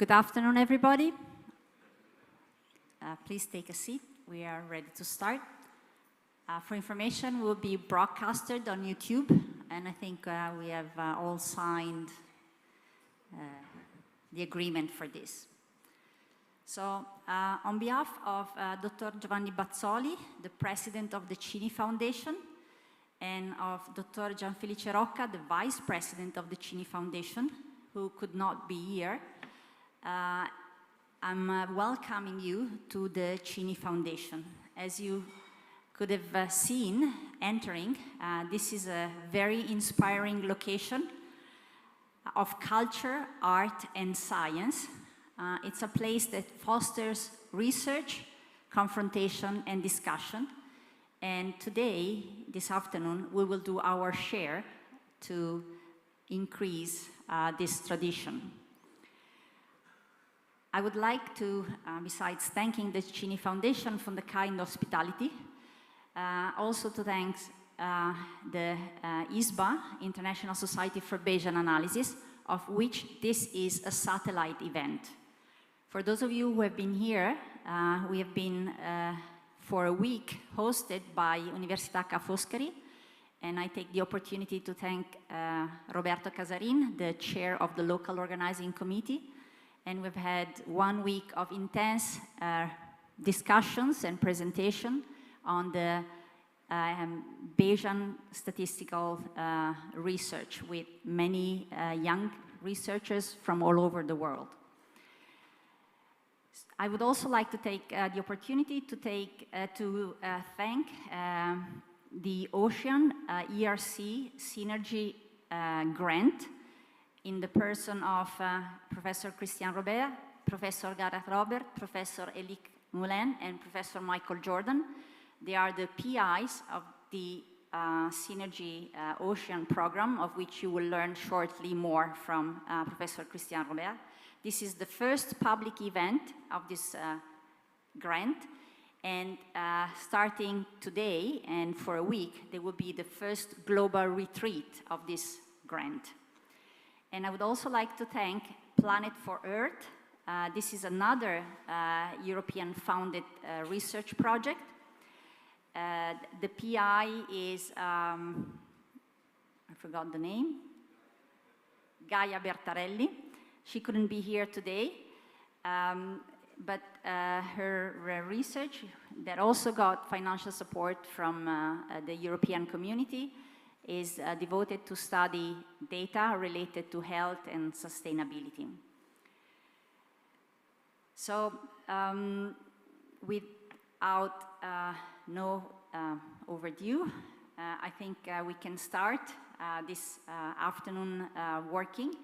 Good afternoon, everybody. Please take a seat. We are ready to start. For information, we'll be broadcasted on YouTube, and I think we have all signed the agreement for this. So, on behalf of Dr. Giovanni Bazzoli, the President of the Cini Foundation, and of Dr. Gianfelice Rocca, the Vice President of the Cini Foundation, who could not be here, I'm welcoming you to the Cini Foundation. As you could have seen entering, this is a very inspiring location of culture, art, and science. It's a place that fosters research, confrontation, and discussion. And today, this afternoon, we will do our share to increase this tradition. I would like to, besides thanking the Cini Foundation for the kind hospitality, also to thank the ISBA, International Society for Bayesian Analysis, of which this is a satellite event. For those of you who have been here, we have been for a week hosted by Università Ca' Foscari, and I take the opportunity to thank Roberto Casarin, the chair of the local organizing committee. And we've had 1 week of intense discussions and presentation on the Bayesian statistical research with many young researchers from all over the world. I would also like to take the opportunity to thank the Ocean ERC Synergy Grant in the person of Professor Christian Robert, Professor Gareth Robert, Professor Elik Moulin, and Professor Michael Jordan. They are the PIs of the Synergy Ocean program, of which you will learn shortly more from Professor Christian Robert. This is the first public event of this grant, and starting today and for a week, there will be the first global retreat of this grant. And I would also like to thank Planet for Earth. This is another European-founded research project. The PI is, I forgot the name, Gaia Bertarelli. She couldn't be here today, but her research that also got financial support from the European community is devoted to study data related to health and sustainability. So, without no overdue, I think we can start this afternoon working.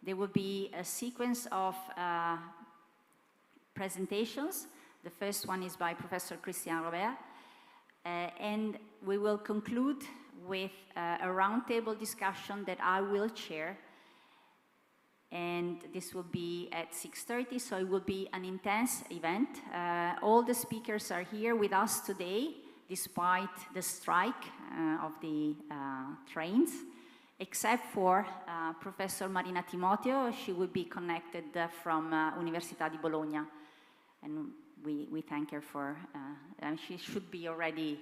There will be a sequence of presentations. The first one is by Professor Christian Robert, and we will conclude with a roundtable discussion that I will chair, and this will be at 6:30, so it will be an intense event. All the speakers are here with us today, despite the strike of the trains, except for Professor Marina Timoteo. She will be connected from Università di Bologna, and we thank her for, she should be already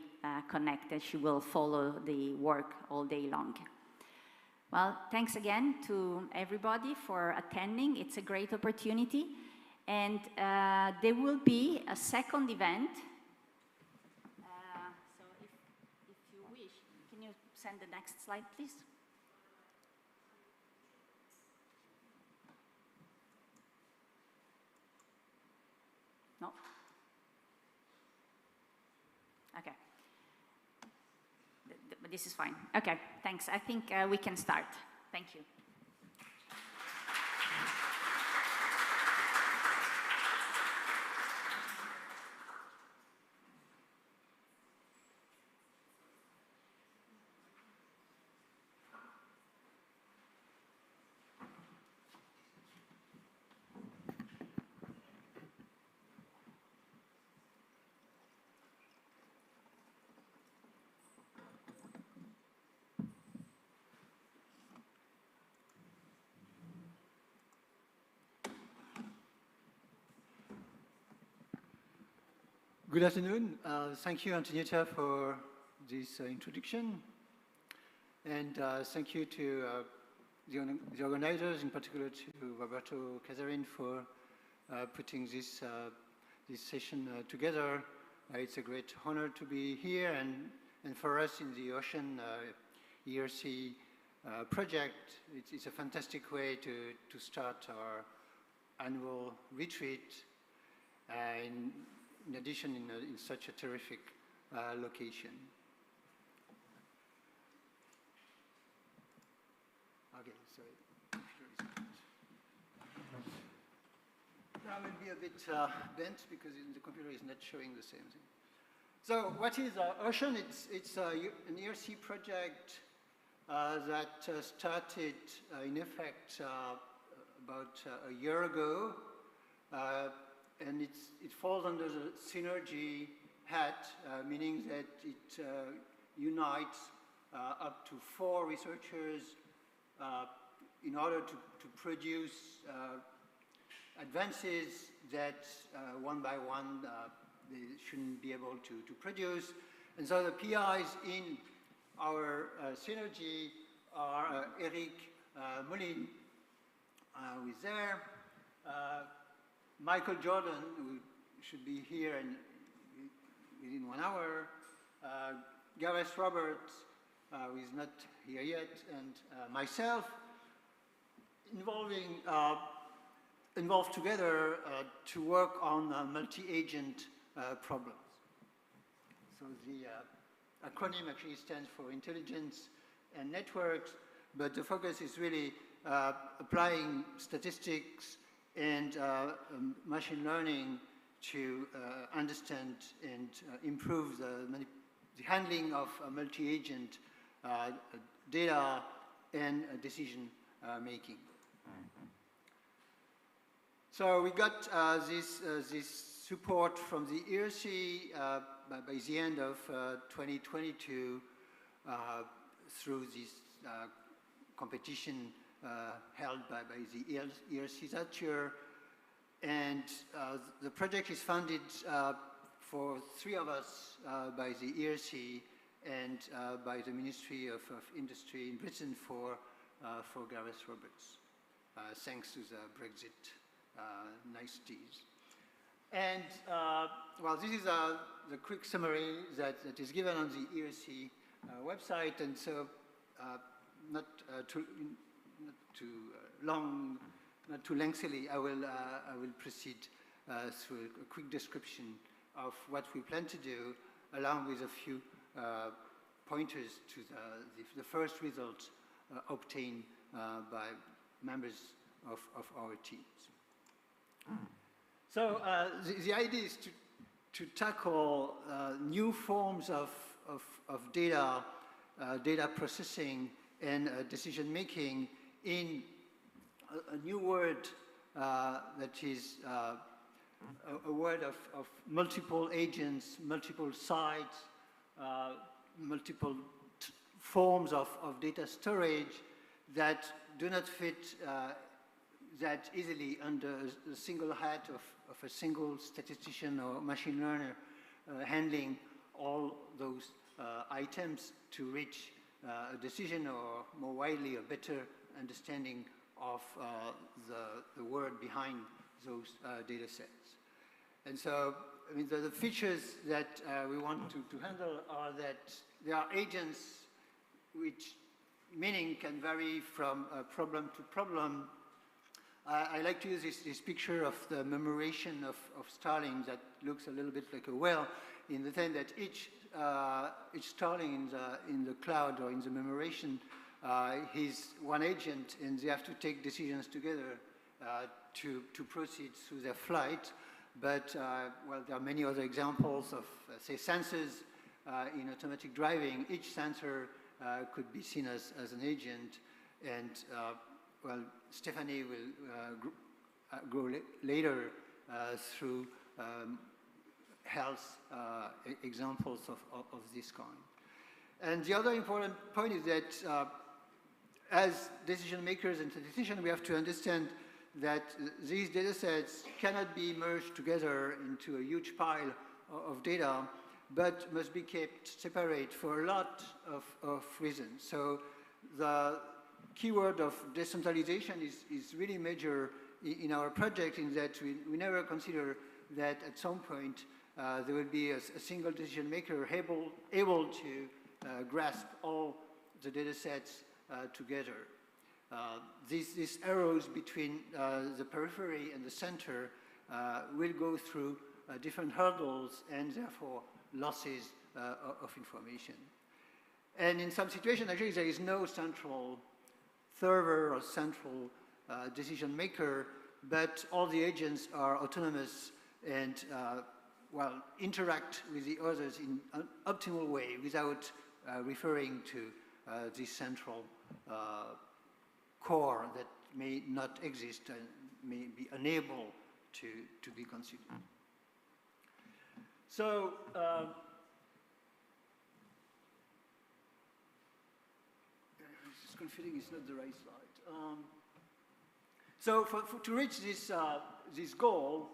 connected. She will follow the work all day long. Well, thanks again to everybody for attending. It's a great opportunity. And there will be a second event. So if you wish, can you send the next slide, please? No? Okay. But this is fine. Okay, thanks. I think we can start. Thank you. Good afternoon. Thank you, Antonietta, for this introduction. And thank you to the organizers, in particular to Roberto Casarin, for putting this session together. It's a great honor to be here, and for us in the Ocean ERC project, it's a fantastic way to start our annual retreat, in addition in such a terrific location. Okay, sorry. I will be a bit bent because the computer is not showing the same thing. So what is Ocean? It's an ERC project that started in effect about a year ago, and it falls under the synergy hat, meaning that it unites up to 4 researchers in order to produce advances that one by one they shouldn't be able to produce. And so the PIs in our synergy are Eric Moulin, who is there, Michael Jordan, who should be here within 1 hour, Gareth Roberts, who is not here yet, and myself, involved together to work on multi-agent problems. So the acronym actually stands for Intelligence and Networks, but the focus is really applying statistics and machine learning to understand and improve the handling of multi-agent data and decision making. So we got this support from the ERC by the end of 2022 through this competition held by the ERC that year. And the project is funded for 3 of us by the ERC and by the Ministry of Industry in Britain for Gareth Roberts, thanks to the Brexit niceties. And well, this is the quick summary that is given on the ERC website, and so not too long, not too lengthily, I will proceed through a quick description of what we plan to do, along with a few pointers to the first results obtained by members of our teams. So the idea is to tackle new forms of data processing and decision making in a new word that is a word of multiple agents, multiple sites, multiple forms of data storage that do not fit that easily under the single hat of a single statistician or machine learner handling all those items to reach a decision, or more widely a better understanding of the word behind those data sets. And so, I mean, the features that we want to handle are that there are agents which meaning can vary from problem to problem. I like to use this picture of the memoration of starling that looks a little bit like a whale, in the sense that each starling in the cloud or in the memoration is one agent, and they have to take decisions together to proceed through their flight. But well, there are many other examples of, say, sensors in automatic driving. Each sensor could be seen as an agent, and well, Stephanie will go later through health examples of this kind. And the other important point is that as decision makers and statisticians, we have to understand that these data sets cannot be merged together into a huge pile of data, but must be kept separate for a lot of reasons. So the keyword of decentralization is really major in our project, in that we never consider that at some point there will be a single decision maker able to grasp all the data sets together. These arrows between the periphery and the center will go through different hurdles and therefore losses of information. And in some situations, actually, there is no central server or central decision maker, but all the agents are autonomous and well, interact with the others in an optimal way without referring to this central core that may not exist and may be unable to be considered. So, it's confusing, it's not the right slide. So to reach this, this goal,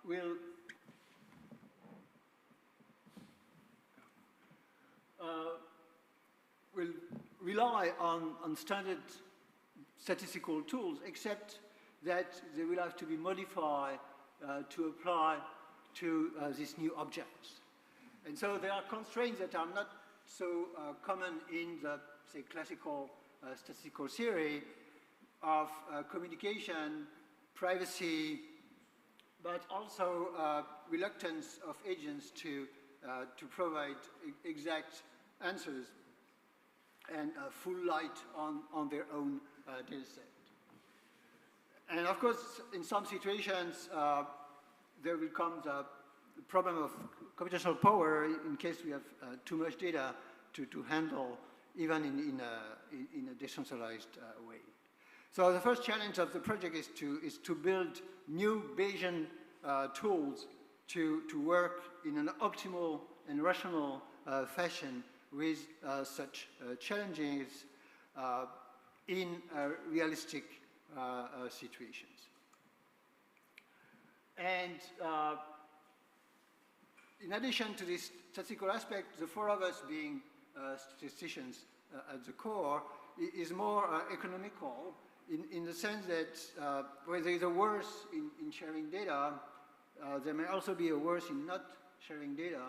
we'll rely on standard statistical tools, except that they will have to be modified to apply to these new objects. And so there are constraints that are not so common in the, say, classical statistical theory of communication, privacy, but also reluctance of agents to provide exact answers and full light on their own data set. And of course, in some situations, there will come the problem of computational power in case we have too much data to handle, even in a decentralized way. So the first challenge of the project is to build new Bayesian tools to work in an optimal and rational fashion with such challenges in realistic situations. And in addition to this statistical aspect, the four of us being statisticians at the core is more economical in the sense that where there is a worse in sharing data, there may also be a worse in not sharing data.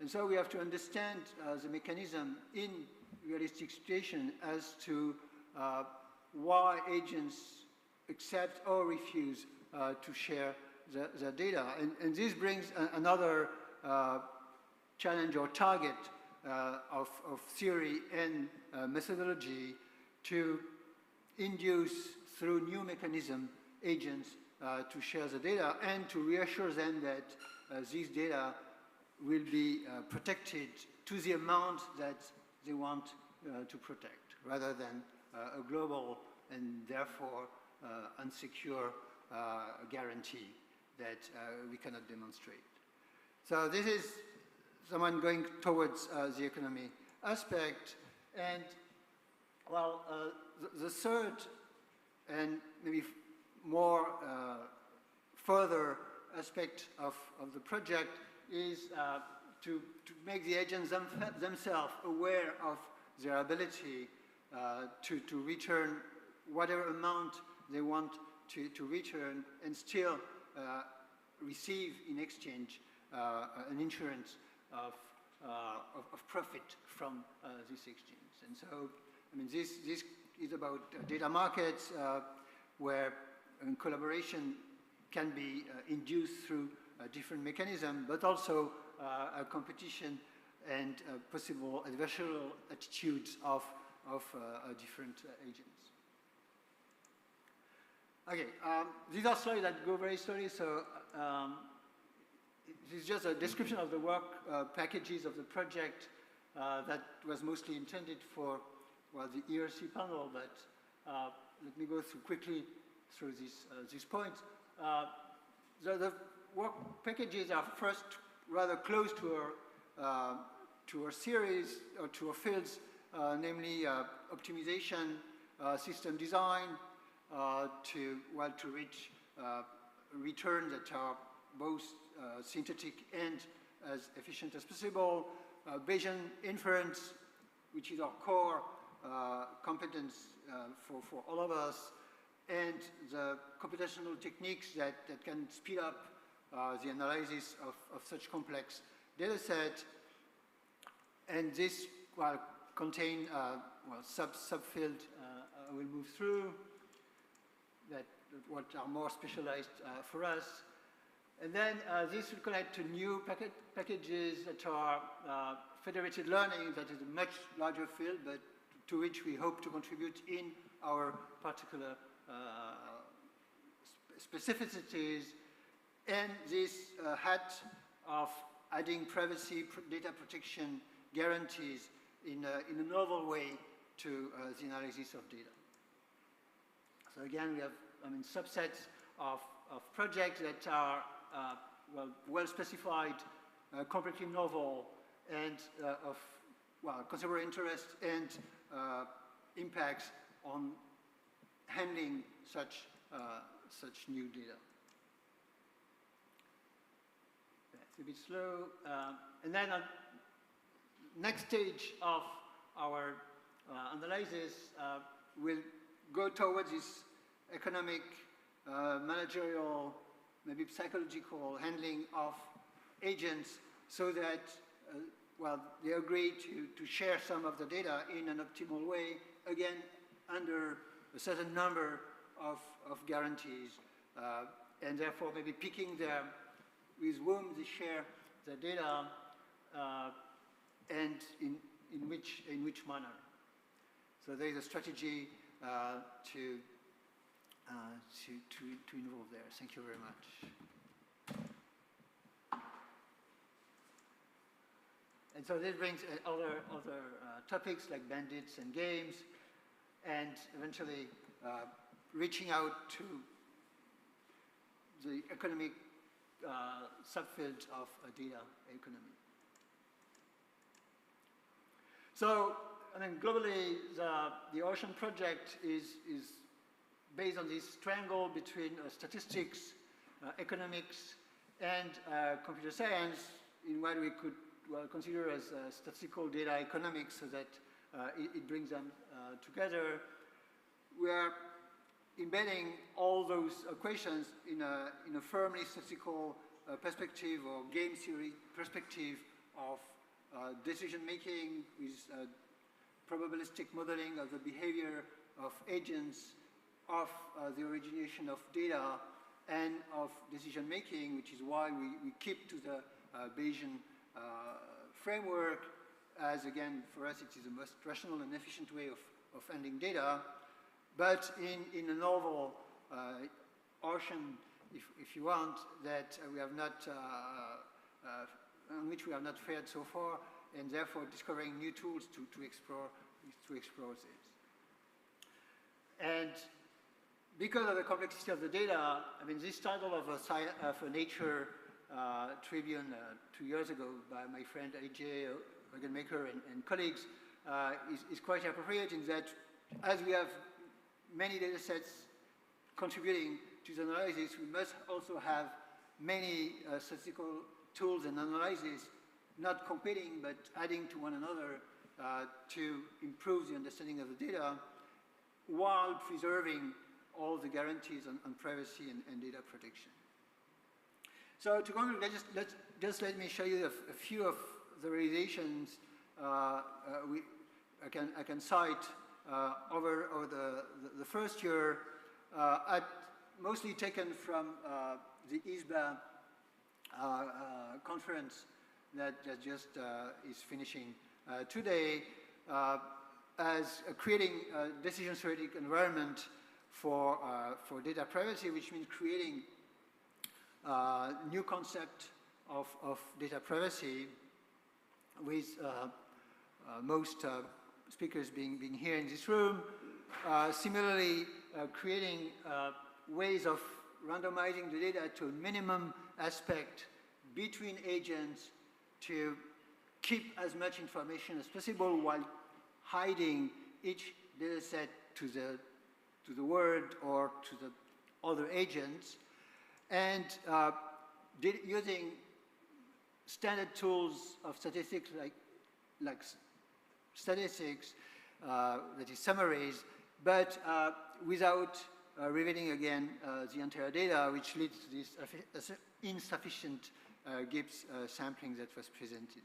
And so we have to understand the mechanism in realistic situation as to why agents accept or refuse to share the data. And this brings another challenge or target of theory and methodology to induce through new mechanism agents to share the data and to reassure them that these data will be protected to the amount that they want to protect, rather than a global and therefore unsecure guarantee that we cannot demonstrate. So this is someone going towards the economy aspect. And well, the third and maybe more further aspect of the project is to make the agents themselves aware of their ability to return whatever amount they want to return and still receive in exchange an insurance of profit from this exchange. And so, I mean, this is about data markets where collaboration can be induced through different mechanisms, but also a competition and possible adversarial attitudes of different agents. Okay, these are slides that go very slowly, so this is just a description of the work packages of the project that was mostly intended for, well, the ERC panel, but let me go quickly through these points. The work packages are first rather close to our series or to our fields, namely optimization, system design, to reach returns that are both synthetic and as efficient as possible. Bayesian inference, which is our core competence for all of us, and the computational techniques that can speed up the analysis of such complex data set. And this contain subfield I will move through that what are more specialized for us. And then this will connect to new packages that are federated learning, that is a much larger field, but to which we hope to contribute in our particular specificities. And this hat of adding privacy, data protection guarantees in a novel way to the analysis of data. So again, we have subsets of projects that are well specified, completely novel, and of consumer interest and impacts on handling such new data. It's a bit slow. And then next stage of our analysis will go towards this economic, managerial, maybe psychological handling of agents, so that they agree to share some of the data in an optimal way, again, under a certain number of guarantees, and therefore maybe picking with whom they share the data, and in which manner. So there is a strategy to involve there. Thank you very much. And so this brings other topics like bandits and games, and eventually reaching out to the economic subfield of data economy. So, globally, the Ocean project is based on this triangle between statistics, economics, and computer science, in what we could consider as statistical data economics, so that it brings them together. We are embedding all those equations in a firmly statistical perspective, or game theory perspective of decision-making, with probabilistic modeling of the behavior of agents, of the origination of data, and of decision-making, which is why we keep to the Bayesian framework, as again, for us, it is the most rational and efficient way of handling data, but in a novel ocean, if you want, that we have not, on which we have not fared so far, and therefore discovering new tools to explore this. And because of the complexity of the data, this title of a Nature Tribune 2 years ago by my friend AJ Wagenmaker and colleagues is quite appropriate, in that as we have many data sets contributing to the analysis, we must also have many statistical tools and analyses, not competing, but adding to one another to improve the understanding of the data, while preserving all the guarantees on privacy and data protection. So to conclude, just let me show you a few of the realizations I can cite over the first year, mostly taken from the ISBA conference that just is finishing today, as creating a decision theoretic environment for data privacy, which means creating new concept of data privacy, with most speakers being here in this room. Similarly, creating ways of randomizing the data to a minimum aspect between agents to keep as much information as possible, while hiding each data set to the world or to the other agents, and using standard tools of statistics like statistics, that is summaries, but without revealing again the entire data, which leads to this insufficient Gibbs sampling that was presented.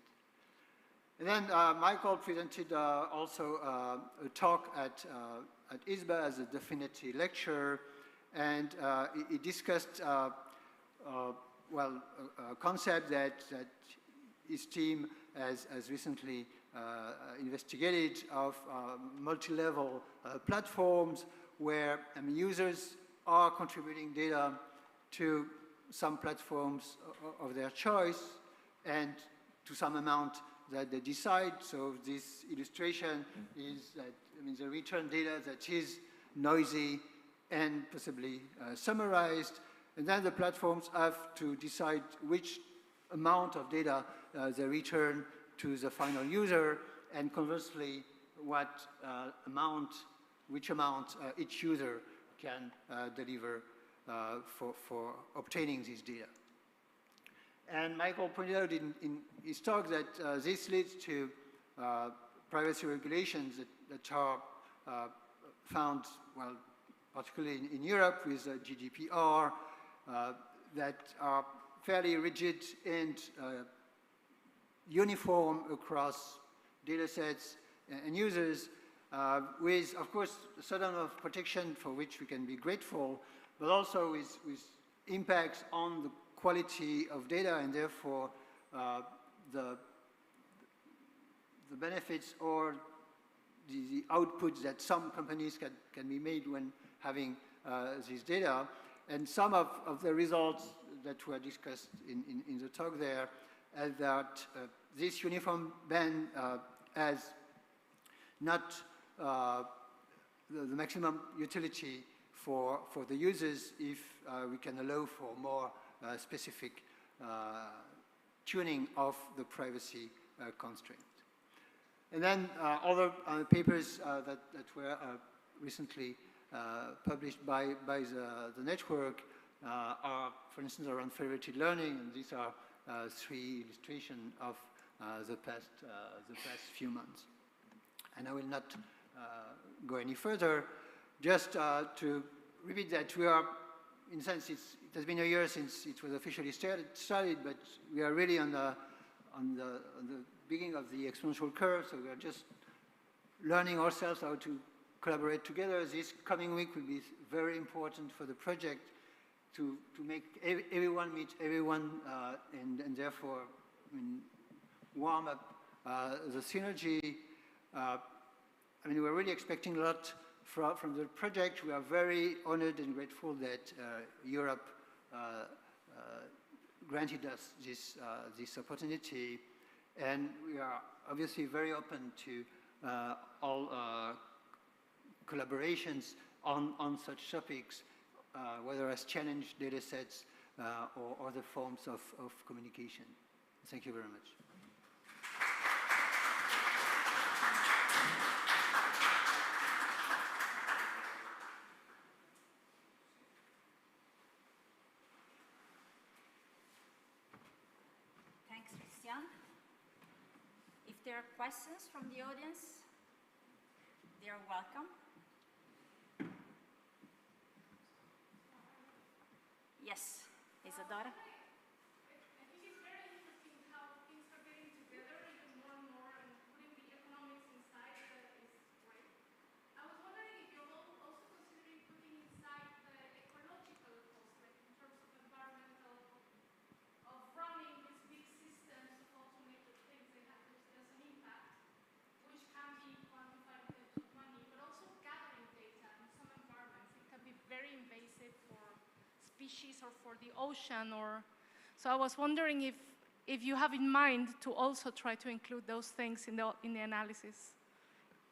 And then Michael presented also a talk at ISBA as a definitive lecture, and he discussed a concept that his team has recently investigated of multi-level platforms where users are contributing data to some platforms of their choice and to some amount that they decide. So this illustration is that the return data that is noisy and possibly summarized, and then the platforms have to decide which amount of data they return to the final user, and conversely, which amount each user can deliver for obtaining this data. And Michael pointed out in his talk that this leads to privacy regulations that are found, well, particularly in Europe with GDPR, that are fairly rigid and uniform across data sets and users, with, of course, a certain amount of protection for which we can be grateful, but also with impacts on the quality of data, and therefore the benefits or the outputs that some companies can be made when having this data. And some of the results that were discussed in the talk there, that this uniform ban has not the maximum utility for the users if we can allow for more specific tuning of the privacy constraint. And then other papers that were recently published by the network are, for instance, around federated learning, and these are three illustrations of the past few months. And I will not go any further, just to repeat that we are, in a sense, it has been a year since it was officially started, but we are really on the beginning of the exponential curve, so we are just learning ourselves how to collaborate together. This coming week will be very important for the project to make everyone meet everyone, and therefore warm up the synergy. We're really expecting a lot from the project. We are very honored and grateful that Europe granted us this opportunity, and we are obviously very open to all collaborations on such topics, whether as challenge data sets or other forms of communication. Thank you very much. Thanks, Christian. If there are questions from the audience, they are welcome. Yes, Isadora. I think it's very interesting how things are getting together even more and more, and putting the economics inside is great. I was wondering if you're also considering putting inside the ecological cost, like in terms of environmental, of running these big systems of automated things. There's an impact, which can be quantified in terms of money, but also gathering data in some environments. It can be very invasive for species or for the ocean, or so I was wondering if you have in mind to also try to include those things in the analysis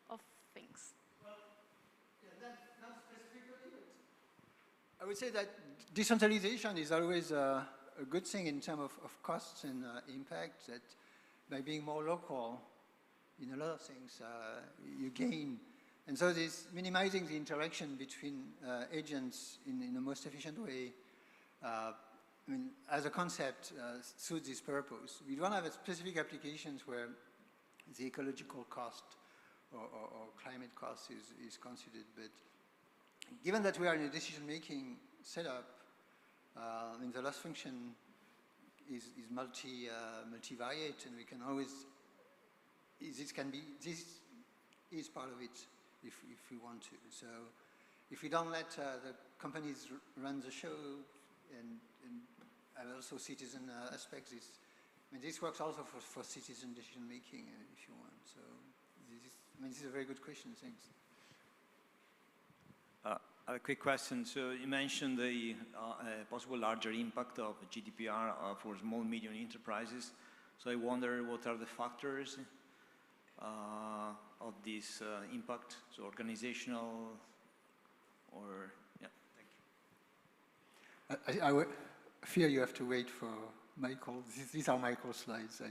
of things. Well, yeah, not specifically, but I would say that decentralization is always a good thing in terms of costs and impact, that by being more local in a lot of things you gain. And so this minimizing the interaction between agents in the most efficient way I mean, as a concept, suits this purpose. We don't have a specific applications where the ecological cost or climate cost is considered, but given that we are in a decision-making setup, I mean, the loss function is multivariate, and we can always, this is part of it if we want to. So if we don't let the companies run the show and also citizen aspects, I mean, this works also for citizen decision making, if you want. So this is a very good question. Thanks. A quick question. So you mentioned the possible larger impact of GDPR for small and medium enterprises. So I wonder what are the factors of this impact? So organizational, or yeah. Thank you. I fear you have to wait for Michael. These are Michael's slides.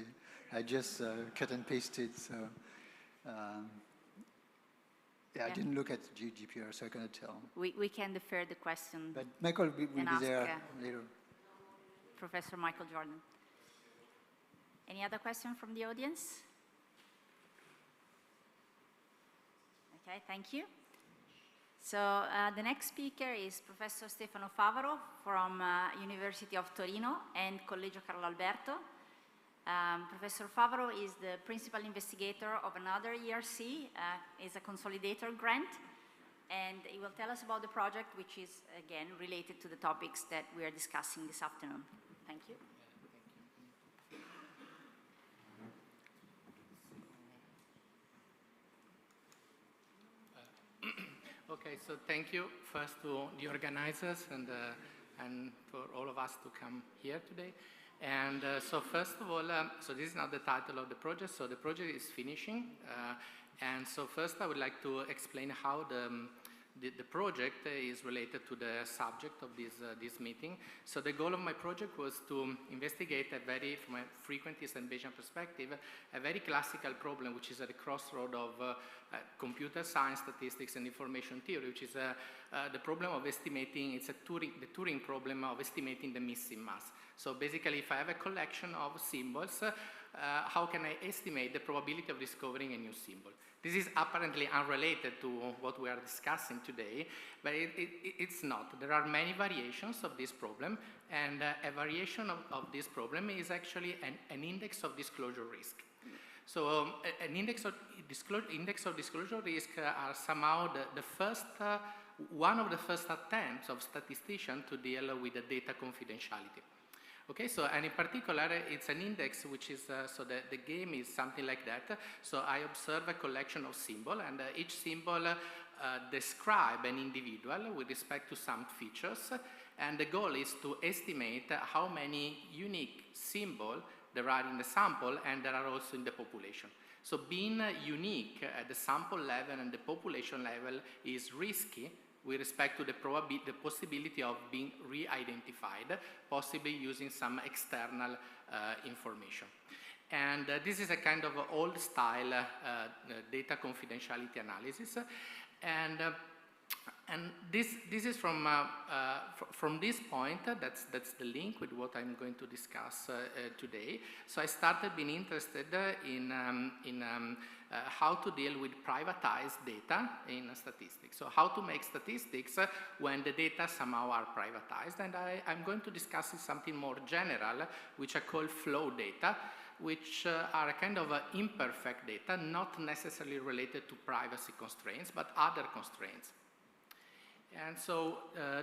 I just cut and pasted. So. Yeah, I didn't look at GDPR, so I cannot tell. We can defer the question. But Michael will be there later. Professor Michael Jordan. Any other question from the audience? Okay, thank you. So the next speaker is Professor Stefano Favaro from University of Torino and Collegio Carlo Alberto. Professor Favaro is the principal investigator of another ERC, is a consolidator grant, and he will tell us about the project, which is, again, related to the topics that we are discussing this afternoon. Thank you. Okay, so thank you first to the organizers and for all of us to come here today. And so first of all, so this is not the title of the project, so the project is finishing. And so first I would like to explain how the project is related to the subject of this meeting. So the goal of my project was to investigate from a frequentist and Bayesian perspective, a very classical problem, which is at the crossroad of computer science, statistics, and information theory, which is the problem of estimating, it's the Turing problem of estimating the missing mass. So basically, if I have a collection of symbols, how can I estimate the probability of discovering a new symbol? This is apparently unrelated to what we are discussing today, but it's not. There are many variations of this problem, and a variation of this problem is actually an index of disclosure risk. So an index of disclosure risk are somehow one of the first attempts of statisticians to deal with the data confidentiality. Okay, so, and in particular, it's an index which is, so the game is something like that. So I observe a collection of symbols, and each symbol describe an individual with respect to some features, and the goal is to estimate how many unique symbols there are in the sample and there are also in the population. So being unique at the sample level and the population level is risky with respect to the possibility of being re-identified, possibly using some external information. And this is a kind of old-style data confidentiality analysis. And this is from this point, that's the link with what I'm going to discuss today. So I started being interested in how to deal with privatized data in statistics. So how to make statistics when the data somehow are privatized. And I'm going to discuss something more general, which I call flow data, which are a kind of imperfect data, not necessarily related to privacy constraints, but other constraints. And so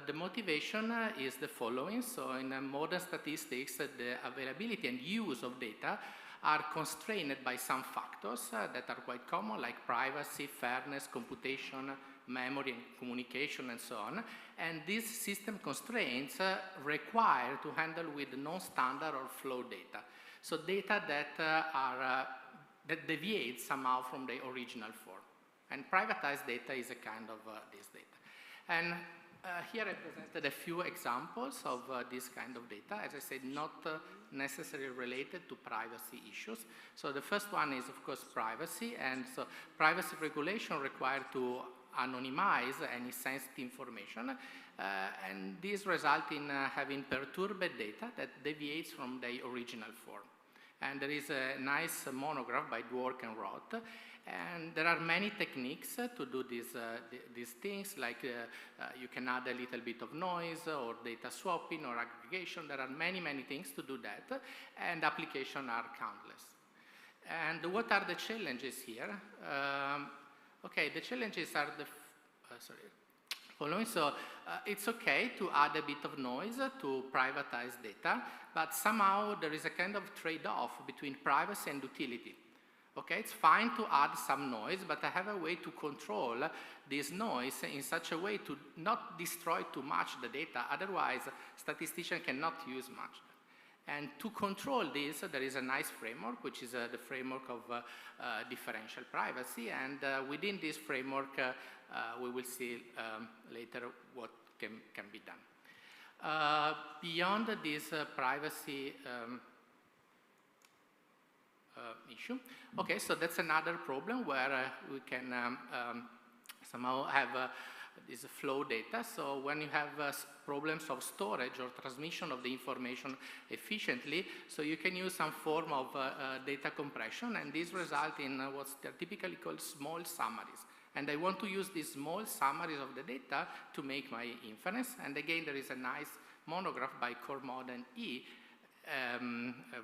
the motivation is the following. So in modern statistics, the availability and use of data are constrained by some factors that are quite common, like privacy, fairness, computation, memory, and communication, and so on. And these system constraints require to handle with non-standard or flow data. So data that that deviate somehow from the original form. And privatized data is a kind of this data. And here I presented a few examples of this kind of data, as I said, not necessarily related to privacy issues. So the first one is, of course, privacy. And so privacy regulation require to anonymize any sensitive information, and this results in having perturbed data that deviates from the original form. And there is a nice monograph by Dwork and Roth, and there are many techniques to do these things, like you can add a little bit of noise, or data swapping, or aggregation. There are many, many things to do that, and applications are countless. And what are the challenges here? Okay, the challenges are the following. So it's okay to add a bit of noise to privatize data, but somehow there is a kind of trade-off between privacy and utility. Okay, it's fine to add some noise, but I have a way to control this noise in such a way to not destroy too much the data, otherwise statisticians cannot use much. And to control this, there is a nice framework, which is the framework of differential privacy, and within this framework we will see later what can be done. Beyond this privacy issue. Okay, so that's another problem where we can somehow have this flow data. So when you have problems of storage or transmission of the information efficiently, so you can use some form of data compression, and this results in what's typically called small summaries. And I want to use these small summaries of the data to make my inference. And again, there is a nice monograph by Cormod and E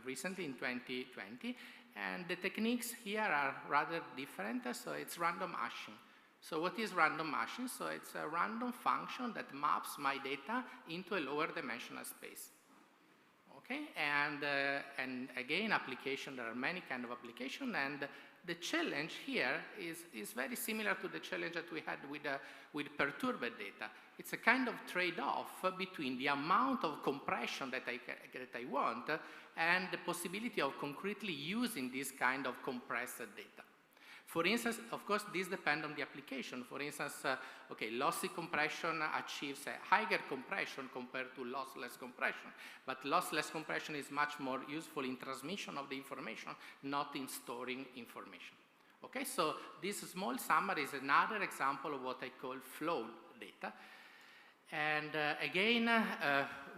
recently in 2020. And the techniques here are rather different, so it's random hashing. So what is random hashing? So it's a random function that maps my data into a lower dimensional space. Okay, and again, application, there are many kind of application, and the challenge here is very similar to the challenge that we had with perturbed data. It's a kind of trade-off between the amount of compression that I want and the possibility of concretely using this kind of compressed data. For instance, of course, this depends on the application. For instance, okay, lossy compression achieves a higher compression compared to lossless compression, but lossless compression is much more useful in transmission of the information, not in storing information. Okay, so this small summary is another example of what I call flow data. And again,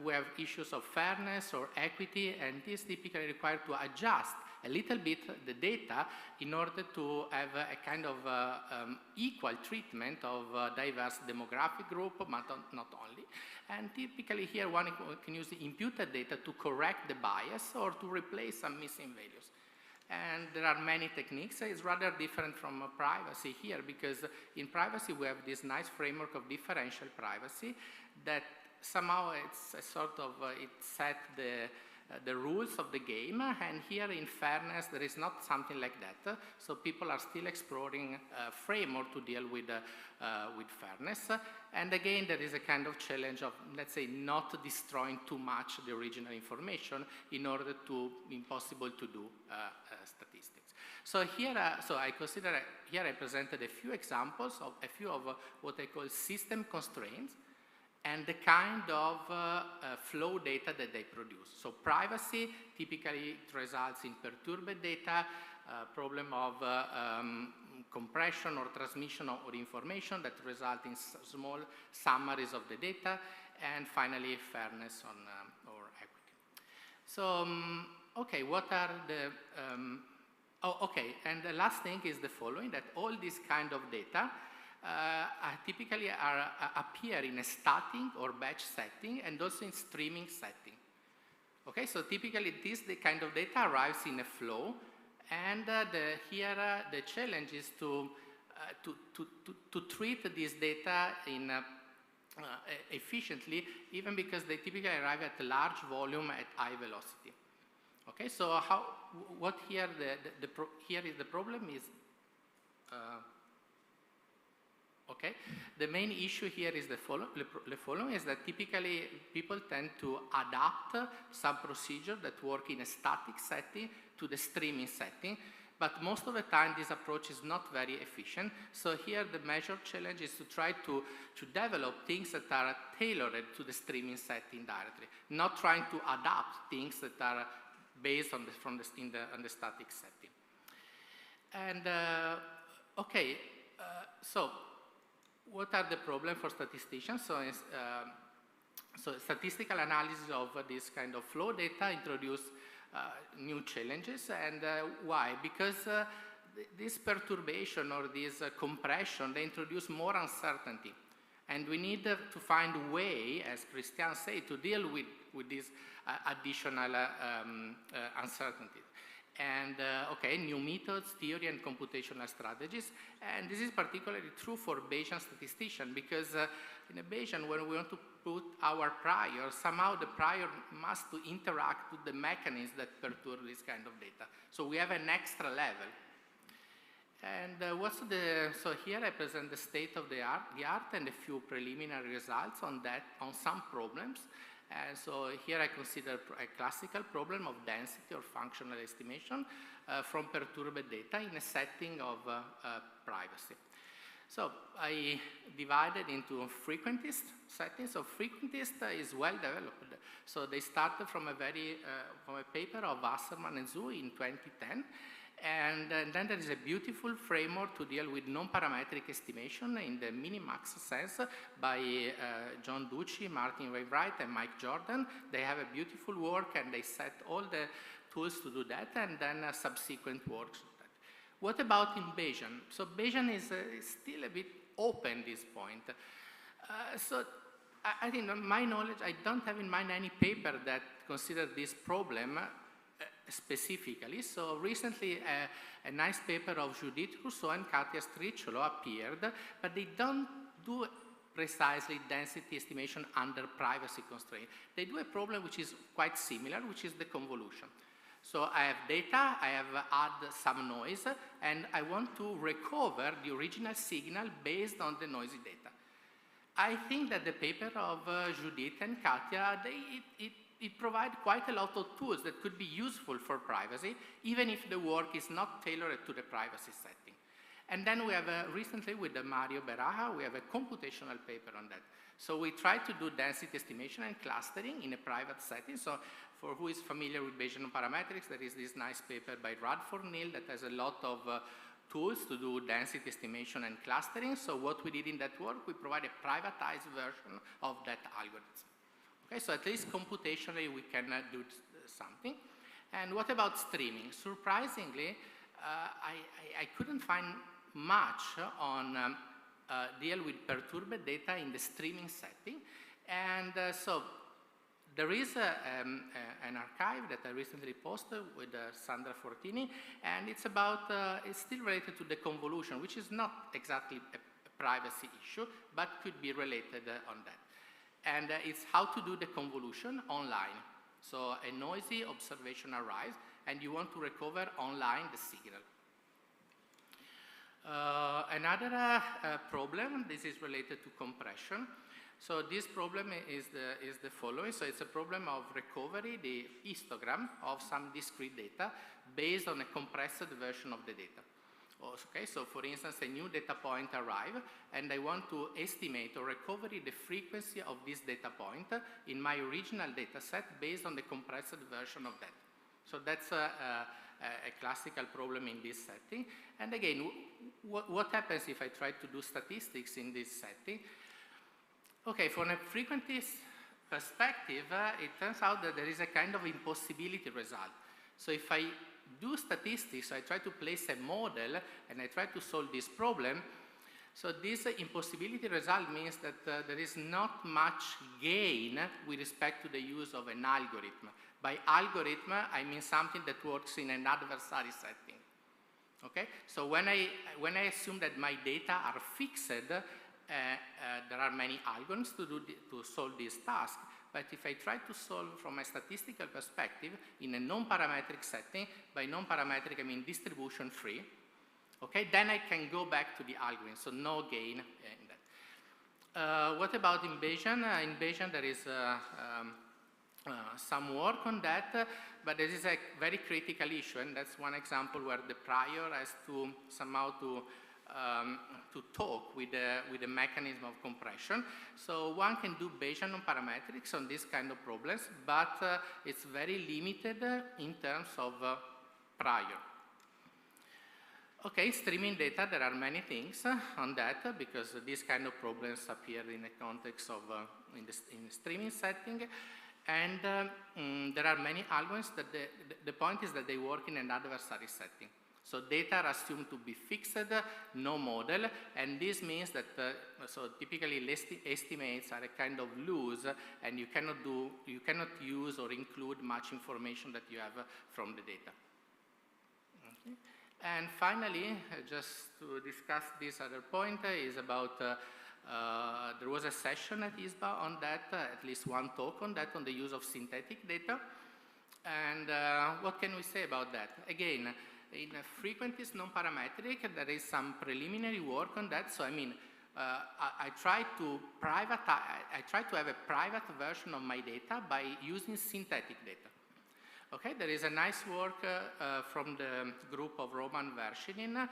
we have issues of fairness or equity, and this typically requires to adjust a little bit the data in order to have a kind of equal treatment of diverse demographic group, but not only. And typically here one can use the imputed data to correct the bias or to replace some missing values. And there are many techniques. It's rather different from privacy here, because in privacy we have this nice framework of differential privacy that somehow it's a sort of, it set the rules of the game, and here in fairness there is not something like that. So people are still exploring a framework to deal with fairness. And again, there is a kind of challenge of, let's say, not destroying too much the original information in order to impossible to do statistics. So here, so I consider here I presented a few examples of a few of what I call system constraints and the kind of flow data that they produce. So privacy typically results in perturbed data, problem of compression or transmission of information that result in small summaries of the data, and finally fairness on, or equity. So, okay, what are the, okay, and the last thing is the following, that all this kind of data typically appear in a static or batch setting and also in streaming setting. Okay, so typically the kind of data arrives in a flow, and here the challenge is to treat this data in efficiently, even because they typically arrive at a large volume at high velocity. Okay, so what here here is the problem is. Okay, the main issue here is the following is that typically people tend to adapt some procedure that work in a static setting to the streaming setting, but most of the time this approach is not very efficient. So here the major challenge is to try to develop things that are tailored to the streaming setting directly, not trying to adapt things that are based on the static setting. And okay, so what are the problems for statisticians? So statistical analysis of this kind of flow data introduce new challenges, and why? Because this perturbation or this compression, they introduce more uncertainty. And we need to find a way, as Christian said, to deal with this additional uncertainty. And okay, new methods, theory, and computational strategies. And this is particularly true for Bayesian statistician, because in a Bayesian, when we want to put our prior, somehow the prior must to interact with the mechanisms that perturb this kind of data. So we have an extra level. And so here I present the state of the art and a few preliminary results on that, on some problems. And so here I consider a classical problem of density or functional estimation from perturbed data in a setting of privacy. So I divided into frequentist settings. So frequentist is well developed. So they started from a paper of Wasserman and Zhu in 2010. And then there is a beautiful framework to deal with non-parametric estimation in the minimax sense by John Ducci, Martin Wainwright, and Mike Jordan. They have a beautiful work, and they set all the tools to do that, and then subsequent works. What about in Bayesian? So Bayesian is still a bit open at this point. So I think, in my knowledge, I don't have in mind any paper that consider this problem specifically. So recently a nice paper of Judith Rousseau and Katia Stricciolo appeared, but they don't do precisely density estimation under privacy constraint. They do a problem which is quite similar, which is the convolution. So I have data, I have add some noise, and I want to recover the original signal based on the noisy data. I think that the paper of Judith and Katia, it provides quite a lot of tools that could be useful for privacy, even if the work is not tailored to the privacy setting. And then we have recently with Mario Beraja, we have a computational paper on that. So we try to do density estimation and clustering in a private setting. So for who is familiar with Bayesian parametrics, there is this nice paper by Radford Neal that has a lot of tools to do density estimation and clustering. So what we did in that work, we provide a privatized version of that algorithm. Okay, so at least computationally we can do something. And what about streaming? Surprisingly, I couldn't find much on deal with perturbed data in the streaming setting. And so there is an archive that I recently posted with Sandra Fortini, and it's about, it's still related to the convolution, which is not exactly a privacy issue, but could be related on that. And it's how to do the convolution online. So a noisy observation arrives, and you want to recover online the signal. Another problem, this is related to compression. So this problem is the following. So it's a problem of recovery, the histogram of some discrete data based on a compressed version of the data. Okay, so for instance, a new data point arrives, and I want to estimate or recover the frequency of this data point in my original data set based on the compressed version of that. So that's a classical problem in this setting. And again, what happens if I try to do statistics in this setting? Okay, from a frequentist perspective, it turns out that there is a kind of impossibility result. So if I do statistics, I try to place a model and I try to solve this problem. So this impossibility result means that there is not much gain with respect to the use of an algorithm. By algorithm, I mean something that works in an adversary setting. Okay? So when I assume that my data are fixed, there are many algorithms to solve this task. But if I try to solve from a statistical perspective in a non-parametric setting, by non-parametric I mean distribution free, okay, then I can go back to the algorithm, so no gain in that. What about in Bayesian? In Bayesian there is some work on that, but this is a very critical issue, and that's one example where the prior has to somehow to talk with the mechanism of compression. So one can do Bayesian on parametrics on this kind of problems, but it's very limited in terms of prior. Okay, streaming data, there are many things on that because these kind of problems appear in the context of in the streaming setting. And there are many algorithms that the point is that they work in an adversary setting. So data are assumed to be fixed, no model, and this means that, so typically estimates are a kind of loose, and you cannot use or include much information that you have from the data. Okay. And finally, just to discuss this other point is about, there was a session at ISBA on that, at least one talk on that, on the use of synthetic data. And what can we say about that? Again, in frequentist non-parametric, there is some preliminary work on that. So I mean, I try to have a private version of my data by using synthetic data. Okay, there is a nice work from the group of Roman Verschinin,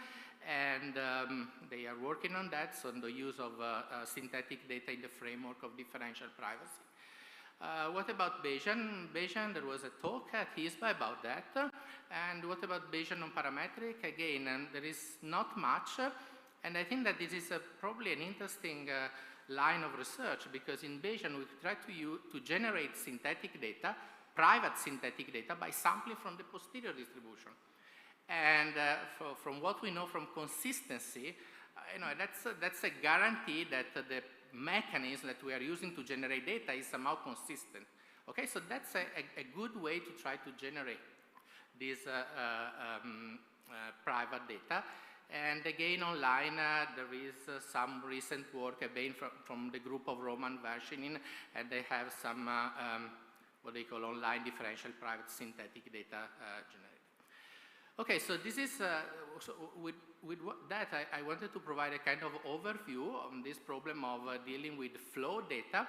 and they are working on that, so the use of synthetic data in the framework of differential privacy. What about Bayesian? Bayesian, there was a talk at ISBA about that. And what about Bayesian non-parametric? Again, there is not much. And I think that this is probably an interesting line of research, because in Bayesian we try to generate synthetic data, private synthetic data, by sampling from the posterior distribution. And from what we know from consistency, that's a guarantee that the mechanism that we are using to generate data is somehow consistent. Okay, so that's a good way to try to generate this private data. And again, online, there is some recent work again from the group of Roman Verschinin, and they have some what they call online differential private synthetic data generated. Okay, so this is, so with that, I wanted to provide a kind of overview on this problem of dealing with flow data,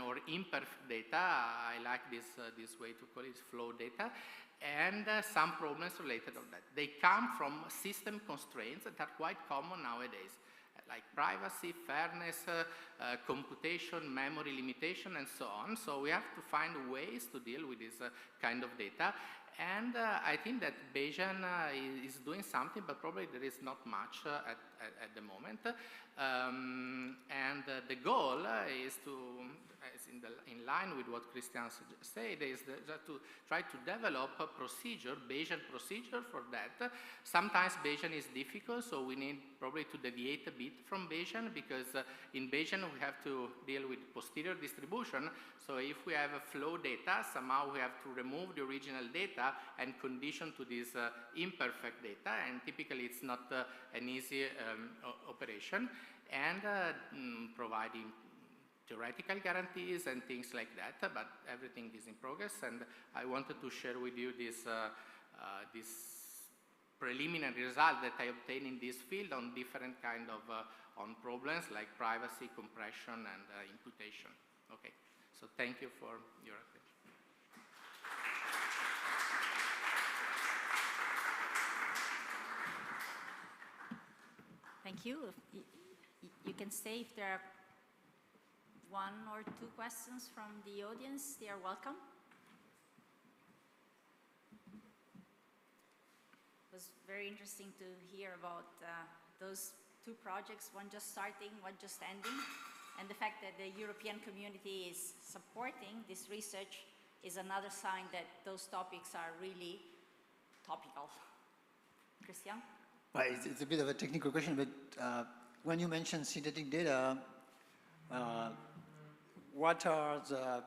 or imperfect data. I like this way to call it, flow data, and some problems related to that. They come from system constraints that are quite common nowadays, like privacy, fairness, computation, memory limitation, and so on. So we have to find ways to deal with this kind of data. And I think that Bayesian is doing something, but probably there is not much at the moment. And the goal is to, in line with what Christian said, is to try to develop a procedure, Bayesian procedure for that. Sometimes Bayesian is difficult, so we need probably to deviate a bit from Bayesian, because in Bayesian we have to deal with posterior distribution. So if we have a flow data, somehow we have to remove the original data and condition to this imperfect data, and typically it's not an easy operation, and providing theoretical guarantees and things like that, but everything is in progress, and I wanted to share with you this, this preliminary result that I obtained in this field on different kind of on problems like privacy, compression, and imputation. Okay, so thank you for your attention. Thank you. You can say if there are one or two questions from the audience, they are welcome. It was very interesting to hear about those two projects, one just starting, one just ending, and the fact that the European community is supporting this research is another sign that those topics are really topical. Christian? Well, it's a bit of a technical question, but when you mention synthetic data, what are the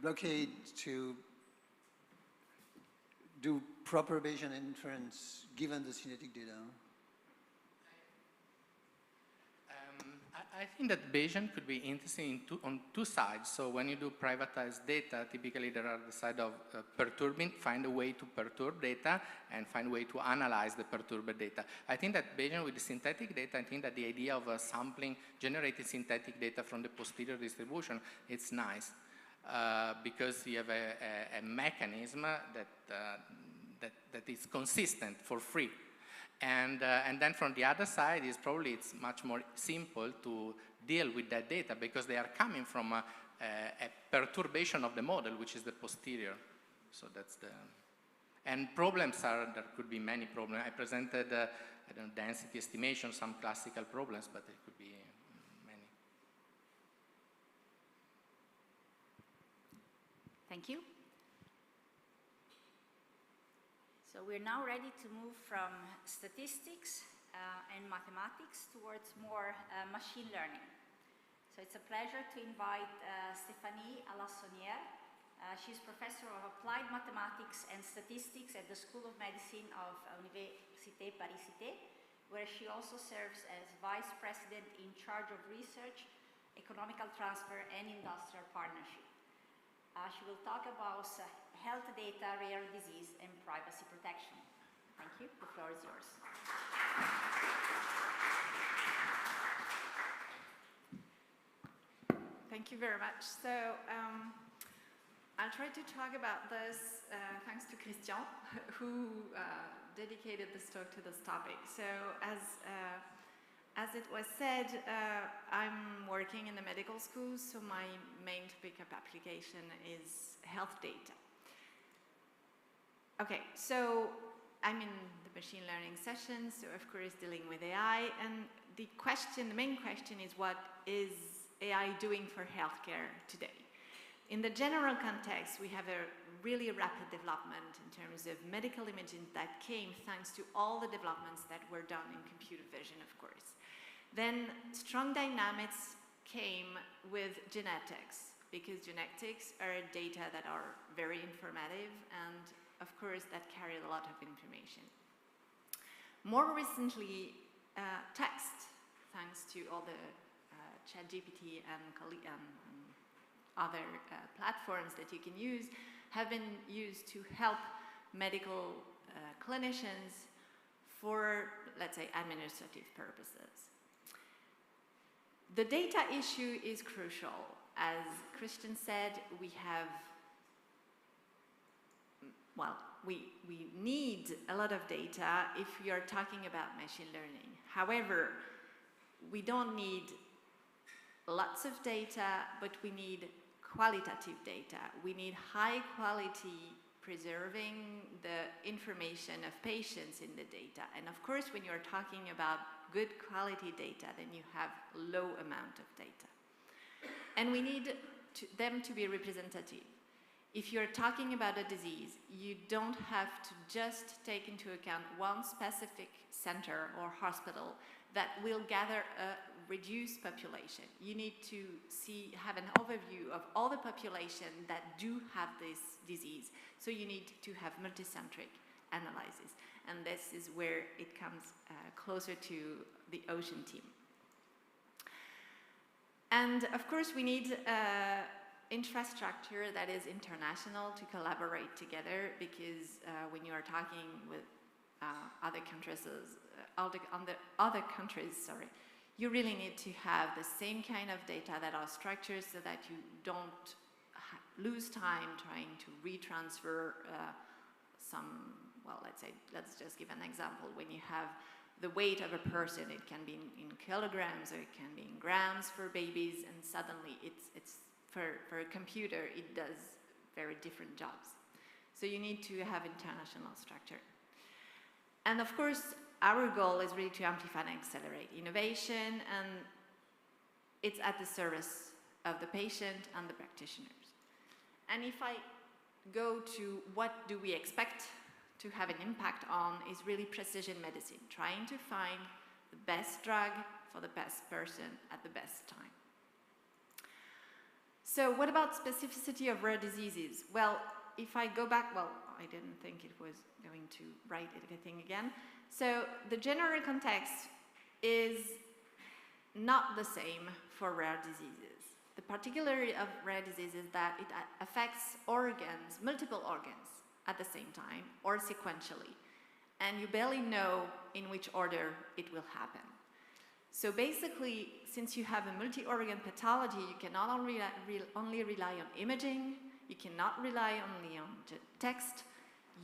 blockades to do proper Bayesian inference given the synthetic data? I think that Bayesian could be interesting on two sides. So when you do privatized data, typically there are the side of perturbing, find a way to perturb data and find a way to analyze the perturbed data. I think that Bayesian with the synthetic data, I think that the idea of sampling, generating synthetic data from the posterior distribution, it's nice because you have a mechanism that is consistent for free. And then from the other side is probably it's much more simple to deal with that data because they are coming from a perturbation of the model, which is the posterior. So that's the, And problems are, there could be many problems. I presented, I don't know, density estimation, some classical problems, but there could be many. Thank you. So we're now ready to move from statistics and mathematics towards more machine learning. So it's a pleasure to invite Stéphanie Alassonnière. She's Professor of Applied Mathematics and Statistics at the School of Medicine of Université Paris-Cité, where she also serves as Vice President in charge of research, economical transfer, and industrial partnership. She will talk about health data, rare disease, and privacy protection. Thank you. The floor is yours. Thank you very much. So I'll try to talk about this thanks to Christian, who dedicated this talk to this topic. So as it was said, I'm working in the medical school, so my main topic of application is health data. Okay, so I'm in the machine learning session, so of course dealing with AI, and the main question is, what is AI doing for healthcare today? In the general context, we have a really rapid development in terms of medical imaging that came thanks to all the developments that were done in computer vision, of course. Then strong dynamics came with genetics, because genetics are data that are very informative and, of course, that carry a lot of information. More recently, text, thanks to all the ChatGPT and other platforms that you can use, have been used to help medical clinicians for, let's say, administrative purposes. The data issue is crucial. As Christian said, we have, well, we need a lot of data if we are talking about machine learning. However, we don't need lots of data, but we need qualitative data. We need high quality, preserving the information of patients in the data. And of course, when you're talking about good quality data, then you have low amount of data. And we need them to be representative. If you're talking about a disease, you don't have to just take into account one specific center or hospital that will gather a reduced population. You need to have an overview of all the population that do have this disease. So you need to have multicentric analysis. And this is where it comes closer to the ocean team. And of course, we need infrastructure that is international to collaborate together, because when you are talking with other countries, you really need to have the same kind of data that are structured so that you don't lose time trying to retransfer some, well, let's just give an example. When you have the weight of a person, it can be in kilograms or it can be in grams for babies, and suddenly it's for a computer, it does very different jobs. So you need to have international structure. And of course, our goal is really to amplify and accelerate innovation, and it's at the service of the patient and the practitioners. And if I go to what do we expect to have an impact on, is really precision medicine, trying to find the best drug for the best person at the best time. So what about specificity of rare diseases? Well, if I go back, well, I didn't think it was going to write everything again. So the general context is not the same for rare diseases. The particularity of rare disease is that it affects organs, multiple organs at the same time or sequentially. And you barely know in which order it will happen. So basically, since you have a multi-organ pathology, you cannot only rely on imaging, you cannot rely only on text.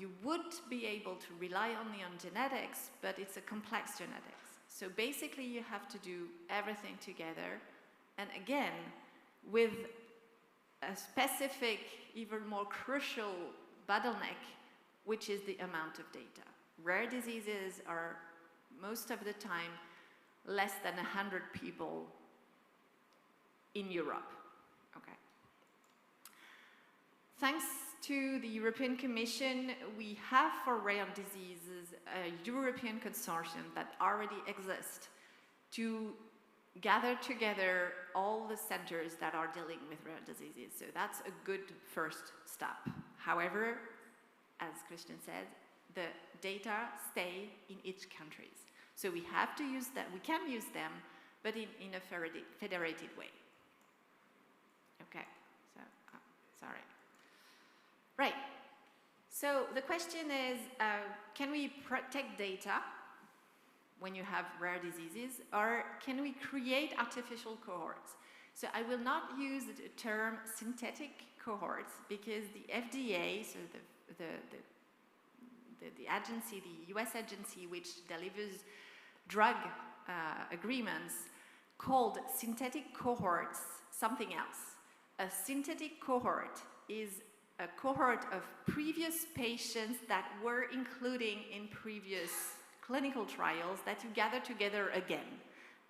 You would be able to rely only on genetics, but it's a complex genetics. So basically, you have to do everything together. And again, with a specific, even more crucial bottleneck which is the amount of data. Rare diseases are most of the time less than 100 people in Europe. Okay. Thanks to the European Commission, we have for rare diseases a European consortium that already exists to gather together all the centers that are dealing with rare diseases. So that's a good first step. However, as Christian said, the data stay in each country. So we have to use that, we can use them, but in a federated way. Okay, so, sorry. Right, so the question is, can we protect data when you have rare diseases, or can we create artificial cohorts? So I will not use the term synthetic cohorts because the FDA, so the agency, the US agency which delivers drug agreements, called synthetic cohorts something else. A synthetic cohort is a cohort of previous patients that were included in previous clinical trials that you gather together again,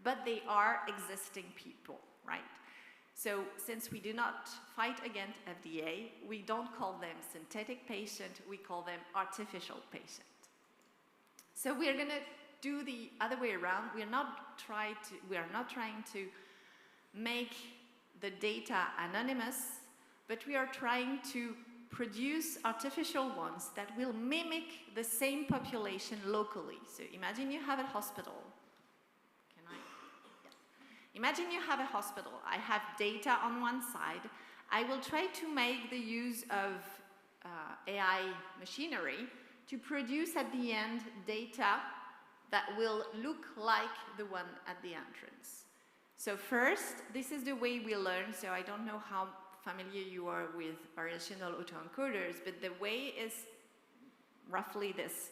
but they are existing people, right? So since we do not fight against FDA, we don't call them synthetic patient, we call them artificial patient. So we're gonna do the other way around. We are not trying to make the data anonymous, but we are trying to produce artificial ones that will mimic the same population locally. So imagine you have a hospital. Can I? Yeah. Imagine you have a hospital. I have data on one side. I will try to make the use of AI machinery to produce at the end data that will look like the one at the entrance. So first, this is the way we learn. So I don't know how familiar you are with variational autoencoders, but the way is roughly this.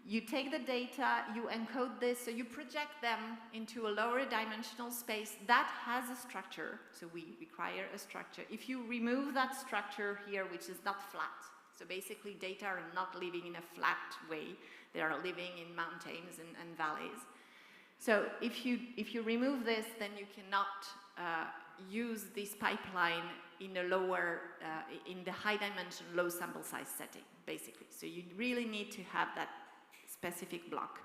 You take the data, you encode this, so you project them into a lower dimensional space that has a structure, so we require a structure. If you remove that structure here, which is not flat, so basically data are not living in a flat way, they are living in mountains and valleys. So if you remove this, then you cannot use this pipeline in a lower, in the high dimension, low sample size setting, basically. So you really need to have that specific block.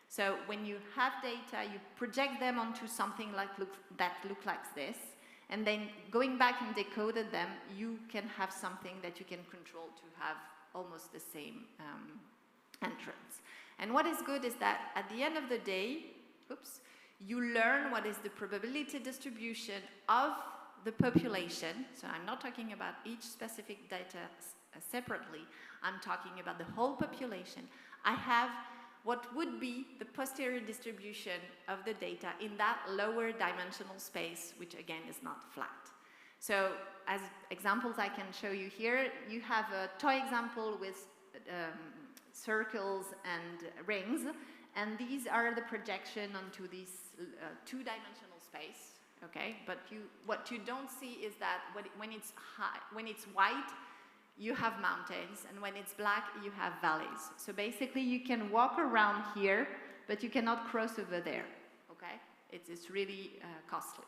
So when you have data, you project them onto something that looks like this, and then going back and decoded them, you can have something that you can control to have almost the same entrance. And what is good is that at the end of the day, you learn what is the probability distribution of the population. So I'm not talking about each specific data separately. I'm talking about the whole population. I have what would be the posterior distribution of the data in that lower dimensional space, which again is not flat. So as examples I can show you here, you have a toy example with circles and rings, and these are the projection onto this two-dimensional space, okay? But what you don't see is that when it's white, you have mountains, and when it's black, you have valleys. So basically, you can walk around here, but you cannot cross over there, okay? It's really costly.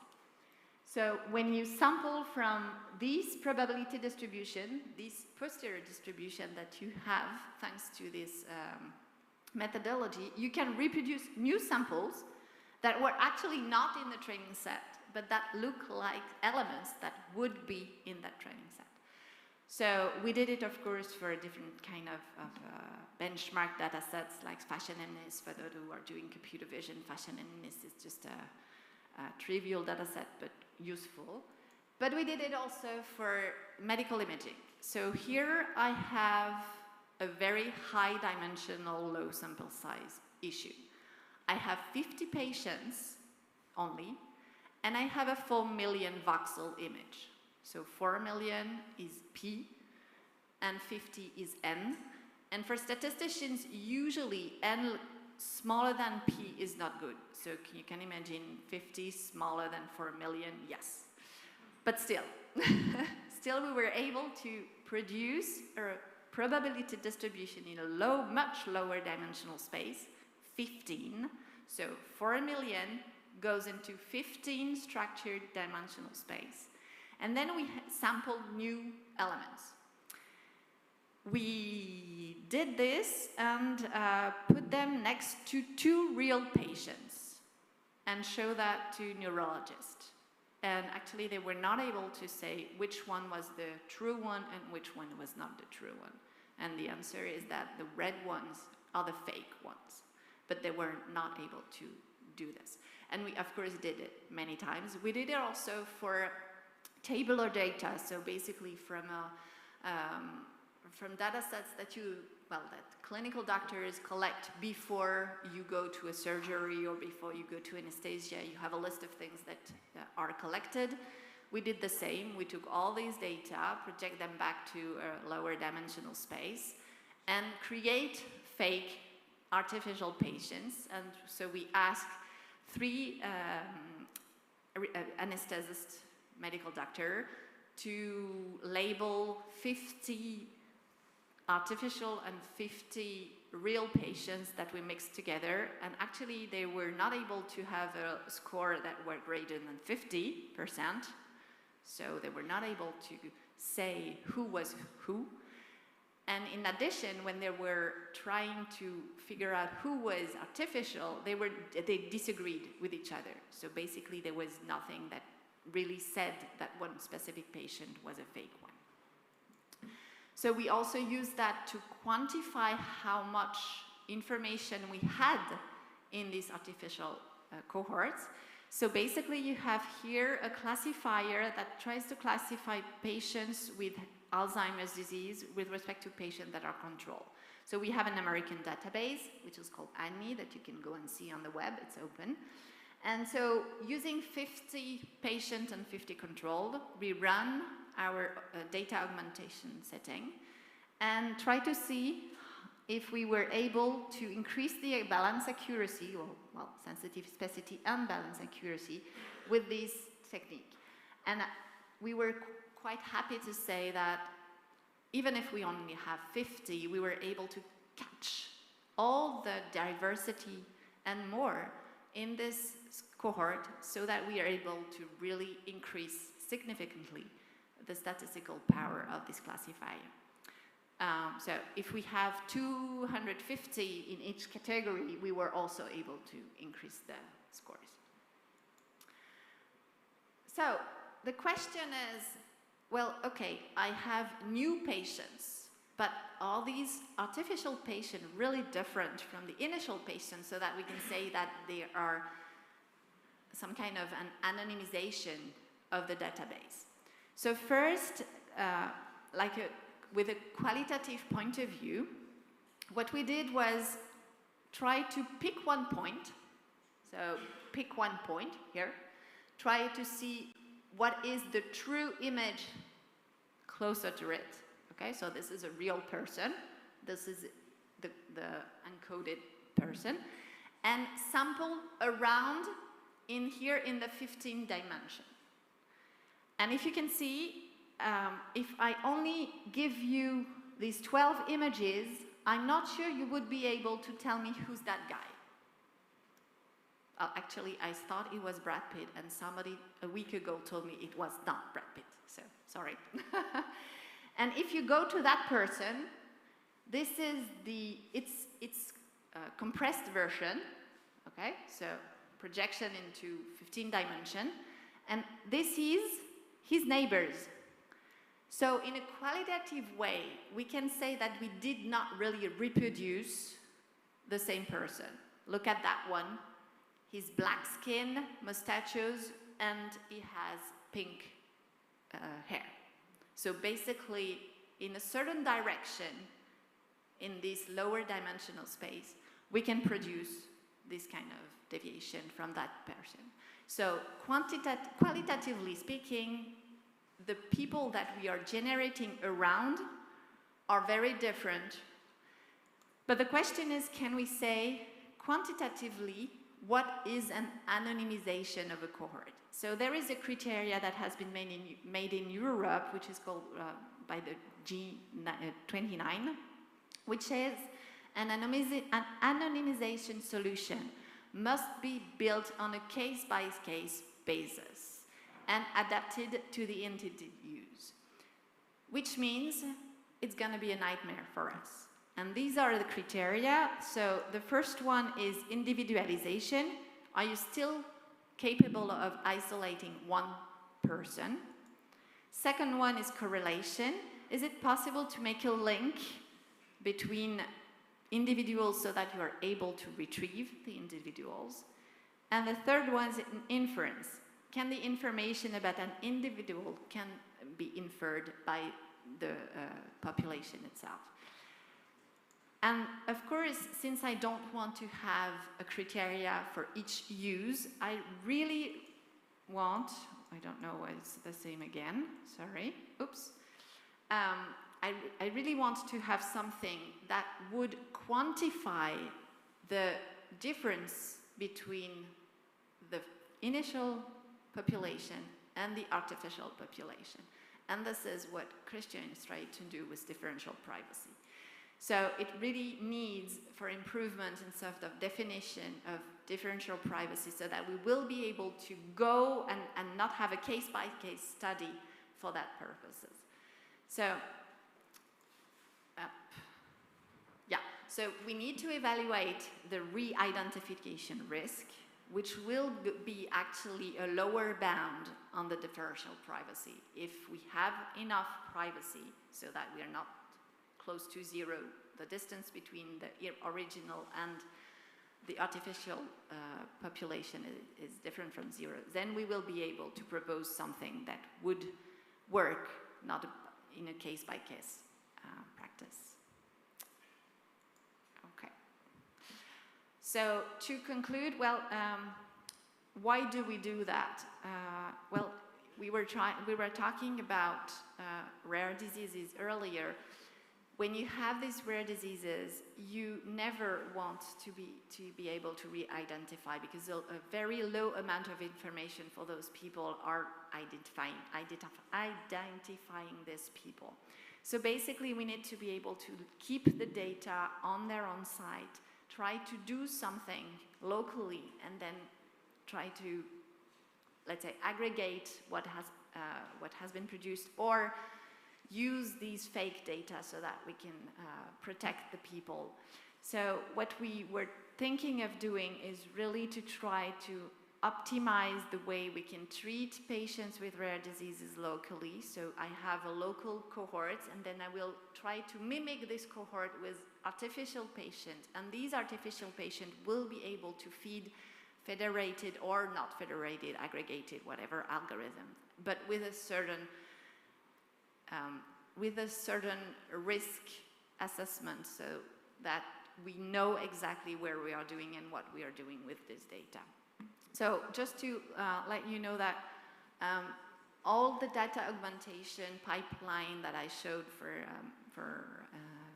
So when you sample from this probability distribution, this posterior distribution that you have, thanks to this methodology, you can reproduce new samples that were actually not in the training set, but that look like elements that would be in that training set. So we did it, of course, for a different kind of benchmark data sets like fashionableness. For those who are doing computer vision, fashionableness is just a trivial data set, but useful. But we did it also for medical imaging. So here I have a very high dimensional low sample size issue. I have 50 patients only, and I have a 4 million voxel image. So 4 million is P, and 50 is N. And for statisticians, usually N smaller than P is not good. So you can imagine 50 smaller than 4 million, yes. But still, still we were able to produce a probability distribution in a much lower dimensional space, 15. So 4 million goes into 15 structured dimensional space. And then we sampled new elements. We did this and put them next to 2 real patients and show that to neurologists. And actually they were not able to say which one was the true one and which one was not the true one. And the answer is that the red ones are the fake ones, but they were not able to do this. And we, of course, did it many times. We did it also for tabular data, so basically from data sets that that clinical doctors collect before you go to a surgery or before you go to anesthesia. You have a list of things that are collected. We did the same. We took all these data, project them back to a lower dimensional space, and create fake artificial patients. And so we asked 3 anesthetists, medical doctor, to label 50 artificial and 50 real patients that we mixed together, and actually they were not able to have a score that were greater than 50%, so they were not able to say who was who. And in addition, when they were trying to figure out who was artificial, they disagreed with each other. So basically there was nothing that really said that one specific patient was a fake one. So we also used that to quantify how much information we had in these artificial cohorts. So basically you have here a classifier that tries to classify patients with Alzheimer's disease with respect to patients that are controlled. So we have an American database, which is called ANMI, that you can go and see on the web, it's open. And so using 50 patient and 50 controlled, we run our data augmentation setting and try to see if we were able to increase the balance accuracy, or well, sensitive specificity and balance accuracy with this technique. And we were quite happy to say that even if we only have 50, we were able to catch all the diversity and more in this cohort so that we are able to really increase significantly the statistical power of this classifier. So if we have 250 in each category, we were also able to increase the scores. So the question is, well, okay, I have new patients, but are these artificial patients really different from the initial patients so that we can say that they are some kind of an anonymization of the database? So first, with a qualitative point of view, what we did was try to pick one point. So pick one point here, try to see what is the true image closer to it. Okay, so this is a real person. This is the encoded person. And sample around in here in the 15 dimension. And if you can see, if I only give you these 12 images, I'm not sure you would be able to tell me who's that guy. Actually, I thought it was Brad Pitt, and somebody a week ago told me it was not Brad Pitt, so sorry. And if you go to that person, this is it's compressed version, okay? So projection into 15 dimension, and this is his neighbors. So in a qualitative way, we can say that we did not really reproduce the same person. Look at that one. He's black skin, mustaches, and he has pink hair. So basically, in a certain direction, in this lower dimensional space, we can produce this kind of deviation from that person. So qualitatively speaking, the people that we are generating around are very different. But the question is, can we say quantitatively what is an anonymization of a cohort? So there is a criteria that has been made in Europe, which is called by the G29, which says an anonymization solution must be built on a case-by-case basis and adapted to the intended use, which means it's going to be a nightmare for us. And these are the criteria. So the first one is individualization. Are you still capable of isolating one person? Second one is correlation. Is it possible to make a link between individuals so that you are able to retrieve the individuals? And the third one is inference. Can the information about an individual can be inferred by the population itself? And of course, since I don't want to have a criteria for each use, I really want, I don't know why it's the same again, sorry, oops. I really want to have something that would quantify the difference between the initial population and the artificial population. And this is what Christian is trying to do with differential privacy. So it really needs for improvement in sort of definition of differential privacy so that we will be able to go and not have a case-by-case study for that purposes. So, so we need to evaluate the re-identification risk, which will be actually a lower bound on the differential privacy. If we have enough privacy so that we are not close to zero, the distance between the original and the artificial population is different from zero, then we will be able to propose something that would work, not in a case-by-case practice. Okay. So to conclude, well, why do we do that? Well, we were talking about rare diseases earlier. When you have these rare diseases, you never want to be able to re-identify because a very low amount of information for those people are identifying these people. So basically, we need to be able to keep the data on their own site, try to do something locally, and then try to, let's say, aggregate what has been produced, or use these fake data so that we can protect the people. So what we were thinking of doing is really to try to optimize the way we can treat patients with rare diseases locally. So I have a local cohort, and then I will try to mimic this cohort with artificial patients. And these artificial patients will be able to feed federated or not federated, aggregated, whatever algorithm, but with a certain risk assessment so that we know exactly where we are doing and what we are doing with this data. So just to let you know that all the data augmentation pipeline that I showed for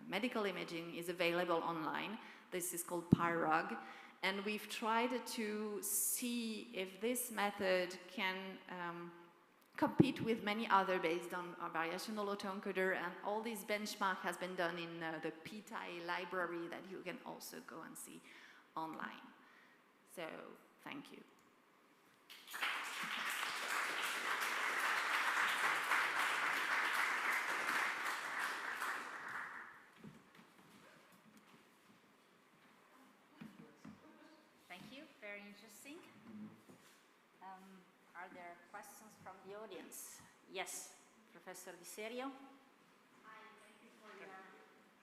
medical imaging is available online. This is called PyRog, and we've tried to see if this method can compete with many other based on our variational autoencoder, and all this benchmark has been done in the PTI library that you can also go and see online. So, thank you. Thank you, very interesting. Are there questions from the audience? Yes, Professor Di Serio. Hi, thank you for your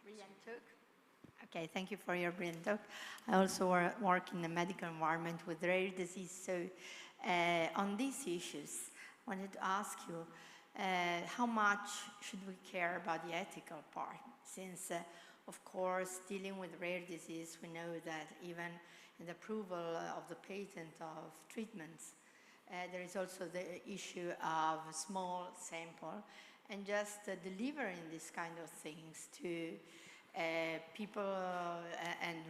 brilliant talk. Okay, thank you for your brilliant talk. I also work in a medical environment with rare disease, so on these issues, I wanted to ask you, how much should we care about the ethical part? Since, of course, dealing with rare disease, we know that even in the approval of the patent of treatments, there is also the issue of a small sample, and just delivering these kind of things to people and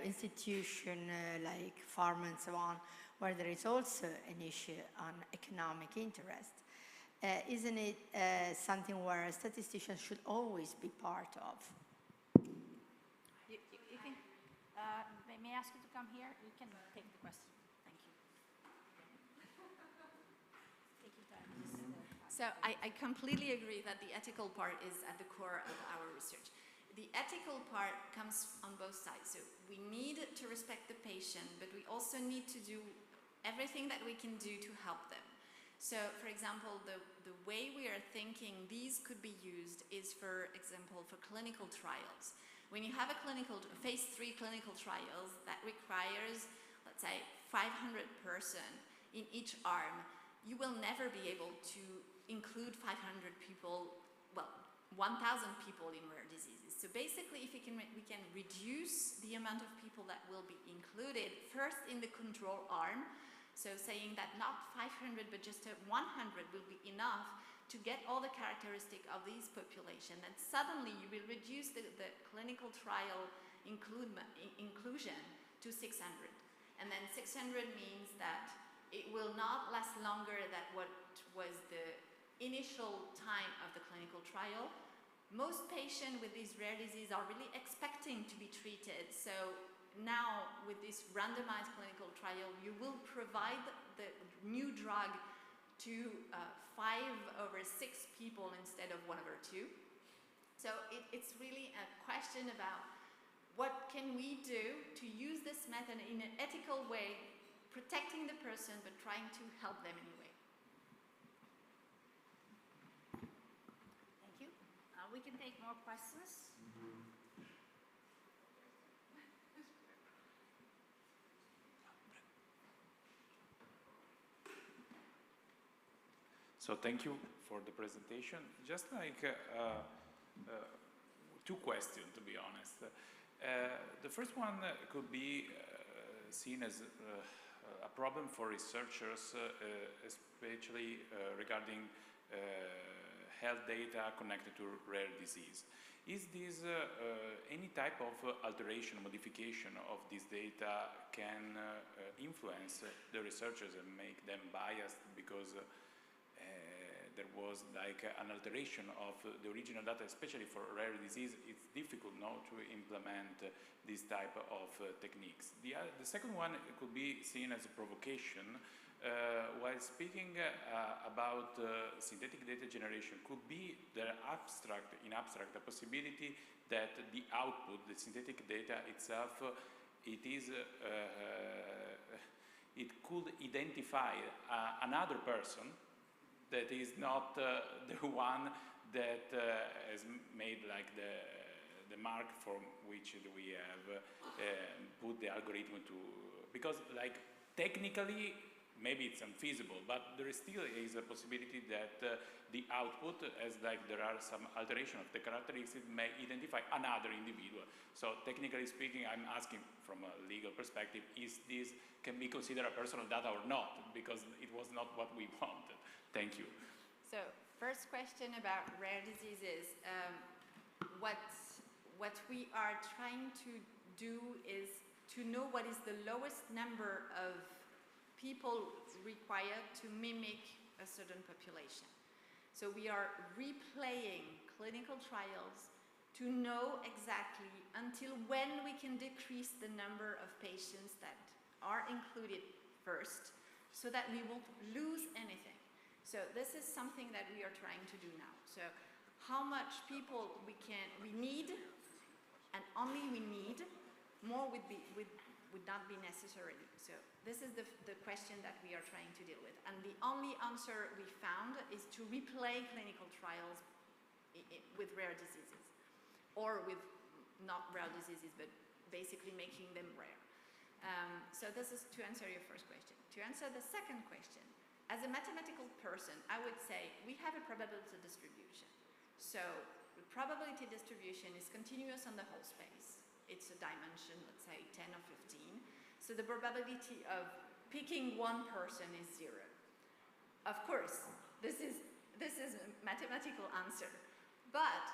institution like pharma and so on, where there is also an issue on economic interest. Isn't it something where a statistician should always be part of? You can, may I ask you to come here? You can take the question. Thank you. Take your time. So I completely agree that the ethical part is at the core of our research. The ethical part comes on both sides. So we need to respect the patient, but we also need to do everything that we can do to help them. So, for example, the way we are thinking these could be used is, for example, for clinical trials. When you have a phase 3 clinical trials that requires, let's say, 500 person in each arm, you will never be able to include 500 people, well, 1,000 people in rare diseases. So basically, if we can reduce the amount of people that will be included, first in the control arm, so saying that not 500 but just 100 will be enough to get all the characteristics of these population, and suddenly you will reduce the clinical trial inclusion to 600. And then 600 means that it will not last longer than what was the initial time of the clinical trial. Most patients with these rare diseases are really expecting to be treated. So now with this randomized clinical trial, you will provide the new drug to 5/6 people instead of 1/2. So it's really a question about what can we do to use this method in an ethical way, protecting the person but trying to help them anyway. Thank you. We can take more questions. So thank you for the presentation. Just like two questions, to be honest. The first one could be seen as a problem for researchers, especially regarding health data connected to rare disease. Is this any type of alteration, modification of this data can influence the researchers and make them biased because there was like an alteration of the original data, especially for rare disease? It's difficult now to implement this type of techniques. The second one could be seen as a provocation. While speaking about synthetic data generation, could be the in abstract, a possibility that the output, the synthetic data itself, it could identify another person that is not the one that has made like the mark from which we have put the algorithm to, because like technically maybe it's unfeasible, but there still is a possibility that the output, as like there are some alteration of the characteristics, may identify another individual. So technically speaking, I'm asking from a legal perspective, is this can be considered a personal data or not? Because it was not what we wanted. Thank you. So first question about rare diseases. What we are trying to do is to know what is the lowest number of people required to mimic a certain population. So we are replaying clinical trials to know exactly until when we can decrease the number of patients that are included first, so that we won't lose anything. So this is something that we are trying to do now. So how much people we need, and only we need, more would not be necessary. So this is the question that we are trying to deal with. And the only answer we found is to replay clinical trials with rare diseases, or with not rare diseases, but basically making them rare. So this is to answer your first question. To answer the second question, as a mathematical person, I would say we have a probability distribution. So the probability distribution is continuous on the whole space. It's a dimension, let's say 10 or 15. So the probability of picking one person is 0. Of course, this is a mathematical answer. But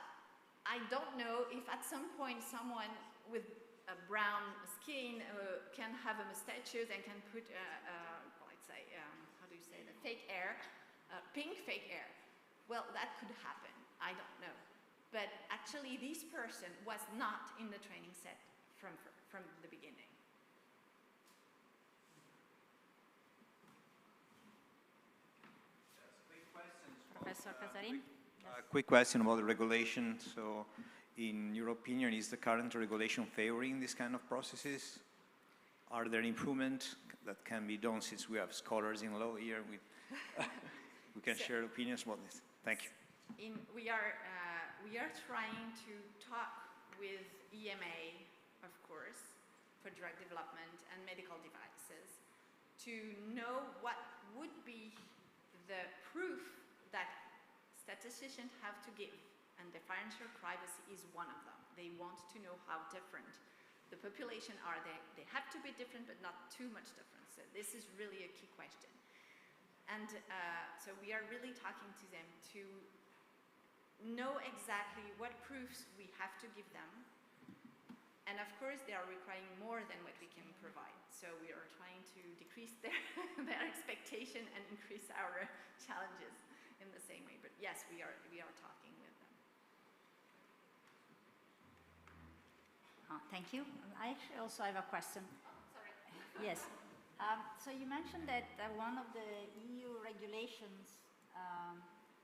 I don't know if at some point someone with a brown skin can have a mustache and can put, let's say, how do you say that, fake hair. pink fake air. Well, that could happen. I don't know. But actually, this person was not in the training set from the beginning. Professor Casarin? A quick question about the regulation. So, in your opinion, is the current regulation favoring this kind of processes? Are there improvements that can be done, since we have scholars in law here? We can share opinions about this. Thank you. We are trying to talk with EMA, of course, for drug development and medical devices, to know what would be the proof that statisticians have to give, and differential privacy is one of them. They want to know how different the population are. They have to be different, but not too much different. So this is really a key question. And so we are really talking to them to know exactly what proofs we have to give them. And of course, they are requiring more than what we can provide. So we are trying to decrease their expectation and increase our challenges in the same way. But yes, we are talking with them. Thank you. I actually also have a question. Sorry. Yes. So you mentioned that one of the EU regulations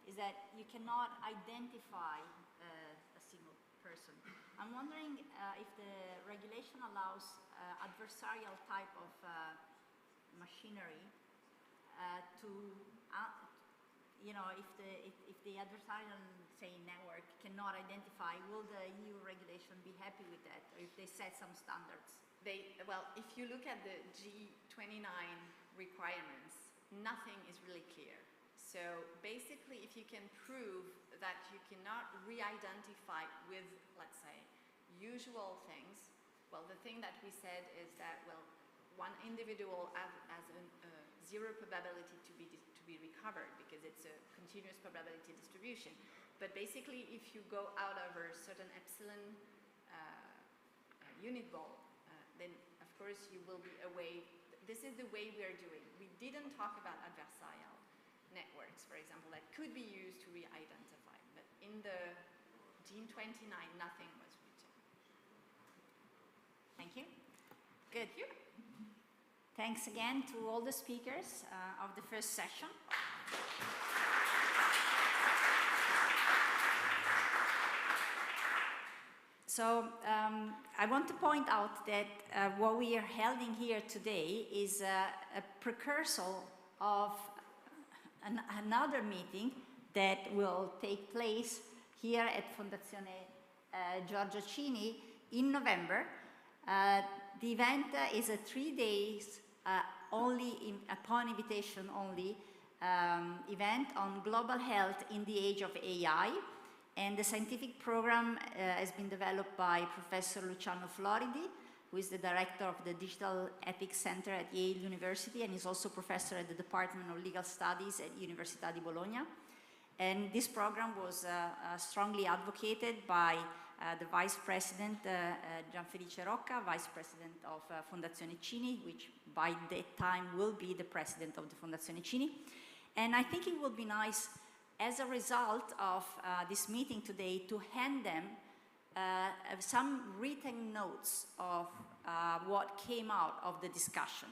is that you cannot identify a single person. I'm wondering if the regulation allows adversarial type of machinery to, if the adversarial, say, network cannot identify, will the EU regulation be happy with that, or if they set some standards? Well, if you look at the G29 requirements, nothing is really clear. So basically, if you can prove that you cannot re-identify with, let's say, usual things, well, the thing that we said is that, well, one individual has a zero probability to be recovered because it's a continuous probability distribution. But basically, if you go out over a certain epsilon unit ball, then of course you will be away. This is the way we are doing. We didn't talk about adversarial networks, for example, that could be used to re-identify. But in the Gene 29, nothing was written. Thank you. Good. Thank you. Thanks again to all the speakers of the first session. So I want to point out that what we are holding here today is a precursor of another meeting that will take place here at Fondazione Giorgio Cini in November. The event is a 3 days upon invitation only event on global health in the age of AI. And the scientific program has been developed by Professor Luciano Floridi, who is the director of the Digital Ethics Center at Yale University and is also professor at the Department of Legal Studies at Università di Bologna. And this program was strongly advocated by the Vice President Gianfelice Rocca, Vice President of Fondazione Cini, which by that time will be the President of the Fondazione Cini. And I think it would be nice, as a result of this meeting today, to hand them some written notes of what came out of the discussion.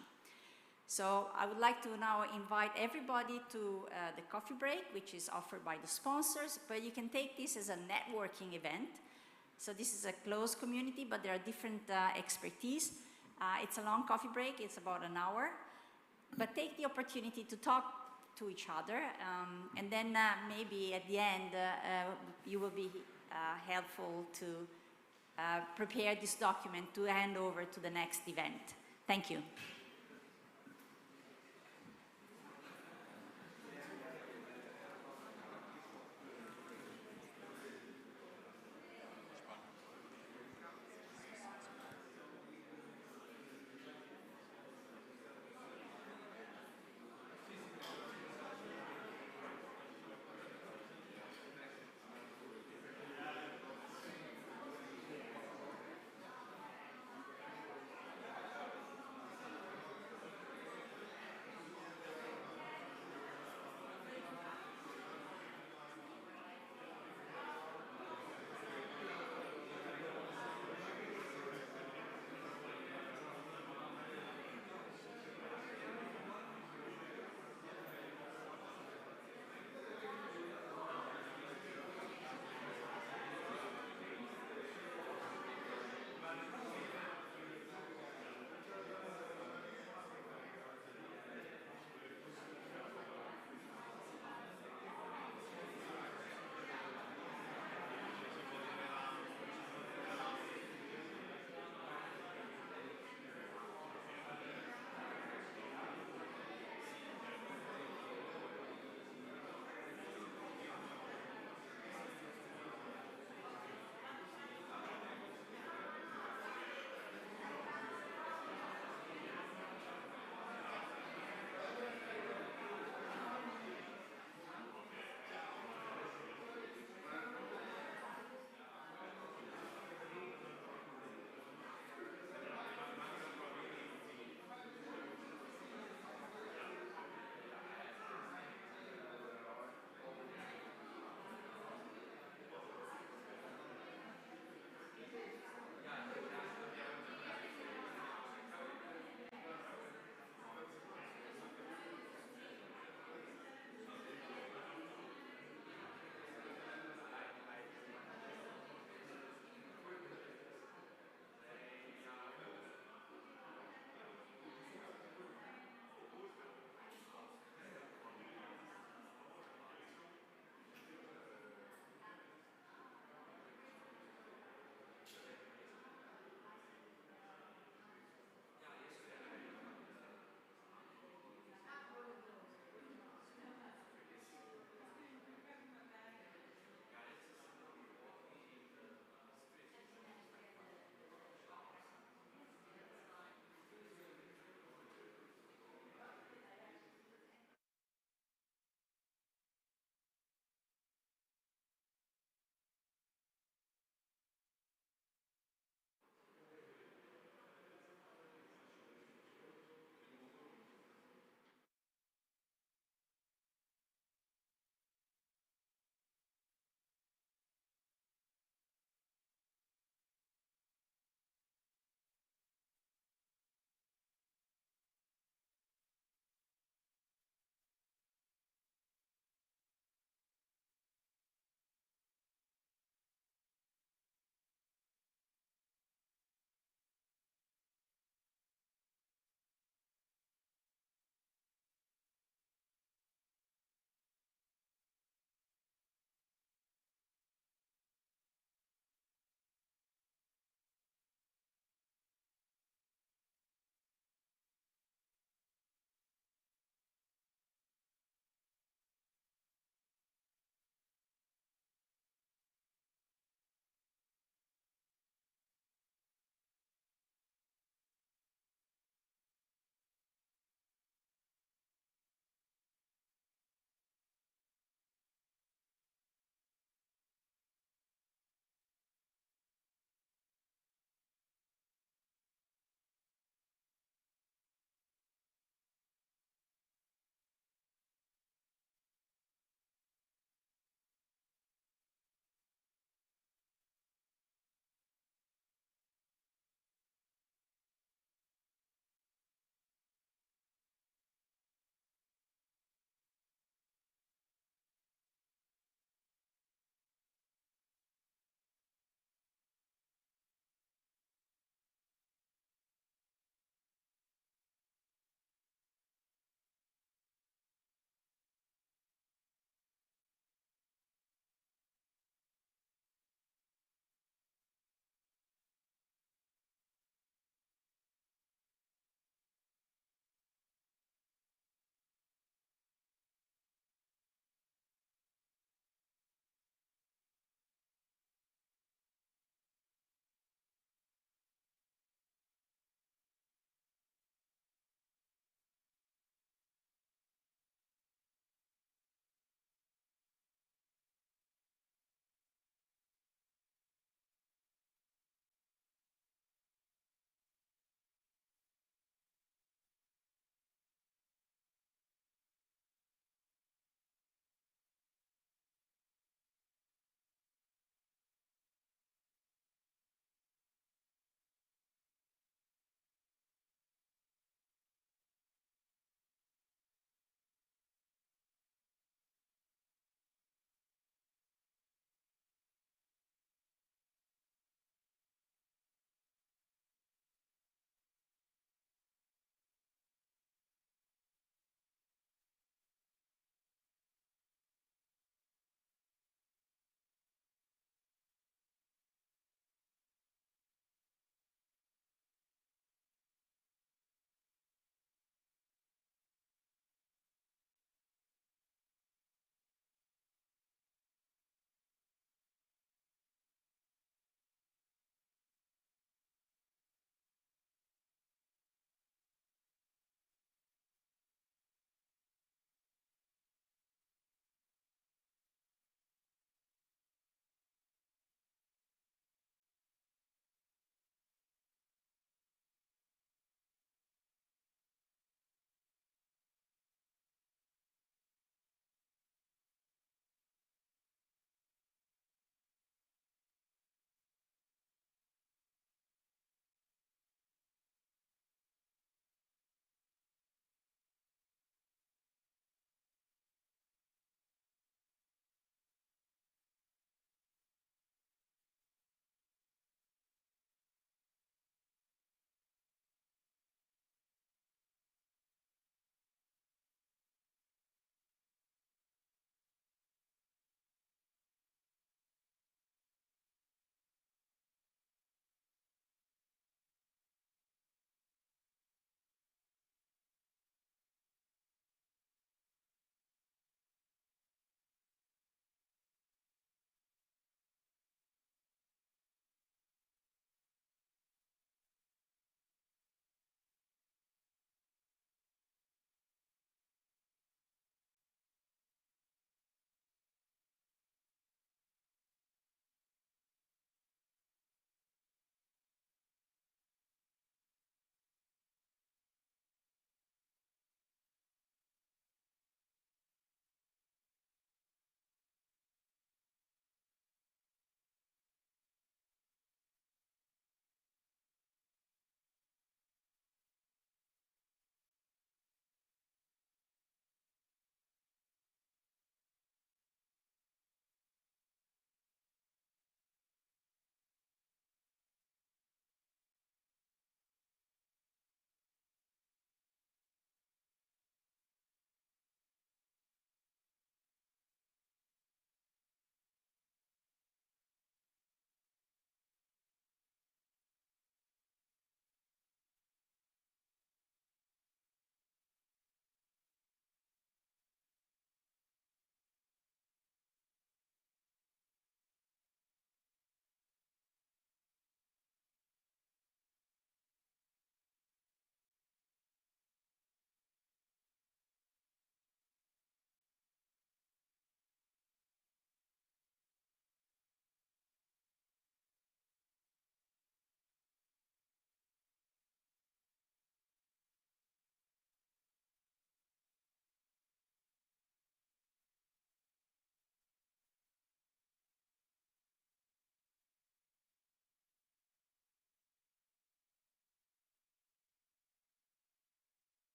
So I would like to now invite everybody to the coffee break, which is offered by the sponsors, but you can take this as a networking event. So this is a closed community, but there are different expertise. It's a long coffee break, it's about an hour, but take the opportunity to talk to each other, and then maybe at the end you will be helpful to prepare this document to hand over to the next event. Thank you.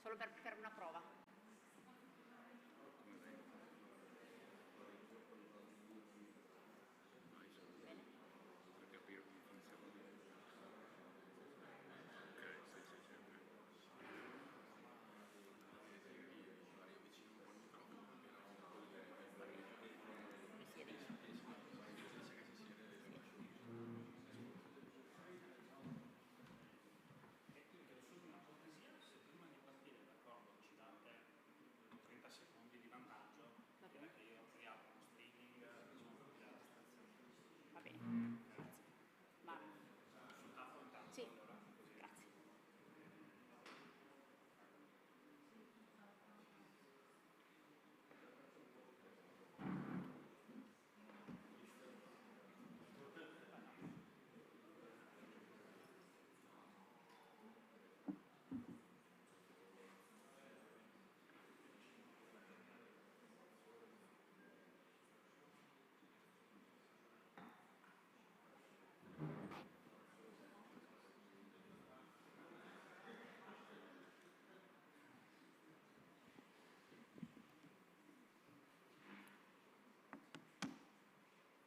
solo per una prova.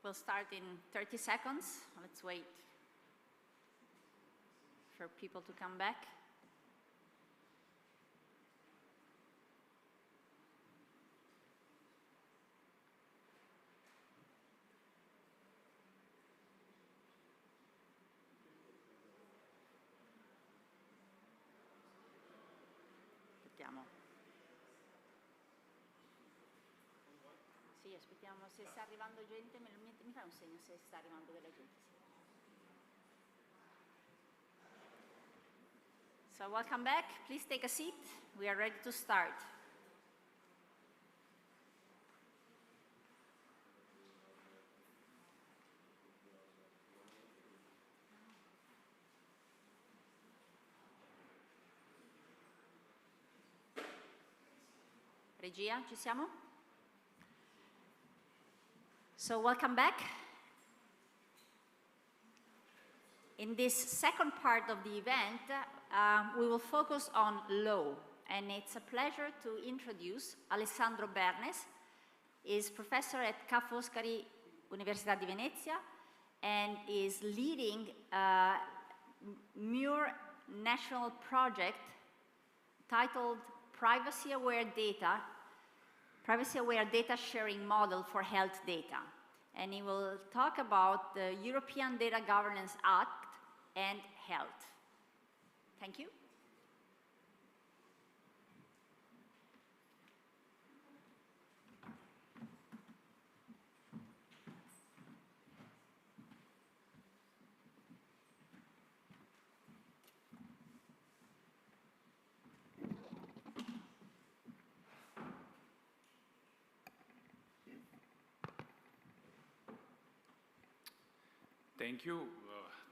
We'll start in 30 seconds. Let's wait for people to come back. Aspettiamo. Sì, aspettiamo, se sta arrivando gente, mi fai un segno se sta arrivando della gente. So welcome back, please take a seat. We are ready to start. Regia, ci siamo? So welcome back. In this second part of the event, we will focus on law, and it's a pleasure to introduce Alessandro Bernes. He's professor at Ca' Foscari Università di Venezia and is leading a MURE national project titled Privacy-Aware Data Sharing Model for Health Data. And he will talk about the European Data Governance Act and health. Thank you.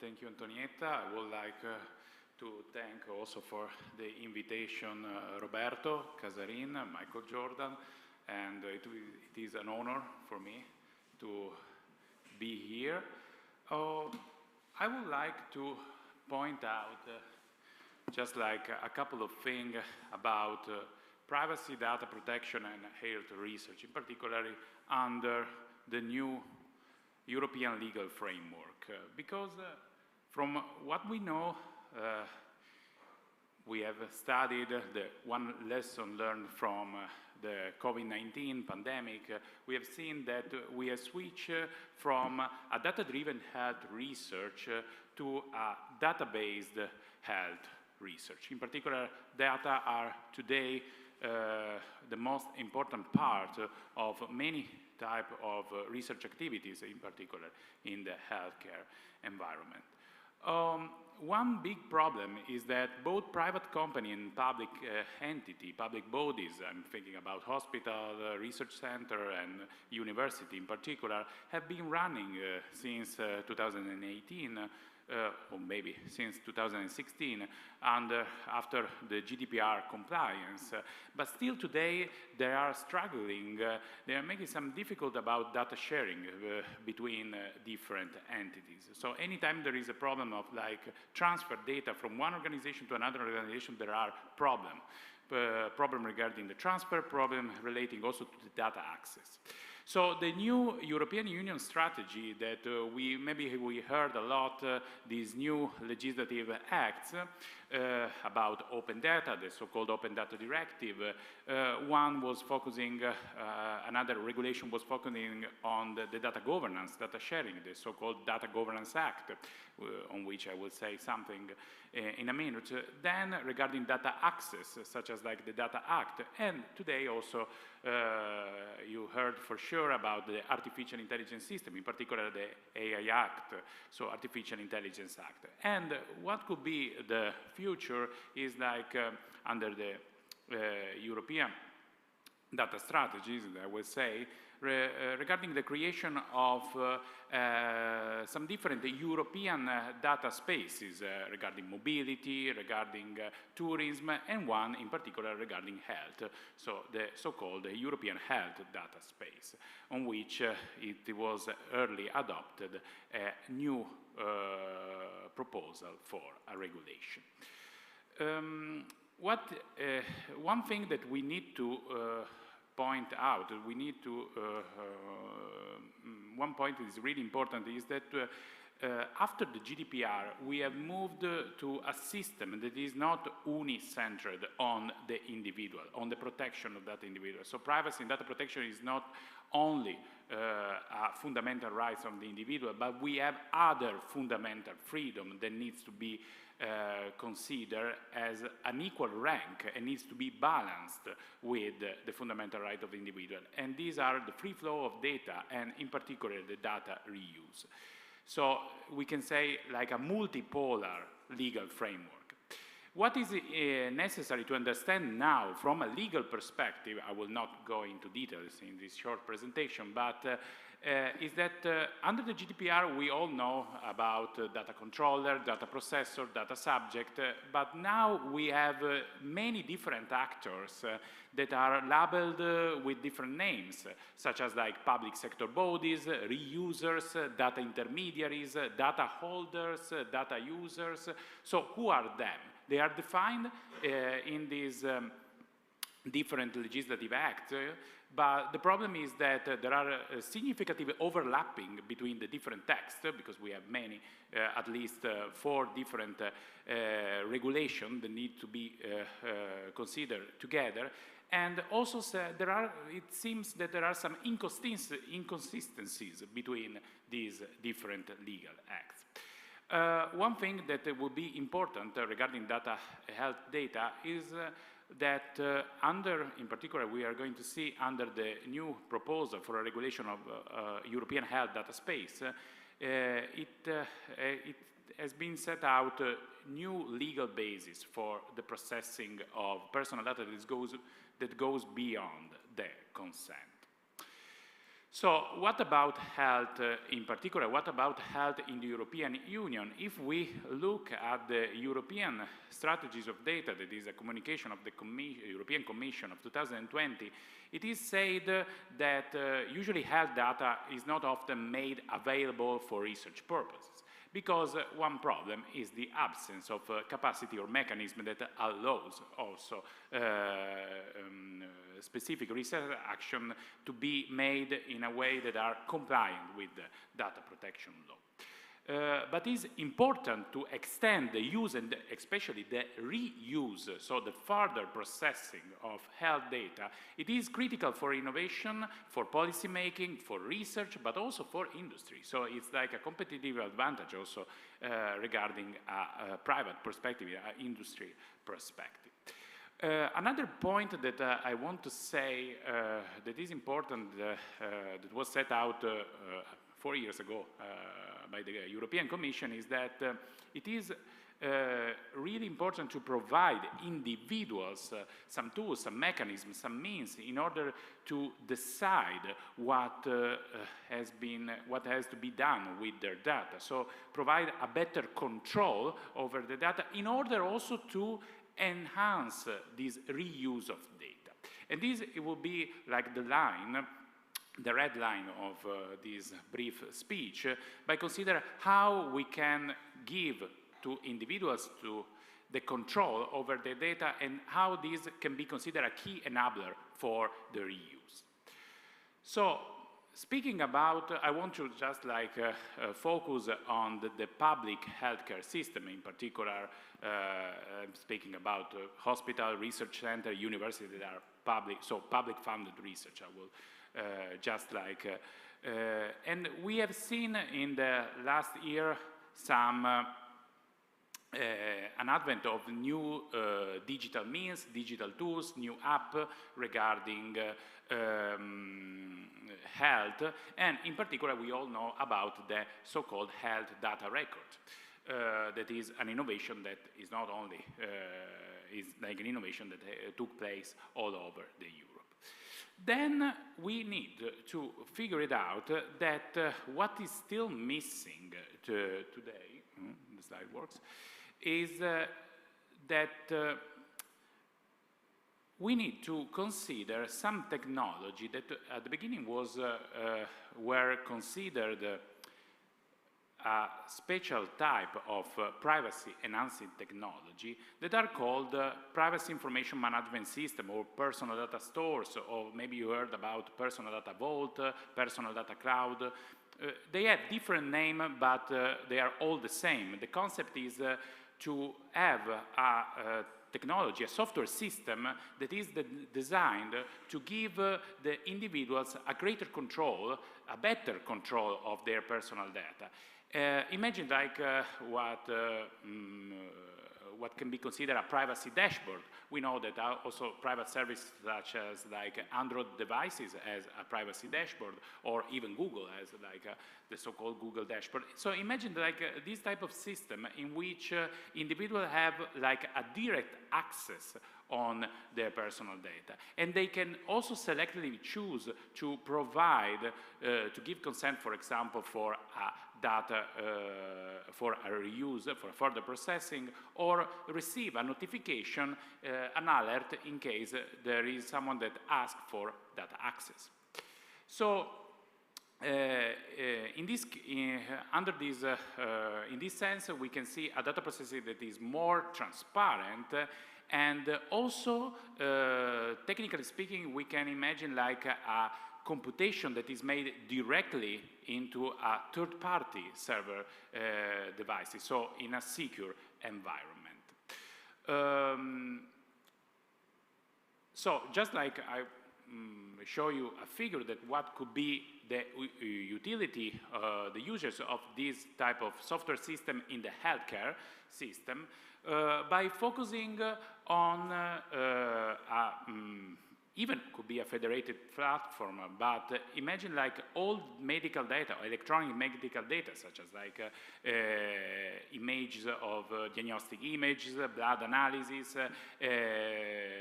Thank you, Antonietta. I would like to thank also for the invitation Roberto, Casarin, Michael Jordan, and it is an honor for me to be here. I would like to point out just like a couple of things about privacy, data protection, and health research, in particular under the new European legal framework, because from what we know, we have studied the one lesson learned from the COVID-19 pandemic. We have seen that we have switched from a data-driven health research to a data-based health research. In particular, data are today the most important part of many type of research activities, in particular in the healthcare environment. One big problem is that both private company and public entity, public bodies, I'm thinking about hospital, research center, and university in particular, have been running since 2018, or maybe since 2016, and after the GDPR compliance. But still today, they are struggling. They are making some difficult about data sharing between different entities. So anytime there is a problem of like transfer data from one organization to another organization, there are problems. problem regarding the transfer, problem relating also to the data access. So the new European Union strategy that maybe we heard a lot, these new legislative acts about open data, the so-called Open Data Directive, one was focusing, another regulation was focusing on the data governance, data sharing, the so-called Data Governance Act, on which I will say something in a minute. Then regarding data access, such as like the Data Act, and today also you heard for sure about the Artificial Intelligence System, in particular the AI Act, so Artificial Intelligence Act. And what could be the future is like under the European data strategies, I will say, regarding the creation of some different European data spaces regarding mobility, regarding tourism, and one in particular regarding health, so the so-called European Health Data Space, on which it was early adopted a new proposal for a regulation. One thing that we need to point out, one point that is really important is that after the GDPR, we have moved to a system that is not uni-centered on the individual, on the protection of that individual. So privacy and data protection is not only a fundamental rights of the individual, but we have other fundamental freedom that needs to be considered as an equal rank and needs to be balanced with the fundamental right of the individual. And these are the free flow of data and in particular the data reuse. So we can say like a multipolar legal framework. What is necessary to understand now from a legal perspective, I will not go into details in this short presentation, but is that under the GDPR we all know about data controller, data processor, data subject, but now we have many different actors that are labeled with different names, such as like public sector bodies, reusers, data intermediaries, data holders, data users. So who are them? They are defined in these different legislative acts, but the problem is that there are significant overlapping between the different texts, because we have many, at least 4 different regulations that need to be considered together. And also it seems that there are some inconsistencies between these different legal acts. One thing that would be important regarding health data is that in particular, we are going to see under the new proposal for a regulation of European health data space, it has been set out new legal basis for the processing of personal data that goes beyond the consent. So what about health in particular? What about health in the European Union? If we look at the European strategies of data, that is a communication of the European Commission of 2020, it is said that usually health data is not often made available for research purposes, because one problem is the absence of capacity or mechanism that allows also specific research action to be made in a way that are compliant with the data protection law. But it is important to extend the use and especially the reuse, so the further processing of health data. It is critical for innovation, for policy making, for research, but also for industry. So it's like a competitive advantage also regarding a private perspective, an industry perspective. Another point that I want to say that is important, that was set out 4 years ago by the European Commission, is that it is really important to provide individuals some tools, some mechanisms, some means in order to decide what has to be done with their data. So provide a better control over the data in order also to enhance this reuse of data. And this, it will be like the red line of this brief speech, by considering how we can give to individuals, to the control over the data and how these can be considered a key enabler for the reuse. So, speaking about, I want to just like focus on the public healthcare system, in particular, speaking about hospital, research center, universities that are public, so public funded research, I will just like, and we have seen in the last year some an advent of new digital means, digital tools, new app regarding health, and in particular we all know about the so-called health data record. That is an innovation that is not only, is like an innovation that took place all over the Europe. Then we need to figure it out that what is still missing today, the slide works, is that we need to consider some technology that at the beginning were considered a special type of privacy-enhancing technology that are called privacy information management system or personal data stores, or maybe you heard about personal data vault, personal data cloud. They have different names, but they are all the same. The concept is to have a technology, a software system that is designed to give the individuals a greater control, a better control of their personal data. Imagine like what can be considered a privacy dashboard. We know that also private services such as like Android devices has a privacy dashboard, or even Google has like the so-called Google dashboard. So imagine like this type of system in which individuals have like a direct access on their personal data. And they can also selectively choose to provide, to give consent, for example, for data for a reuse, for further processing, or receive a notification, an alert in case there is someone that asks for data access. So in this sense, we can see a data processing that is more transparent, and also, technically speaking, we can imagine like a computation that is made directly into a third-party server devices, so in a secure environment. So just like I show you a figure that what could be the utility, the users of this type of software system in the healthcare system, by focusing on even could be a federated platform, but imagine like all medical data, electronic medical data, such as like images of diagnostic images, blood analysis,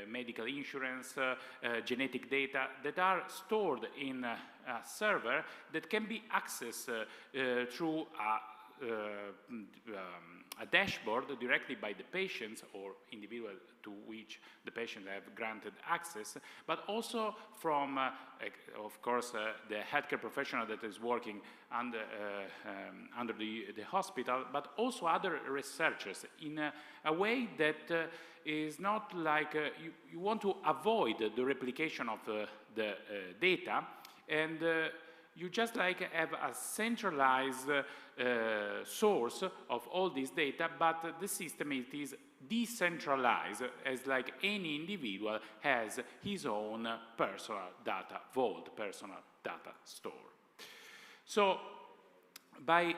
medical insurance, genetic data that are stored in a server that can be accessed through a dashboard directly by the patients or individual to which the patient have granted access, but also from, of course, the healthcare professional that is working under the hospital, but also other researchers in a way that is not like you want to avoid the replication of the data, and you just like have a centralized source of all this data, but the system it is decentralized, as like any individual has his own personal data vault, personal data store. So by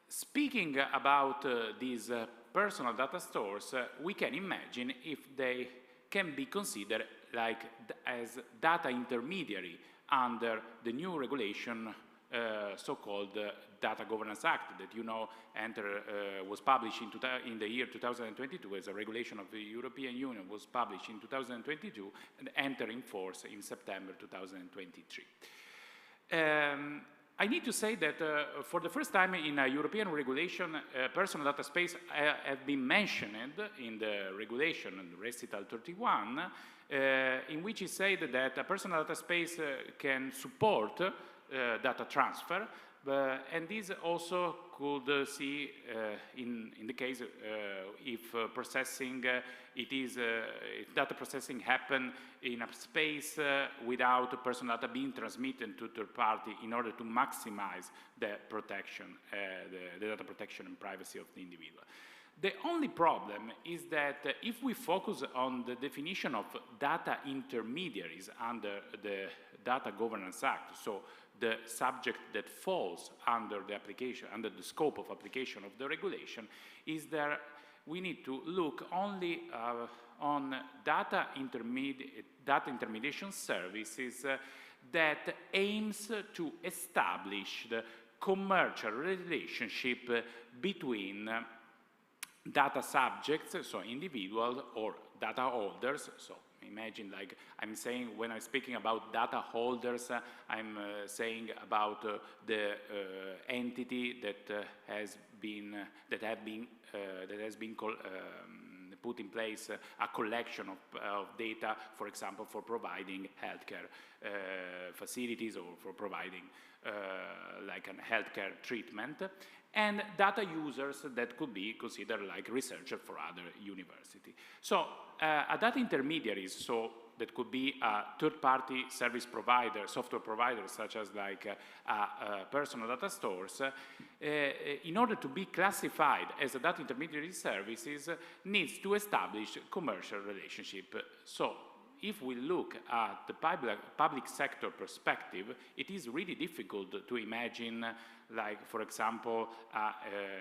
speaking about these personal data stores, we can imagine if they can be considered like as data intermediary under the new regulation, so-called Data Governance Act, that you know was published in the year 2022 as a regulation of the European Union, was published in 2022 and entered in force in September 2023. I need to say that for the first time in a European regulation, personal data space have been mentioned in the regulation, Recital 31, in which it said that a personal data space can support data transfer. And this also could see in the case if processing if data processing happen in a space without personal data being transmitted to third party in order to maximize the protection, the data protection and privacy of the individual. The only problem is that if we focus on the definition of data intermediaries under the Data Governance Act, so the subject that falls under the application, under the scope of application of the regulation, is that we need to look only on data intermediation services that aims to establish the commercial relationship between data subjects, so individuals, or data holders. So imagine, like I'm saying, when I'm speaking about data holders, I'm saying about the entity that has been put in place a collection of data, for example, for providing healthcare facilities or for providing like a healthcare treatment, and data users that could be considered like researchers for other university. So a data intermediaries, so that could be a third-party service provider, software provider, such as like personal data stores, in order to be classified as a data intermediary services, needs to establish commercial relationship. So if we look at the public sector perspective, it is really difficult to imagine, like, for example,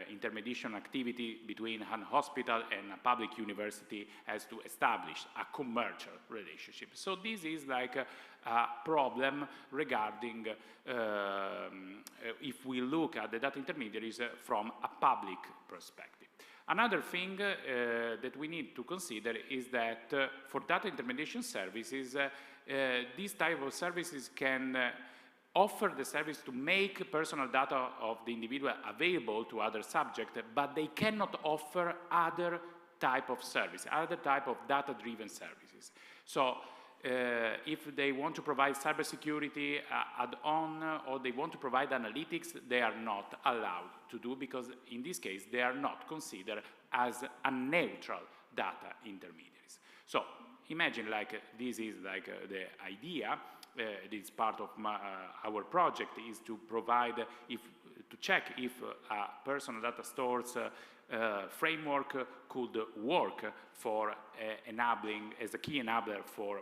intermediation activity between an hospital and a public university has to establish a commercial relationship. So this is like a problem regarding if we look at the data intermediaries from a public perspective. Another thing that we need to consider is that for data intermediation services, these type of services can offer the service to make personal data of the individual available to other subjects, but they cannot offer other type of service, other type of data-driven services. So if they want to provide cybersecurity add-on or they want to provide analytics, they are not allowed to do, because in this case they are not considered as a neutral data intermediaries. So imagine like this is like the idea. This part of our project is to provide, to check if a personal data stores framework could work for enabling, as a key enabler for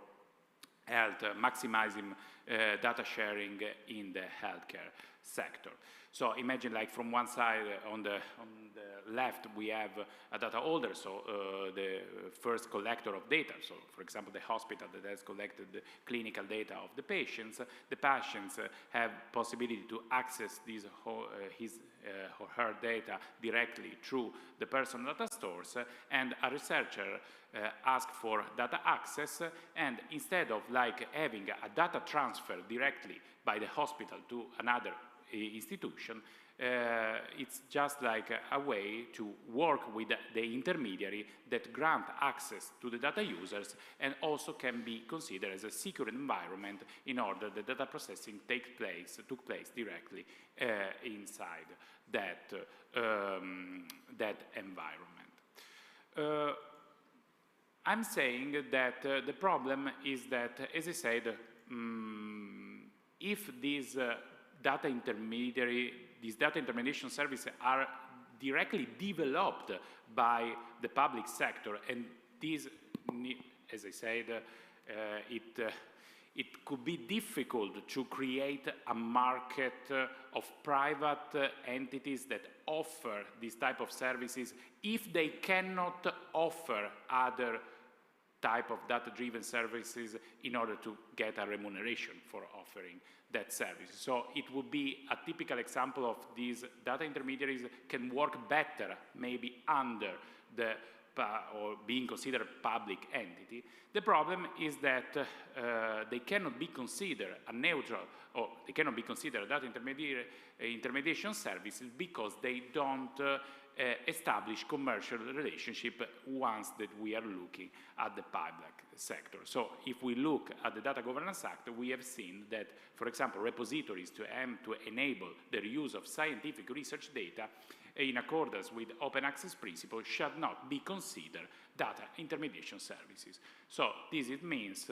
health, maximizing data sharing in the healthcare sector. So imagine like from one side on the left we have a data holder, so the first collector of data. So for example, the hospital that has collected the clinical data of the patients. The patients have possibility to access his or her data directly through the personal data stores, and a researcher asks for data access, and instead of like having a data transfer directly by the hospital to another institution, it's just like a way to work with the intermediary that grant access to the data users and also can be considered as a secure environment in order the data processing took place directly inside that, that environment. I'm saying that the problem is that, as I said, if these data intermediation services are directly developed by the public sector, and this, as I said, it could be difficult to create a market of private entities that offer this type of services if they cannot offer other type of data-driven services in order to get a remuneration for offering that service. So it would be a typical example of these data intermediaries can work better maybe under the or being considered a public entity. The problem is that they cannot be considered a neutral, or they cannot be considered data intermediation services because they don't establish commercial relationship once that we are looking at the public sector. So if we look at the Data Governance Act, we have seen that, for example, repositories to enable the reuse of scientific research data in accordance with open access principles shall not be considered data intermediation services. So this means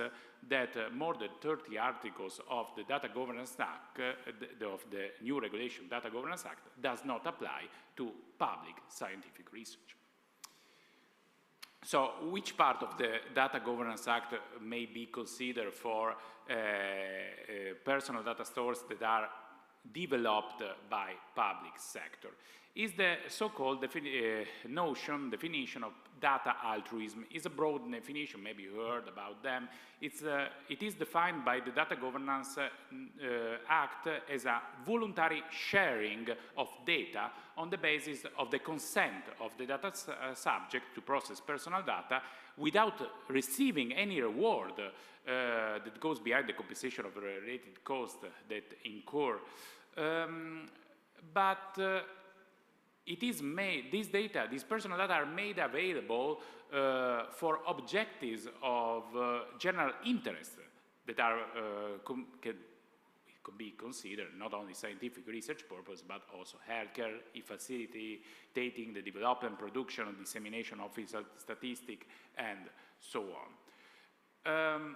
that more than 30 articles of the Data Governance Act, of the new regulation Data Governance Act, does not apply to public scientific research. So which part of the Data Governance Act may be considered for personal data stores that are developed by public sector? Is the so-called definition of data altruism. Is a broad definition, maybe you heard about them. It is defined by the Data Governance Act as a voluntary sharing of data on the basis of the consent of the data subject to process personal data without receiving any reward that goes behind the compensation of related costs that incur. It is made, these data, these personal data are made available for objectives of general interest that are, could be considered not only scientific research purpose, but also healthcare, facilitating the development, production, and dissemination of official statistics, and so on.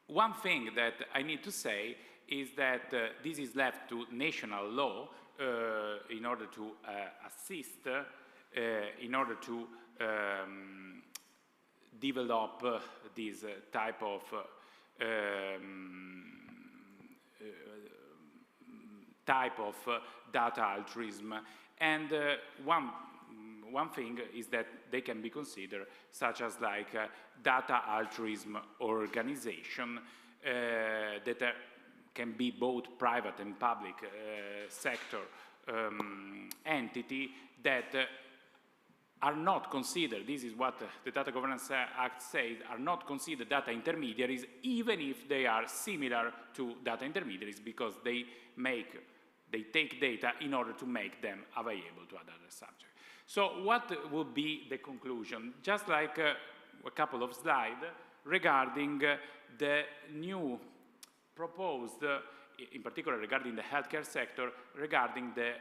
One thing that I need to say is that this is left to national law in order to assist, in order to develop this type of data altruism. And one thing is that they can be considered such as like data altruism organization that can be both private and public sector entity that are not considered, this is what the Data Governance Act says, are not considered data intermediaries even if they are similar to data intermediaries because they take data in order to make them available to other subjects. So what would be the conclusion? Just like a couple of slides regarding the new proposed, in particular regarding the healthcare sector, regarding the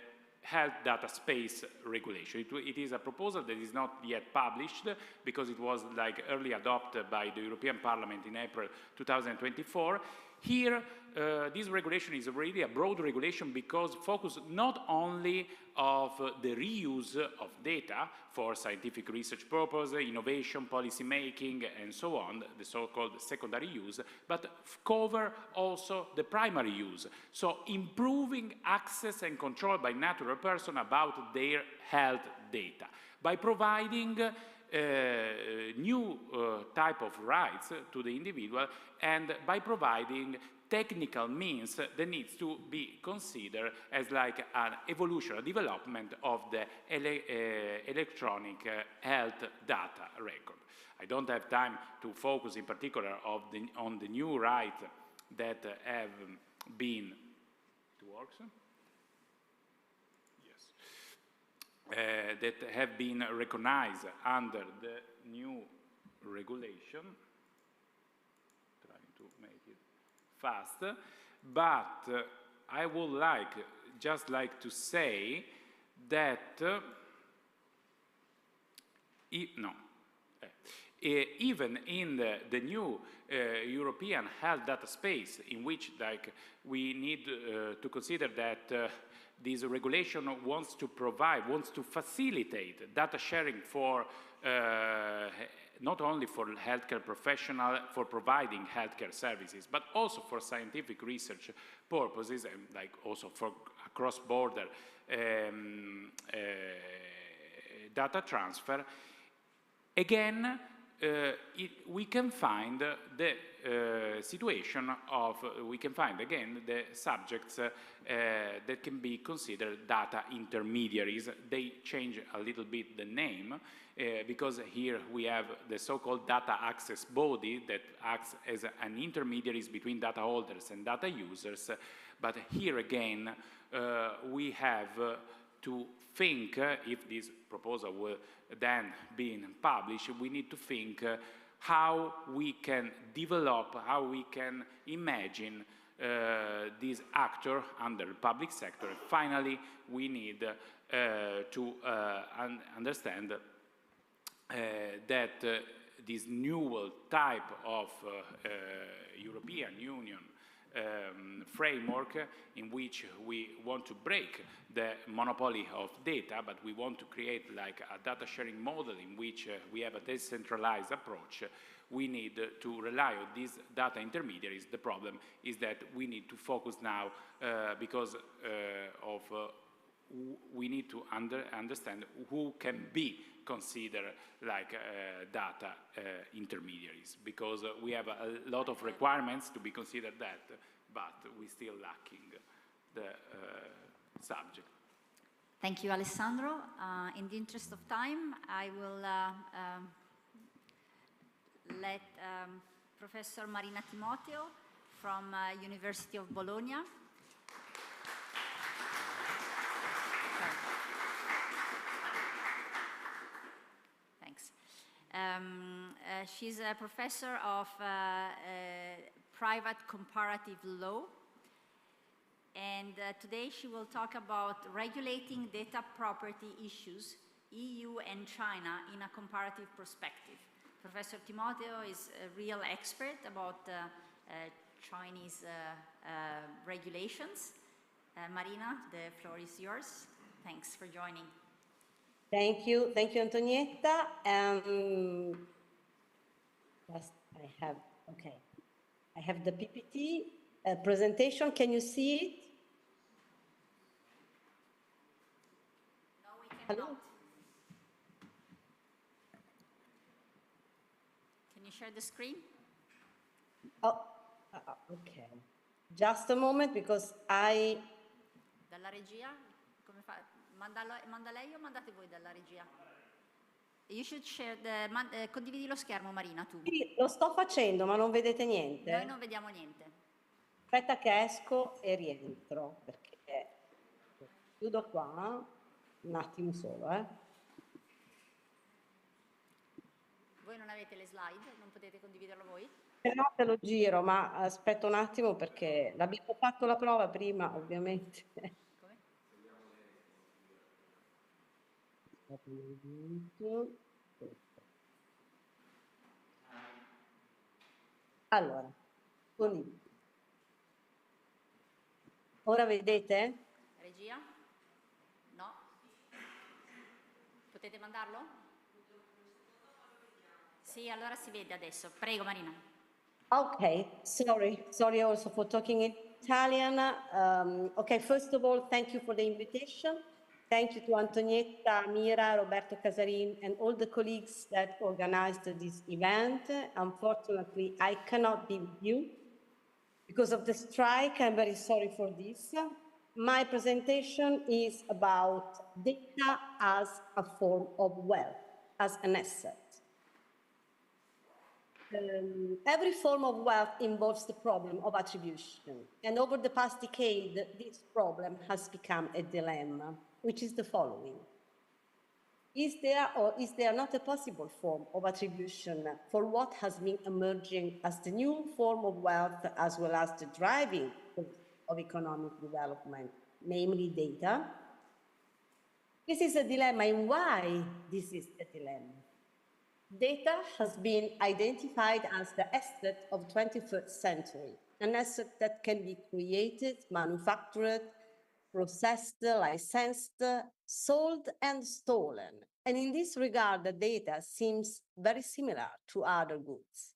health data space regulation. It is a proposal that is not yet published because it was like early adopted by the European Parliament in April 2024. Here, this regulation is really a broad regulation because focus not only of the reuse of data for scientific research purpose, innovation, policy making, and so on, the so-called secondary use, but cover also the primary use. So improving access and control by natural person about their health data by providing new type of rights to the individual and by providing technical means that needs to be considered as like an evolution, a development of the electronic health data record. I don't have time to focus in particular on the new rights that have been, that have been recognized under the new regulation. Trying to make it fast, but I would just like to say that even in the new European health data space, in which we need to consider that this regulation wants to facilitate data sharing for not only for healthcare professionals for providing healthcare services, but also for scientific research purposes and also for cross-border data transfer. Again, we can find the situation of, we can find again the subjects that can be considered data intermediaries. They change a little bit the name because here we have the so-called data access body that acts as an intermediaries between data holders and data users. But here again, we have to think, if this proposal will then be published, we need to think how we can develop, how we can imagine this actor under the public sector. Finally, we need to understand that this new type of European Union framework in which we want to break the monopoly of data, but we want to create like a data sharing model in which we have a decentralized approach. We need to rely on these data intermediaries. The problem is that we need to focus now because we need to understand who can be considered like data intermediaries, because we have a lot of requirements to be considered that, but we're still lacking the subject. Thank you, Alessandro. In the interest of time, I will let Professor Marina Timoteo from University of Bologna. Thanks. She's a professor of private comparative law, and today she will talk about regulating data property issues, EU and China in a comparative perspective. Professor Timoteo is a real expert about Chinese regulations. Marina, the floor is yours. Thanks for joining. Thank you, Antonietta. Yes, I have the PPT presentation. Can you see it? No, we cannot. Hello? Can you share the screen? Oh, okay. Just a moment, because I... Dalla regia? Come fa? Manda lei o mandate voi dalla regia? You should share the... condividi lo schermo, Marina, tu. Sì, lo sto facendo, ma non vedete niente. Noi non vediamo niente. Aspetta che esco e rientro, perché chiudo qua, un attimo solo, Voi non avete le slide? Non potete condividerlo voi? No, te lo giro, ma aspetta un attimo perché l'abbiamo fatto la prova prima, ovviamente. Come? Allora, condivido. Ora vedete? Regia? No? Potete mandarlo? Sì, allora si vede adesso. Prego, Marina. Okay, sorry also for talking in Italian. Okay, first of all, thank you for the invitation. Thank you to Antonietta, Mira, Roberto Casarin, and all the colleagues that organized this event. Unfortunately, I cannot be with you because of the strike. I'm very sorry for this. My presentation is about data as a form of wealth, as an asset. Every form of wealth involves the problem of attribution. And over the past decade, this problem has become a dilemma, which is the following. Is there or is there not a possible form of attribution for what has been emerging as the new form of wealth, as well as the driving of economic development, namely data? This is a dilemma, and why this is a dilemma? Data has been identified as the asset of 21st century, an asset that can be created, manufactured, processed, licensed, sold, and stolen. And in this regard, the data seems very similar to other goods.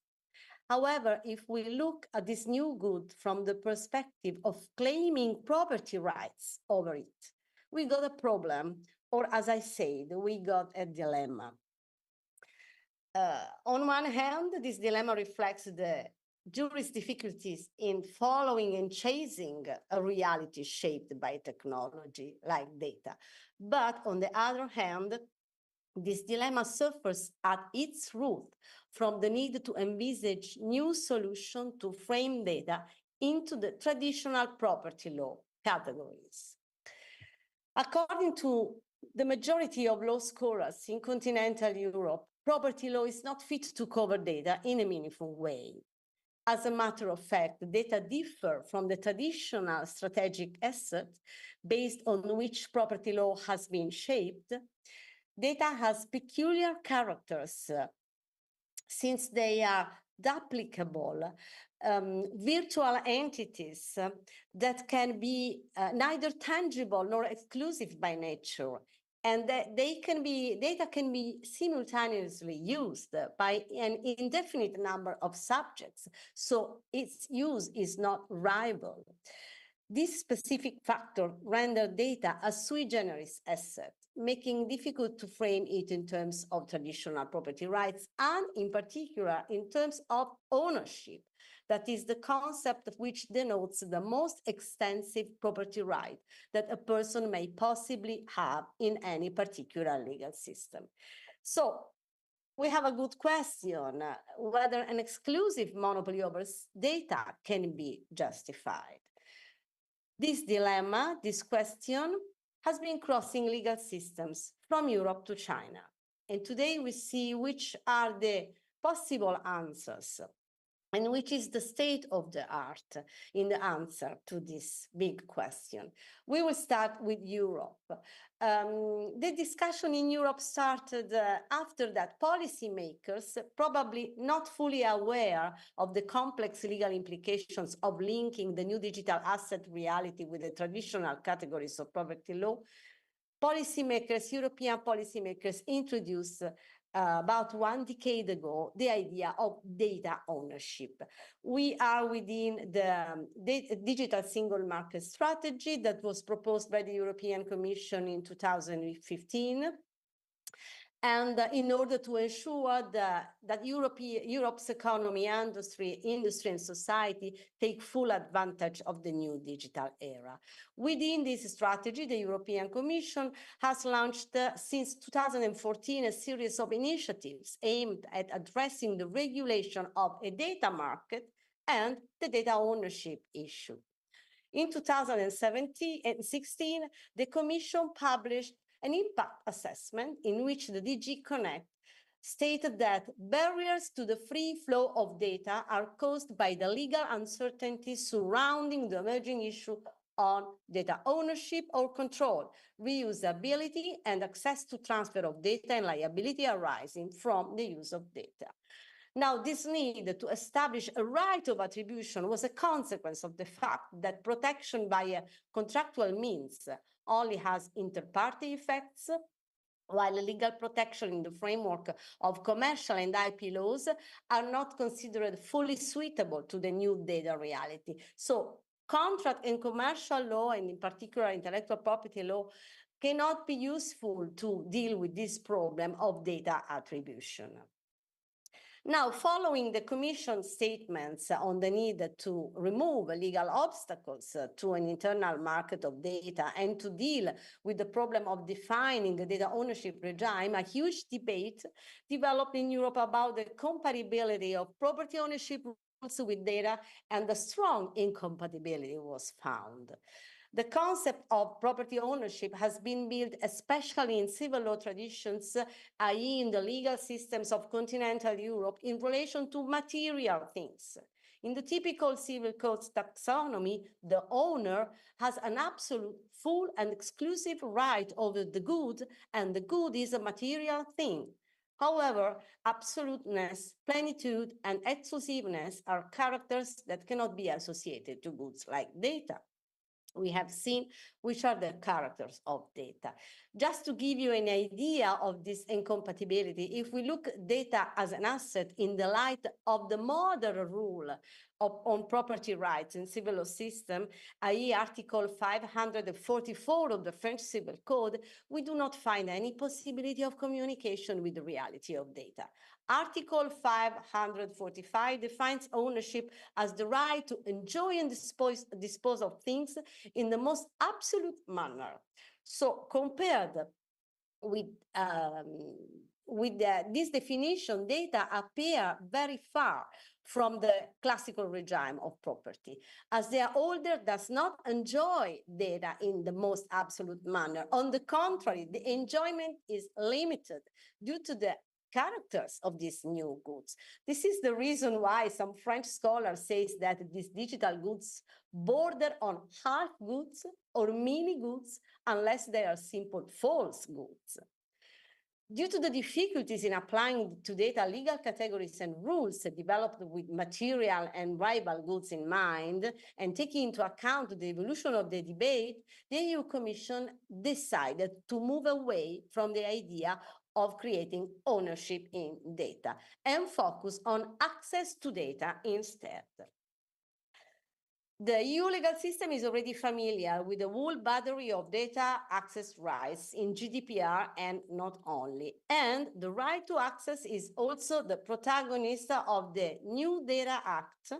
However, if we look at this new good from the perspective of claiming property rights over it, we got a problem, or as I said, we got a dilemma. On one hand, this dilemma reflects the jury's difficulties in following and chasing a reality shaped by technology like data. But on the other hand, this dilemma suffers at its root from the need to envisage new solutions to frame data into the traditional property law categories. According to the majority of law scholars in continental Europe, property law is not fit to cover data in a meaningful way. As a matter of fact, data differ from the traditional strategic asset based on which property law has been shaped. Data has peculiar characters since they are duplicable virtual entities that can be neither tangible nor exclusive by nature, and that data can be simultaneously used by an indefinite number of subjects, so its use is not rival. This specific factor renders data a sui generis asset, making difficult to frame it in terms of traditional property rights and in particular in terms of ownership. That is the concept which denotes the most extensive property right that a person may possibly have in any particular legal system. So we have a good question, whether an exclusive monopoly over data can be justified. This dilemma, this question, has been crossing legal systems from Europe to China. And today we see which are the possible answers and which is the state of the art in the answer to this big question. We will start with Europe. The discussion in Europe started after that policymakers, probably not fully aware of the complex legal implications of linking the new digital asset reality with the traditional categories of property law, European policymakers introduced about 1 decade ago, the idea of data ownership. We are within the digital single market strategy that was proposed by the European Commission in 2015. And in order to ensure that Europe's economy, industry and society take full advantage of the new digital era. Within this strategy, the European Commission has launched since 2014 a series of initiatives aimed at addressing the regulation of a data market and the data ownership issue. In 2017 and 2016, the Commission published an impact assessment in which the DG Connect stated that barriers to the free flow of data are caused by the legal uncertainty surrounding the emerging issue on data ownership or control, reusability, and access to transfer of data and liability arising from the use of data. Now, this need to establish a right of attribution was a consequence of the fact that protection by a contractual means only has inter-party effects, while legal protection in the framework of commercial and IP laws are not considered fully suitable to the new data reality. So contract and commercial law, and in particular intellectual property law, cannot be useful to deal with this problem of data attribution. Now, following the Commission statements on the need to remove legal obstacles to an internal market of data and to deal with the problem of defining the data ownership regime, a huge debate developed in Europe about the compatibility of property ownership rules with data, and a strong incompatibility was found. The concept of property ownership has been built especially in civil law traditions, i.e. in the legal systems of continental Europe, in relation to material things. In the typical civil codes taxonomy, the owner has an absolute, full and exclusive right over the good, and the good is a material thing. However, absoluteness, plenitude, and exclusiveness are characters that cannot be associated to goods like data. We have seen which are the characters of data. Just to give you an idea of this incompatibility, if we look at data as an asset in the light of the modern rule on property rights in civil law system, i.e. Article 544 of the French Civil Code, we do not find any possibility of communication with the reality of data. Article 545 defines ownership as the right to enjoy and dispose of things in the most absolute manner. So compared with this definition, data appear very far from the classical regime of property. As their holder does not enjoy data in the most absolute manner. On the contrary, the enjoyment is limited due to the characters of these new goods. This is the reason why some French scholar says that these digital goods border on half goods or mini goods unless they are simple false goods. Due to the difficulties in applying to data legal categories and rules developed with material and rival goods in mind, and taking into account the evolution of the debate, the EU Commission decided to move away from the idea of creating ownership in data and focus on access to data instead. The EU legal system is already familiar with the whole battery of data access rights in GDPR and not only. And the right to access is also the protagonist of the new Data Act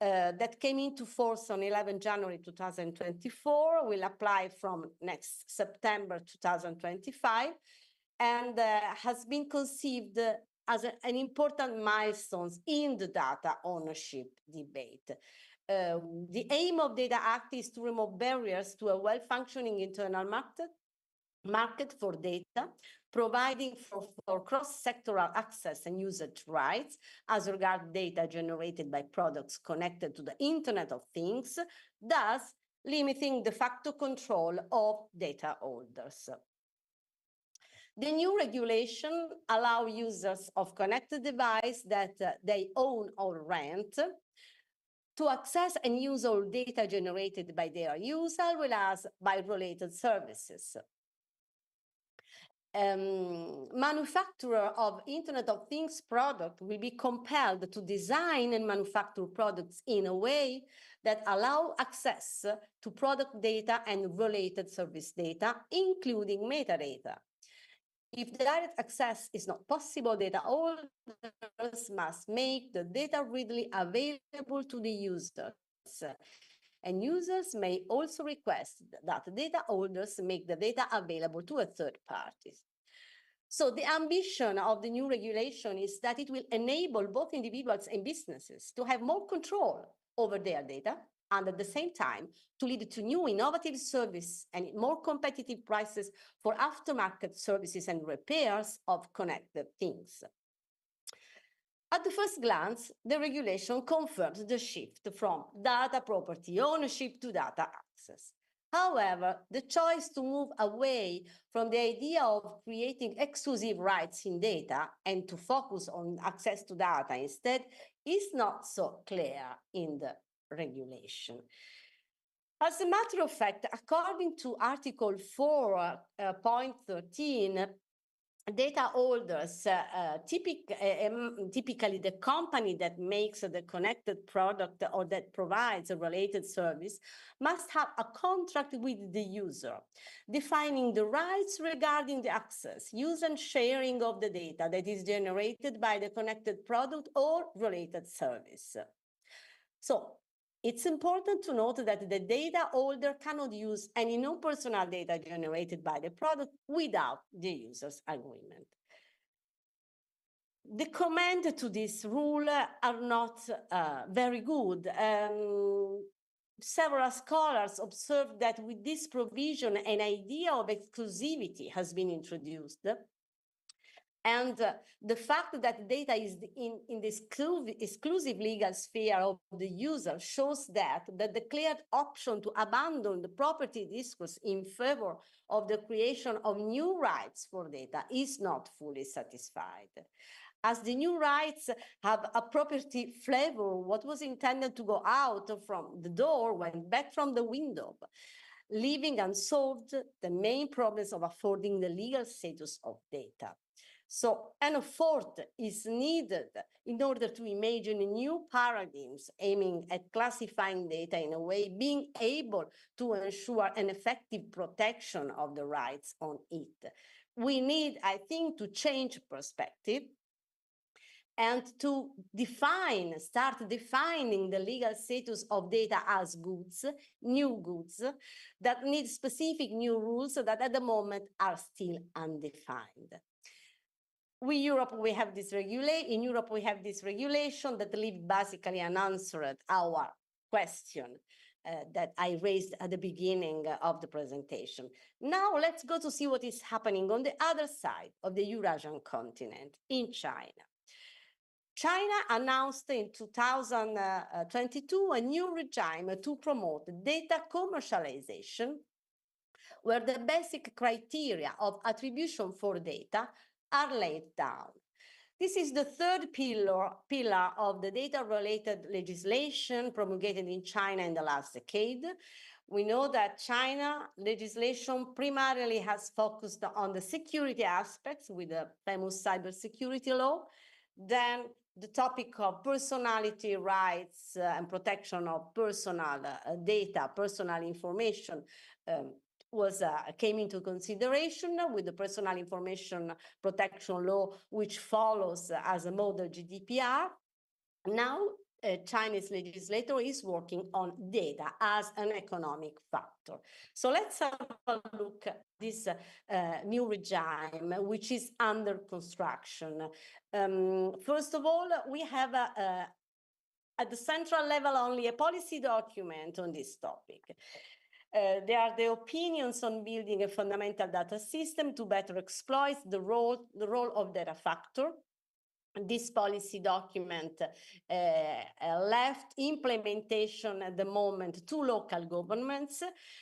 that came into force on 11 January 2024, will apply from next September 2025, and has been conceived as an important milestone in the data ownership debate. The aim of Data Act is to remove barriers to a well-functioning internal market for data, providing for cross-sectoral access and usage rights as regards data generated by products connected to the Internet of Things, thus limiting de facto control of data holders. The new regulation allows users of connected devices that they own or rent to access and use all data generated by their use, as well as by related services. Manufacturer of Internet of Things product will be compelled to design and manufacture products in a way that allow access to product data and related service data, including metadata. If direct access is not possible, data holders must make the data readily available to the users. And users may also request that data holders make the data available to a third party. So the ambition of the new regulation is that it will enable both individuals and businesses to have more control over their data, and at the same time to lead to new innovative service and more competitive prices for aftermarket services and repairs of connected things. At the first glance, the regulation confirms the shift from data property ownership to data access. However, the choice to move away from the idea of creating exclusive rights in data and to focus on access to data instead is not so clear in the regulation. As a matter of fact, according to Article 4.13, data holders, typically the company that makes the connected product or that provides a related service, must have a contract with the user, defining the rights regarding the access, use and sharing of the data that is generated by the connected product or related service. So it's important to note that the data holder cannot use any non-personal data generated by the product without the user's agreement. The comments to this rule are not very good. Several scholars observed that with this provision, an idea of exclusivity has been introduced. And the fact that data is in the exclusive legal sphere of the user shows that the declared option to abandon the property discourse in favor of the creation of new rights for data is not fully satisfied. As the new rights have a property flavor, what was intended to go out from the door went back from the window, leaving unsolved the main problems of affording the legal status of data. So an effort is needed in order to imagine new paradigms aiming at classifying data in a way being able to ensure an effective protection of the rights on it. We need, I think, to change perspective and to start defining the legal status of data as goods, new goods, that need specific new rules that at the moment are still undefined. Europe, we have this in Europe, we have this regulation that leave basically unanswered our question that I raised at the beginning of the presentation. Now let's go to see what is happening on the other side of the Eurasian continent, in China. China announced in 2022 a new regime to promote data commercialization, where the basic criteria of attribution for data are laid down. This is the third pillar of the data-related legislation promulgated in China in the last decade. We know that China legislation primarily has focused on the security aspects with the famous cybersecurity law. Then the topic of personality rights and protection of personal data, personal information came into consideration with the Personal Information Protection Law, which follows as a model GDPR. Now, Chinese legislator is working on data as an economic factor. So let's have a look at this new regime, which is under construction. First of all, we have at the central level only a policy document on this topic. There are the opinions on building a fundamental data system to better exploit the role of data factor. This policy document left implementation at the moment to local governments.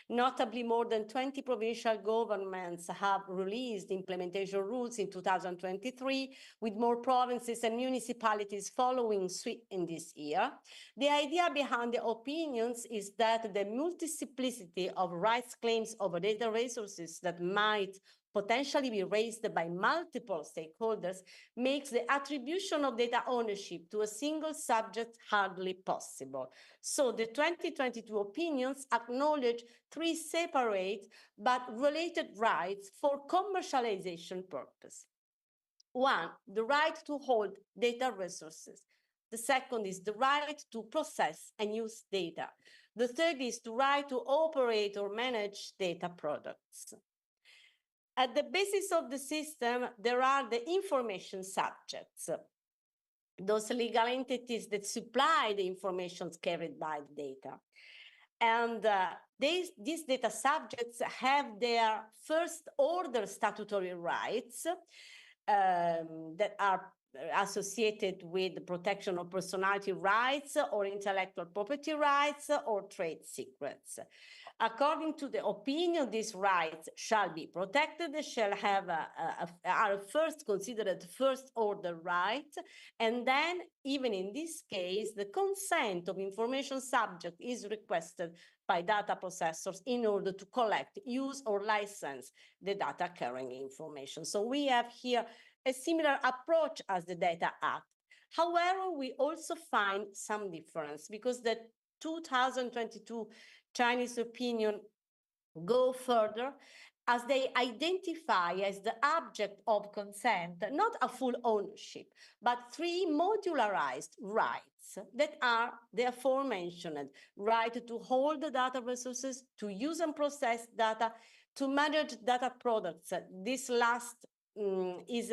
Notably, more than 20 provincial governments have released implementation rules in 2023, with more provinces and municipalities following suit in this year. The idea behind the opinions is that the multiplicity of rights claims over data resources that might potentially be raised by multiple stakeholders makes the attribution of data ownership to a single subject hardly possible. So the 2022 opinions acknowledge three separate but related rights for commercialization purpose. One, the right to hold data resources. The second is the right to process and use data. The third is the right to operate or manage data products. At the basis of the system, there are the information subjects, those legal entities that supply the information carried by the data. And these data subjects have their first order statutory rights that are associated with the protection of personality rights or intellectual property rights or trade secrets. According to the opinion, these rights shall be protected, shall have are first considered first order rights, and then even in this case, the consent of information subject is requested by data processors in order to collect, use, or license the data carrying information. So we have here a similar approach as the Data Act. However, we also find some difference because the 2022 Chinese opinion go further as they identify as the object of consent, not a full ownership, but three modularized rights that are the aforementioned: right to hold the data resources, to use and process data, to manage data products. This last is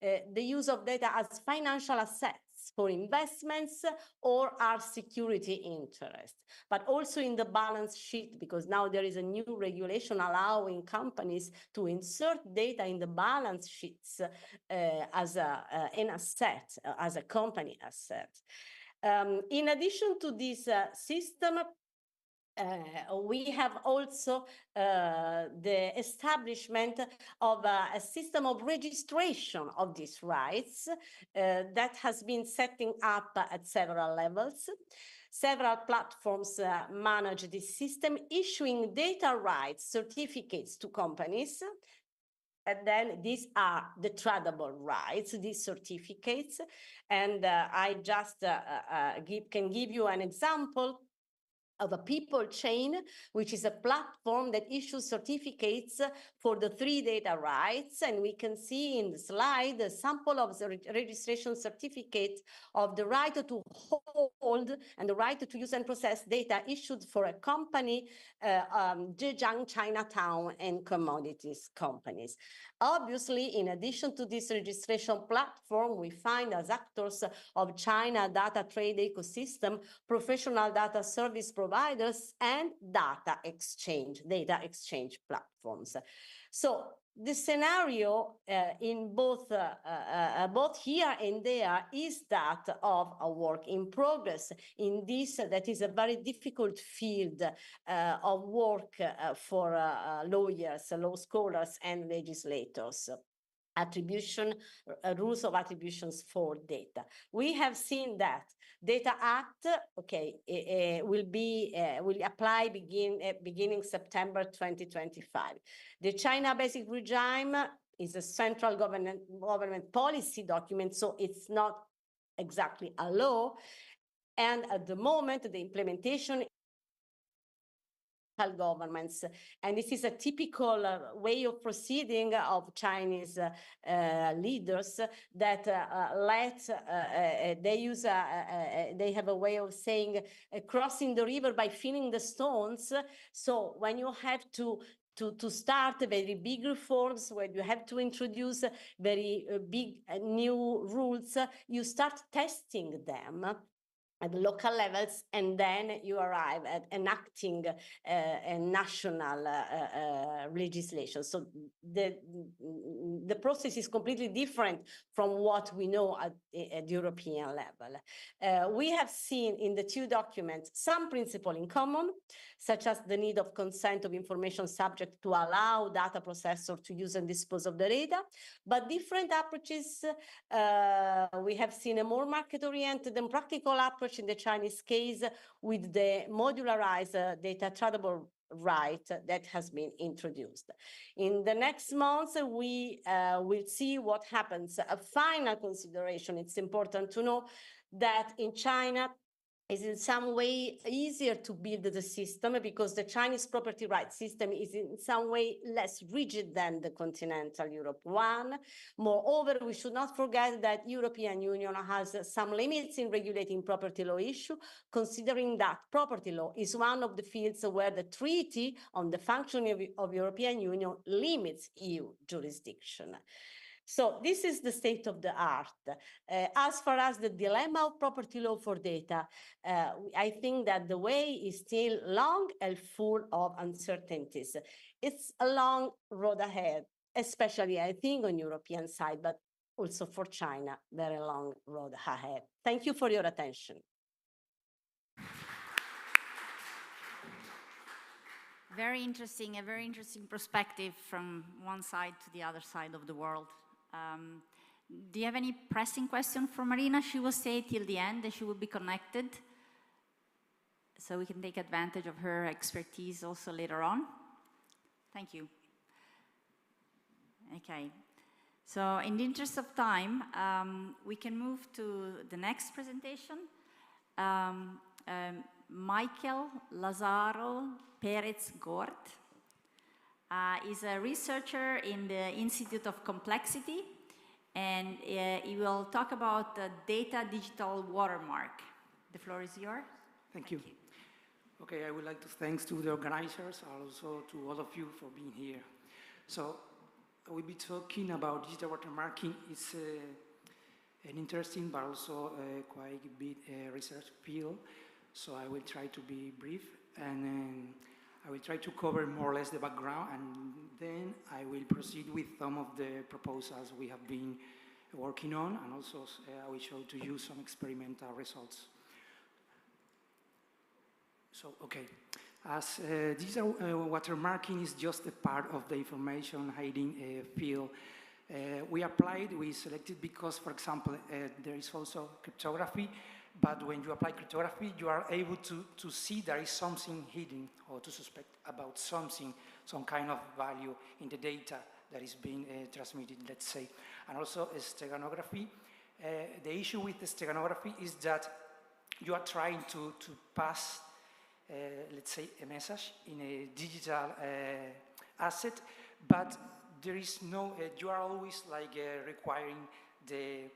the use of data as financial assets for investments or our security interests, but also in the balance sheet, because now there is a new regulation allowing companies to insert data in the balance sheets as an asset, as a company asset. In addition to this system, we have also the establishment of a system of registration of these rights that has been setting up at several levels. Several platforms manage this system, issuing data rights certificates to companies. And then these are the tradable rights, these certificates. And I just can give you an example. of a people chain, which is a platform that issues certificates for the 3 data rights. And we can see in the slide a sample of the registration certificate of the right to hold and the right to use and process data issued for a company, Zhejiang Chinatown and commodities companies. Obviously, in addition to this registration platform, we find as actors of China data trade ecosystem, professional data service providers, and data exchange platforms. So the scenario in both here and there is that of a work in progress in this that is a very difficult field of work for lawyers, law scholars, and legislators. Attribution, rules of attributions for data. We have seen that Data Act, will apply beginning September 2025. The China Basic Regime is a central government policy document, so it's not exactly a law. And at the moment, the implementation governments, and this is a typical way of proceeding of Chinese leaders that they have a way of saying crossing the river by filling the stones. So when you have to start very big reforms, when you have to introduce very big new rules, you start testing them at local levels, and then you arrive at enacting a national legislation. So the process is completely different from what we know at European level. We have seen in the 2 documents some principles in common, such as the need of consent of information subject to allow data processor to use and dispose of the data, but different approaches. We have seen a more market-oriented and practical approach in the Chinese case with the modularized data tradable right that has been introduced. In the next months, we will see what happens. A final consideration, it's important to know that in China, is in some way easier to build the system because the Chinese property rights system is in some way less rigid than the continental Europe one. Moreover, we should not forget that European Union has some limits in regulating property law issue, considering that property law is one of the fields where the Treaty on the Functioning of European Union limits EU jurisdiction. So this is the state of the art. As far as the dilemma of property law for data, I think that the way is still long and full of uncertainties. It's a long road ahead, especially I think on European side, but also for China, very long road ahead. Thank you for your attention. A very interesting perspective from one side to the other side of the world. Do you have any pressing question for Marina? She will stay till the end and she will be connected, so we can take advantage of her expertise also later on. Thank you. Okay, so in the interest of time, we can move to the next presentation. Michael Lazaro Perez-Gort is a researcher in the Institute of Complexity, and he will talk about the data digital watermark. The floor is yours. Thank you. Okay, I would like to thank to the organizers, also to all of you for being here. So I will be talking about digital watermarking. It's an interesting but also quite a big research field. So I will try to be brief, and I will try to cover more or less the background, and then I will proceed with some of the proposals we have been working on, and also I will show to you some experimental results. So, okay, as digital watermarking is just a part of the information hiding field, we selected because, for example, there is also cryptography, but when you apply cryptography, you are able to see there is something hidden or to suspect about something, some kind of value in the data that is being transmitted, let's say. And also steganography. The issue with the steganography is that you are trying to pass let's say, a message in a digital asset, but there is no, you are always like requiring the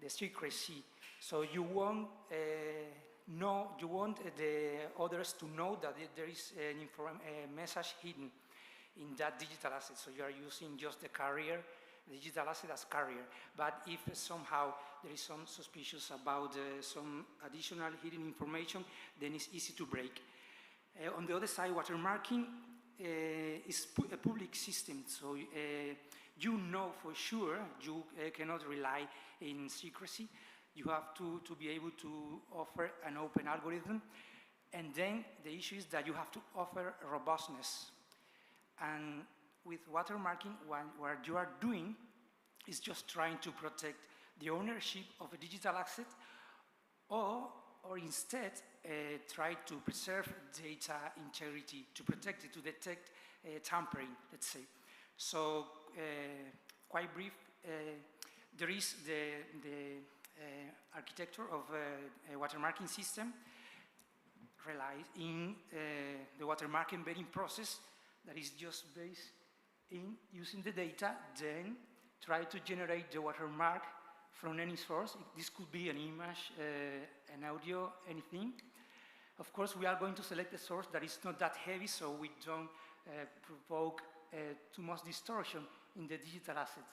secrecy. So you want you want the others to know that there is a message hidden in that digital asset. So you are using just the carrier, the digital asset as carrier. But if somehow there is some suspicious about some additional hidden information, then it's easy to break. On the other side, watermarking is a public system, so you know for sure you cannot rely in secrecy. You have to be able to offer an open algorithm, and then the issue is that you have to offer robustness. And with watermarking, what you are doing is just trying to protect the ownership of a digital asset, or instead try to preserve data integrity, to protect it, to detect tampering, let's say. So, quite brief, there is the architecture of a watermarking system relies in the watermark embedding process that is just based in using the data, then try to generate the watermark from any source. This could be an image, an audio, anything. Of course, we are going to select a source that is not that heavy, so we don't provoke too much distortion in the digital asset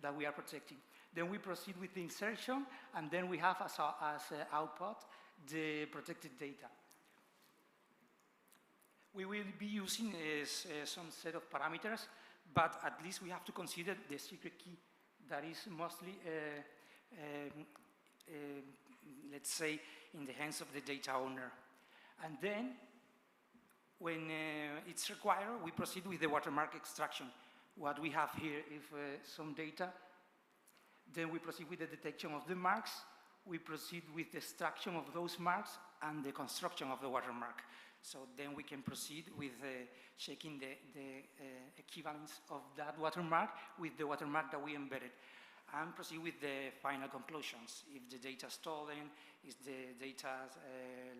that we are protecting. Then we proceed with the insertion, and then we have as output the protected data. We will be using some set of parameters, but at least we have to consider the secret key that is mostly, let's say, in the hands of the data owner. And then, when it's required, we proceed with the watermark extraction. What we have here is some data. Then we proceed with the detection of the marks. We proceed with the extraction of those marks and the construction of the watermark. So then we can proceed with checking the equivalence of that watermark with the watermark that we embedded, and proceed with the final conclusions. If the data is stolen, is the data,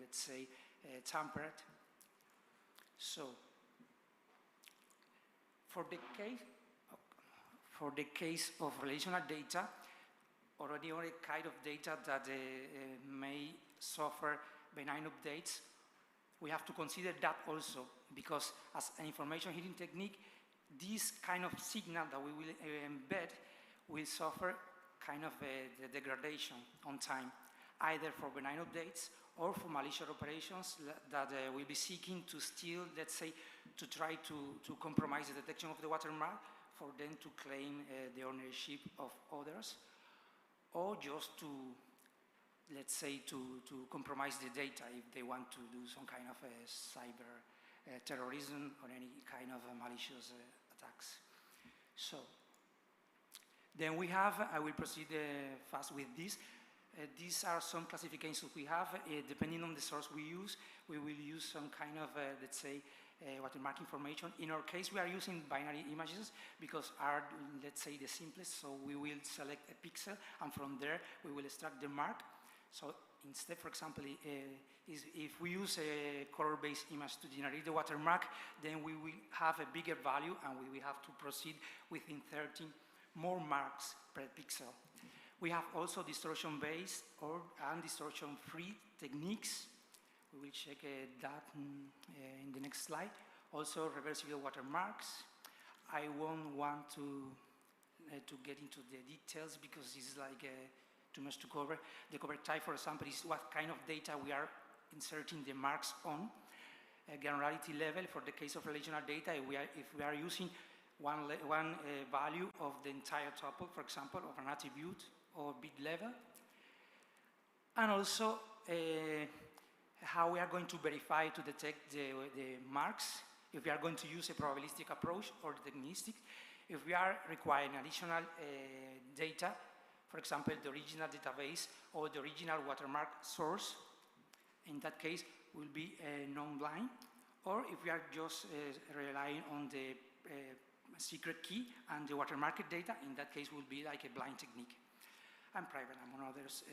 let's say, tampered. So for the case of relational data, or any other kind of data that may suffer benign updates, we have to consider that also, because as an information hidden technique, this kind of signal that we will embed will suffer kind of the degradation on time, either for benign updates or for malicious operations that will be seeking to steal, let's say, to try to compromise the detection of the watermark, for them to claim the ownership of others, or just to, let's say, to compromise the data if they want to do some kind of cyber terrorism or any kind of malicious attacks. So, then we have, I will proceed fast with this. These are some classifications we have. Depending on the source we use, we will use some kind of, let's say, watermark information. In our case, we are using binary images because are, let's say, the simplest. So we will select a pixel, and from there, we will extract the mark. So instead, for example, if we use a color-based image to generate the watermark, then we will have a bigger value, and we will have to proceed within 13 more marks per pixel. We have also distortion-based and distortion-free techniques. We will check that in the next slide. Also, reversible watermarks. I won't want to get into the details because it's like too much to cover. The cover type, for example, is what kind of data we are inserting the marks on. Granularity level, for the case of relational data, if we are using one value of the entire tuple, for example, of an attribute or bit level. And also, how we are going to verify to detect the marks, if we are going to use a probabilistic approach or deterministic, if we are requiring additional data, for example, the original database or the original watermark source, in that case, will be non-blind, or if we are just relying on the secret key and the watermark data, in that case will be like a blind technique, and private, among others,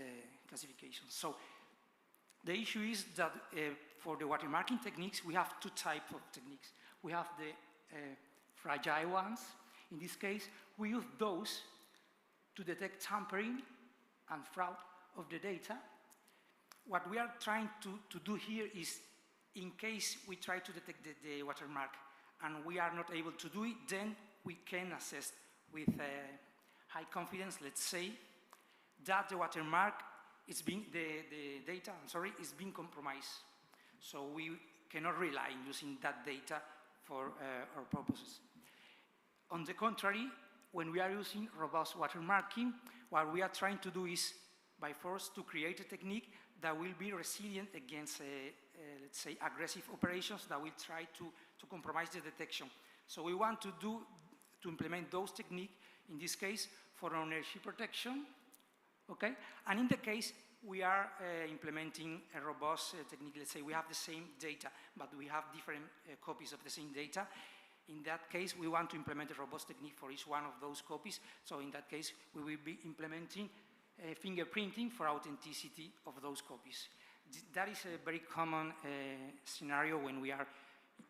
classifications. So The issue is that for the watermarking techniques, we have two types of techniques. We have the fragile ones. In this case, we use those to detect tampering and fraud of the data. What we are trying to do here is, in case we try to detect the watermark and we are not able to do it, then we can assess with high confidence, let's say, that the watermark is being, the data, I'm sorry, is being compromised. So we cannot rely on using that data for our purposes. On the contrary, when we are using robust watermarking, what we are trying to do is, by force, to create a technique that will be resilient against, let's say, aggressive operations that will try to compromise the detection. So we want to implement those techniques, in this case, for ownership protection, okay? And in the case, we are implementing a robust technique. Let's say we have the same data, but we have different copies of the same data. In that case, we want to implement a robust technique for each one of those copies. So in that case, we will be implementing fingerprinting for authenticity of those copies. That is a very common scenario when we are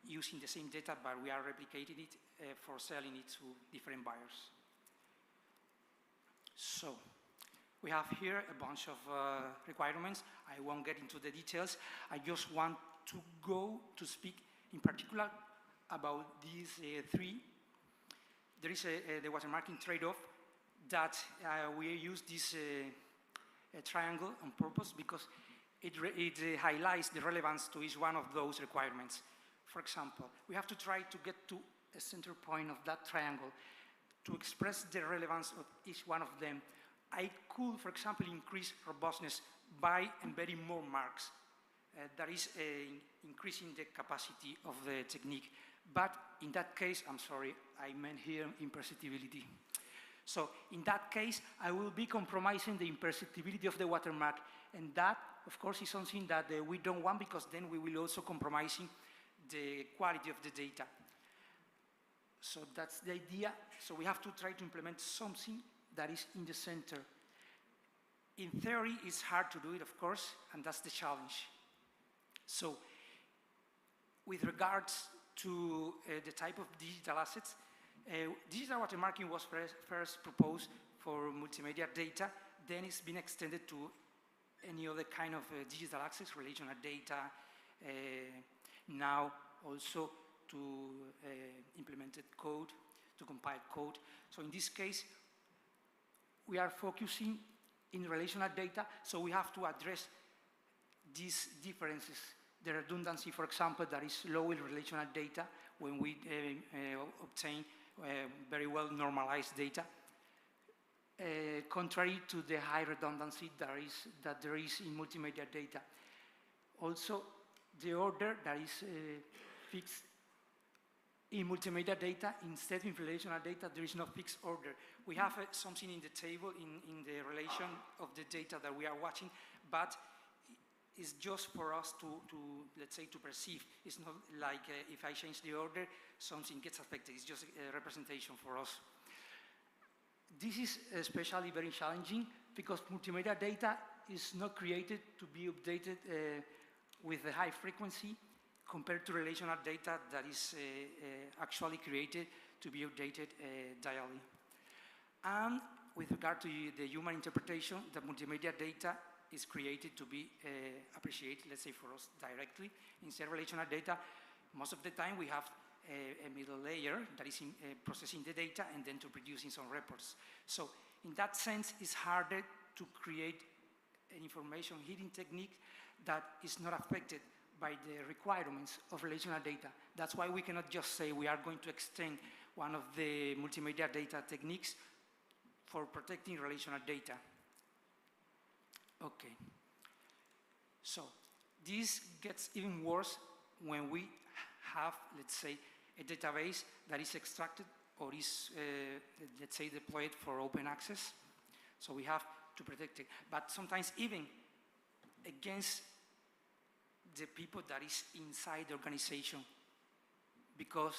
using the same data, but we are replicating it for selling it to different buyers. So we have here a bunch of requirements. I won't get into the details. I just want to go to speak in particular about these three. There is the watermarking trade-off that we use this triangle on purpose because it highlights the relevance to each one of those requirements. For example, we have to try to get to a center point of that triangle to express the relevance of each one of them. I could, for example, increase robustness by embedding more marks. That is increasing the capacity of the technique. But in that case, I'm sorry, I meant here imperceptibility. So in that case, I will be compromising the imperceptibility of the watermark. And that, of course, is something that we don't want, because then we will also compromising the quality of the data. So that's the idea. So we have to try to implement something that is in the center. In theory, it's hard to do it, of course, and that's the challenge. So with regards to the type of digital assets, digital watermarking was first proposed for multimedia data, then it's been extended to any other kind of digital access, relational data, now also to implemented code, to compiled code. So in this case, we are focusing in relational data, so we have to address these differences. The redundancy, for example, that is low in relational data when we obtain very well normalized data, contrary to the high redundancy that there is in multimedia data. Also, the order that is fixed in multimedia data, instead of relational data, there is no fixed order. We have something in the table in the relation of the data that we are watching, but it's just for us to let's say, to perceive. It's not like if I change the order, something gets affected. It's just a representation for us. This is especially very challenging because multimedia data is not created to be updated with a high frequency compared to relational data that is actually created to be updated daily. And with regard to the human interpretation, the multimedia data is created to be appreciated, let's say, for us directly. Instead of relational data, most of the time we have a middle layer that is processing the data and then to producing some reports. So in that sense, it's harder to create an information hidden technique that is not affected by the requirements of relational data. That's why we cannot just say we are going to extend one of the multimedia data techniques for protecting relational data. Okay. So this gets even worse when we have, let's say, a database that is extracted or is, let's say, deployed for open access. So we have to protect it. But sometimes even against the people that is inside the organization, because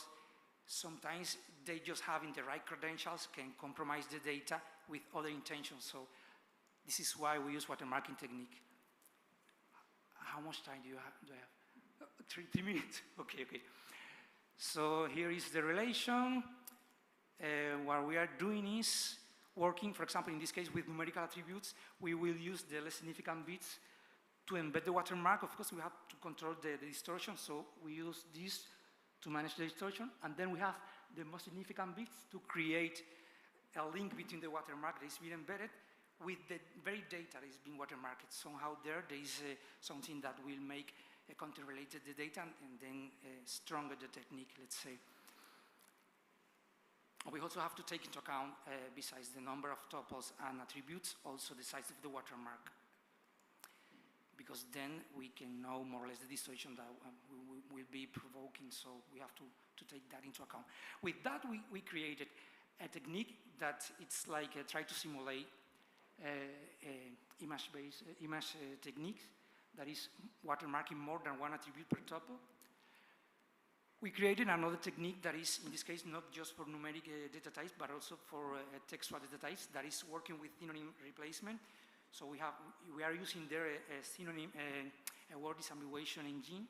sometimes they just having the right credentials can compromise the data with other intentions. So this is why we use watermarking technique. How much time do I have? 3 minutes? Okay. So here is the relation. What we are doing is working, for example, in this case with numerical attributes, we will use the less significant bits to embed the watermark. Of course, we have to control the distortion, so we use this to manage the distortion, and then we have the most significant bits to create a link between the watermark that is being embedded with the very data that is being watermarked. Somehow there is something that will make a content-related the data and then stronger the technique, let's say. We also have to take into account, besides the number of tuples and attributes, also the size of the watermark, because then we can know more or less the distortion that we will be provoking, so we have to take that into account. With that, we created a technique that it's like try to simulate image techniques, that is watermarking more than one attribute per tuple. We created another technique that is, in this case, not just for numeric data types, but also for textual data types, that is working with synonym replacement. So we are using there a synonym, a word disambiguation engine.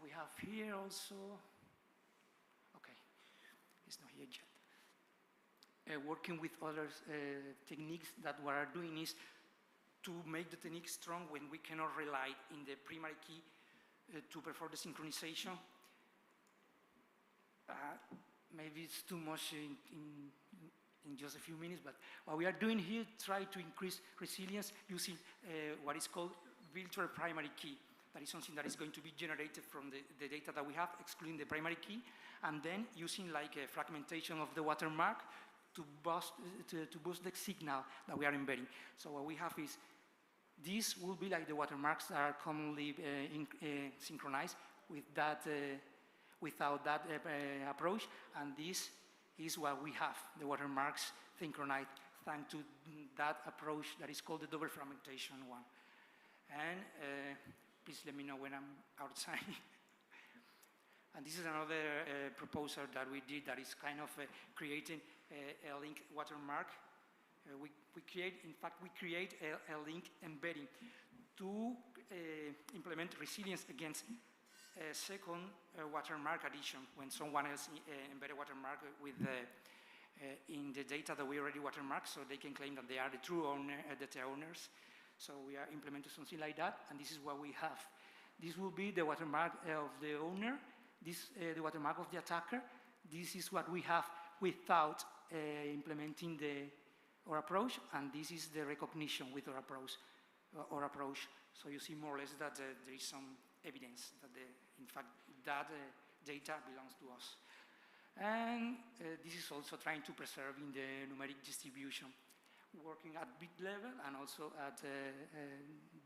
We have here also, okay, it's not here yet. Working with other techniques that what we are doing is to make the technique strong when we cannot rely in the primary key to perform the synchronization. Maybe it's too much in just a few minutes, but what we are doing here, try to increase resilience using what is called virtual primary key. That is something that is going to be generated from the data that we have, excluding the primary key, and then using like a fragmentation of the watermark to boost the signal that we are embedding. So what we have is, these will be like the watermarks that are commonly synchronized with that, without that approach, and this is what we have, the watermarks synchronized thanks to that approach that is called the double fragmentation one. And please let me know when I'm outside. And this is another proposal that we did that is kind of creating a link watermark. We create a link embedding to implement resilience against a second watermark addition when someone else embedded watermark with in the data that we already watermarked, so they can claim that they are the true owner, the owners. So we are implementing something like that, and this is what we have. This will be the watermark of the owner, this the watermark of the attacker. This is what we have without implementing our approach, and this is the recognition with our approach. So you see more or less that there is some evidence that, in fact, that data belongs to us. And this is also trying to preserve in the numeric distribution, working at bit level and also at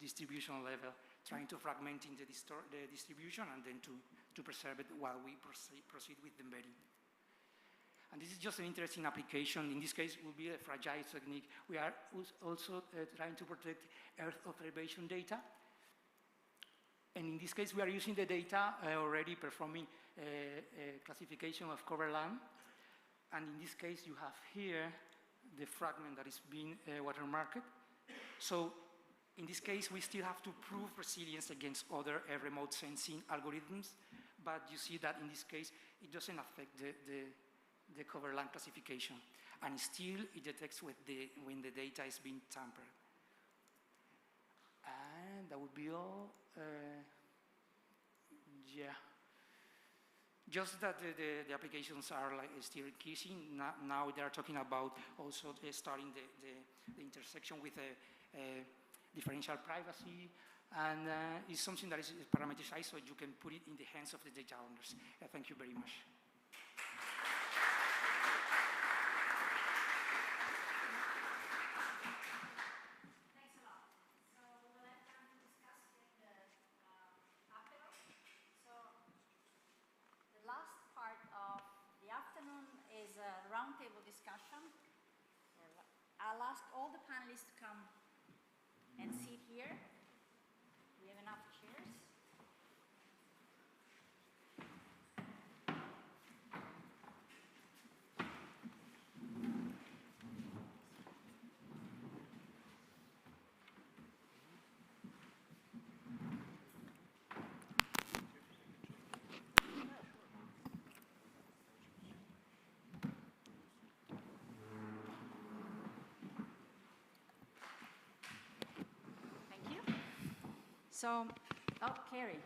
distribution level, trying to fragment in the distribution and then to preserve it while we proceed with the embedding. And this is just an interesting application. In this case, it will be a fragile technique. We are also trying to protect Earth observation data. And in this case, we are using the data already performing a classification of cover land. And in this case, you have here the fragment that is being watermarked. So in this case, we still have to prove resilience against other remote sensing algorithms. But you see that in this case, it doesn't affect the cover land classification. And still, it detects when the data is being tampered. And that would be all. Yeah. Just that the applications are like still increasing. Now they are talking about also starting the intersection with differential privacy, and it's something that is parameterized, so you can put it in the hands of the data owners. Thank you very much. Roundtable discussion. I'll ask all the panelists to come and sit here. We have enough chairs. So, oh, Carrie,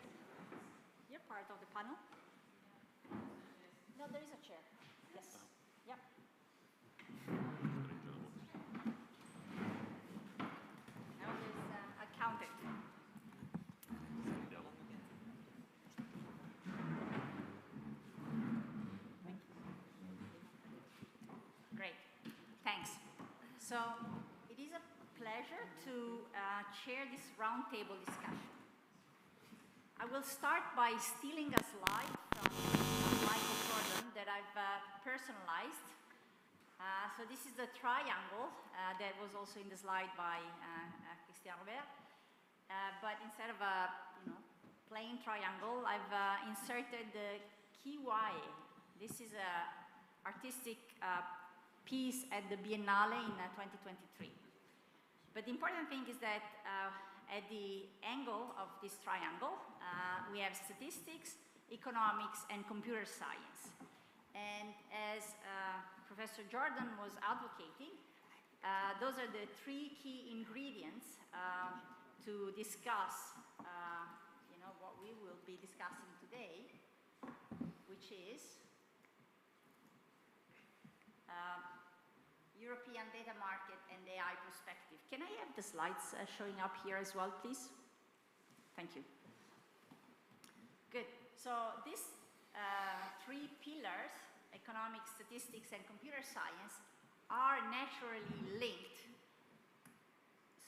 you're part of the panel? No, there is a chair. Yes. Yep. Now there's a accountant. Great. Thanks. So, it is a pleasure to chair this roundtable discussion. I will start by stealing a slide from Michael Jordan that I've personalized. So this is the triangle that was also in the slide by Christian Robert. But instead of a plain triangle, I've inserted the kiwae. This is an artistic piece at the Biennale in 2023. But the important thing is that at the angle of this triangle, we have statistics, economics, and computer science. And as Professor Jordan was advocating, those are the three key ingredients to discuss what we will be discussing today, which is European data market and AI perspective. Can I have the slides showing up here as well, please? Thank you. Good. So these three pillars, economics, statistics, and computer science, are naturally linked.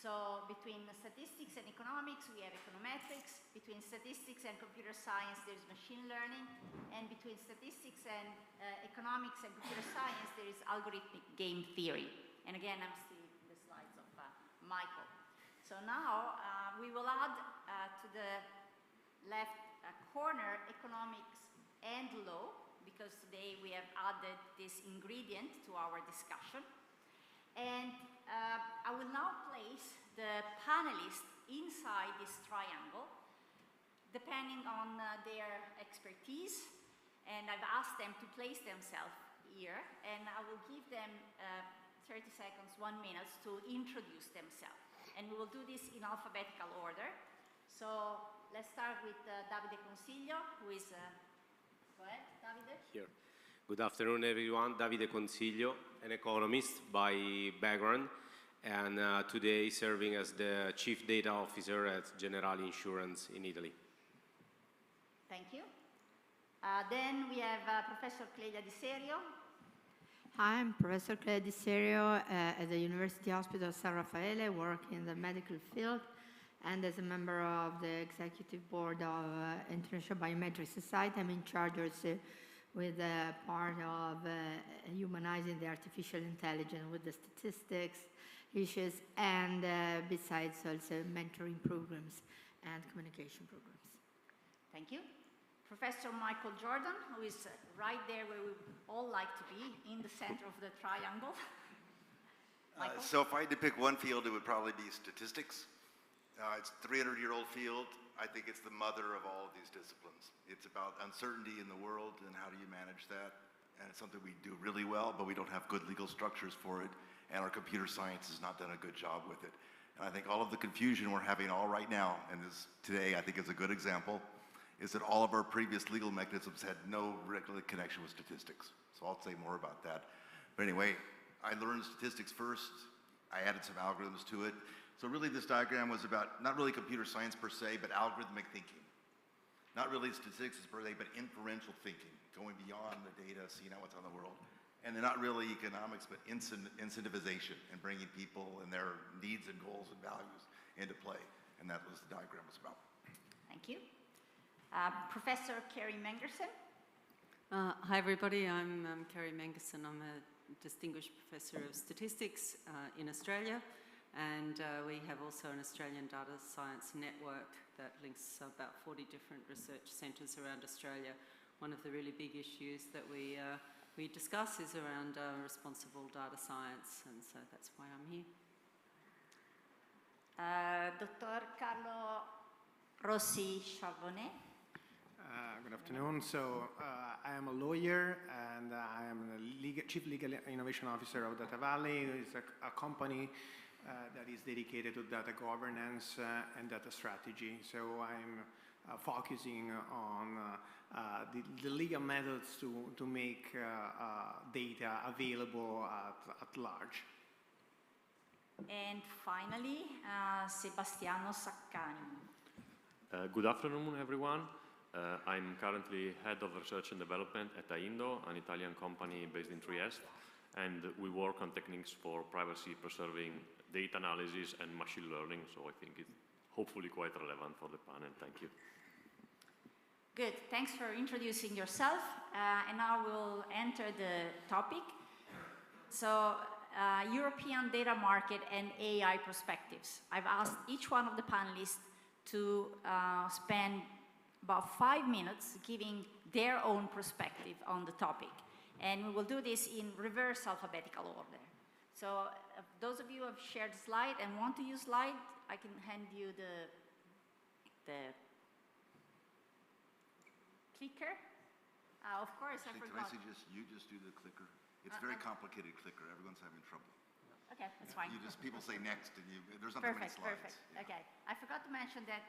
So between statistics and economics, we have econometrics. Between statistics and computer science, there's machine learning. And between statistics and economics and computer science, there is algorithmic game theory. And again, I'm stealing the slides of Michael. So now we will add to the left corner economics and law, because today we have added this ingredient to our discussion. And I will now place the panelists inside this triangle, depending on their expertise. And I've asked them to place themselves here, and I will give them 30 seconds, 1 minute to introduce themselves. And we will do this in alphabetical order. So let's start with Davide Consiglio, who is, go ahead, Davide. Here. Good afternoon, everyone. Davide Consiglio, an economist by background, and today serving as the Chief Data Officer at Generali Insurance in Italy. Thank you. Then we have Professor Clelia Di Serio. Hi, I'm Professor Clelia Di Serio at the University Hospital San Raffaele, working in the medical field, and as a member of the Executive Board of International Biometric Society. I'm in charge also with part of humanizing the artificial intelligence with the statistics issues, and besides also mentoring programs and communication programs. Thank you. Professor Michael Jordan, who is right there where we all like to be, in the center of the triangle. So if I had to pick one field, it would probably be statistics. It's a 300-year-old field. I think it's the mother of all of these disciplines. It's about uncertainty in the world and how do you manage that. And it's something we do really well, but we don't have good legal structures for it. And our computer science has not done a good job with it. And I think all of the confusion we're having all right now, and this today I think is a good example, is that all of our previous legal mechanisms had no regular connection with statistics. So I'll say more about that. But anyway, I learned statistics first. I added some algorithms to it. So really this diagram was about not really computer science per se, but algorithmic thinking. Not really statistics per se, but inferential thinking, going beyond the data, seeing out what's on the world. And then not really economics, but incentivization and bringing people and their needs and goals and values into play. And that was the diagram was about. Thank you. Professor Kerry Mengerson. Hi, everybody. I'm Kerry Mengerson. I'm a distinguished professor of statistics in Australia. And we have also an Australian data science network that links about 40 different research centres around Australia. One of the really big issues that we discuss is around responsible data science, and so that's why I'm here. Dr. Carlo Rossi Charbonnet. Good afternoon. So I am a lawyer, and I am the Chief Legal Innovation Officer of Data Valley. It's a company that is dedicated to data governance and data strategy. So I'm focusing on the legal methods to make data available at large. And finally, Sebastiano Saccani. Good afternoon, everyone. I'm currently Head of Research and Development at Aindo, an Italian company based in Trieste, and we work on techniques for privacy-preserving data analysis and machine learning, so I think it's hopefully quite relevant for the panel. Thank you. Good. Thanks for introducing yourself. And now we'll enter the topic. So, European data market and AI perspectives. I've asked each one of the panelists to spend about 5 minutes giving their own perspective on the topic. And we will do this in reverse alphabetical order. So those of you who have shared slide and want to use slide, I can hand you the clicker. Of course, I forgot. Can I suggest you just do the clicker? It's very complicated clicker. Everyone's having trouble. Okay, that's fine. People say next, and there's not that many slides. Perfect. Yeah. Okay, I forgot to mention that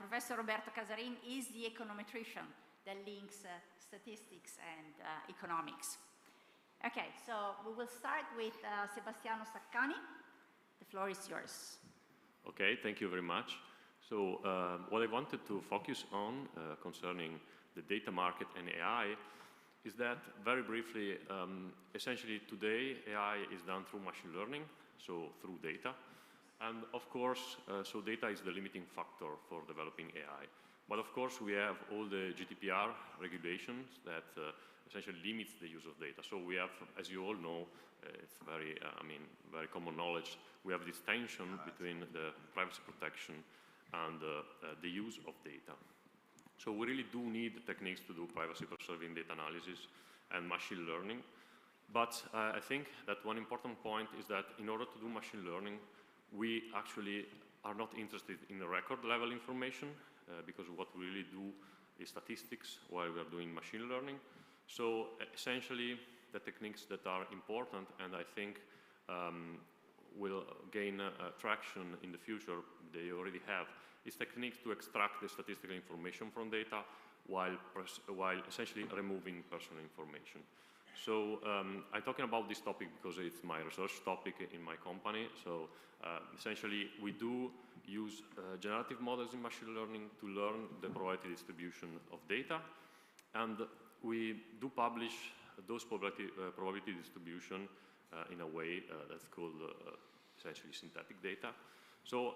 Professor Roberto Casarin is the econometrician that links statistics and economics. Okay, so we will start with Sebastiano Saccani. The floor is yours. Okay, thank you very much. So what I wanted to focus on concerning the data market and AI is that, very briefly, essentially today AI is done through machine learning, so through data. And of course, so data is the limiting factor for developing AI. But of course, we have all the GDPR regulations that essentially limits the use of data. So we have, as you all know, it's very, very common knowledge, we have this tension between the privacy protection and the use of data. So we really do need techniques to do privacy-preserving data analysis and machine learning. But I think that one important point is that in order to do machine learning, we actually are not interested in the record-level information because what we really do is statistics while we are doing machine learning. So essentially, the techniques that are important and I think will gain traction in the future, they already have, is techniques to extract the statistical information from data while essentially removing personal information. So I'm talking about this topic because it's my research topic in my company. So essentially, we do use generative models in machine learning to learn the probability distribution of data. And we do publish those probability distribution in a way that's called essentially synthetic data. So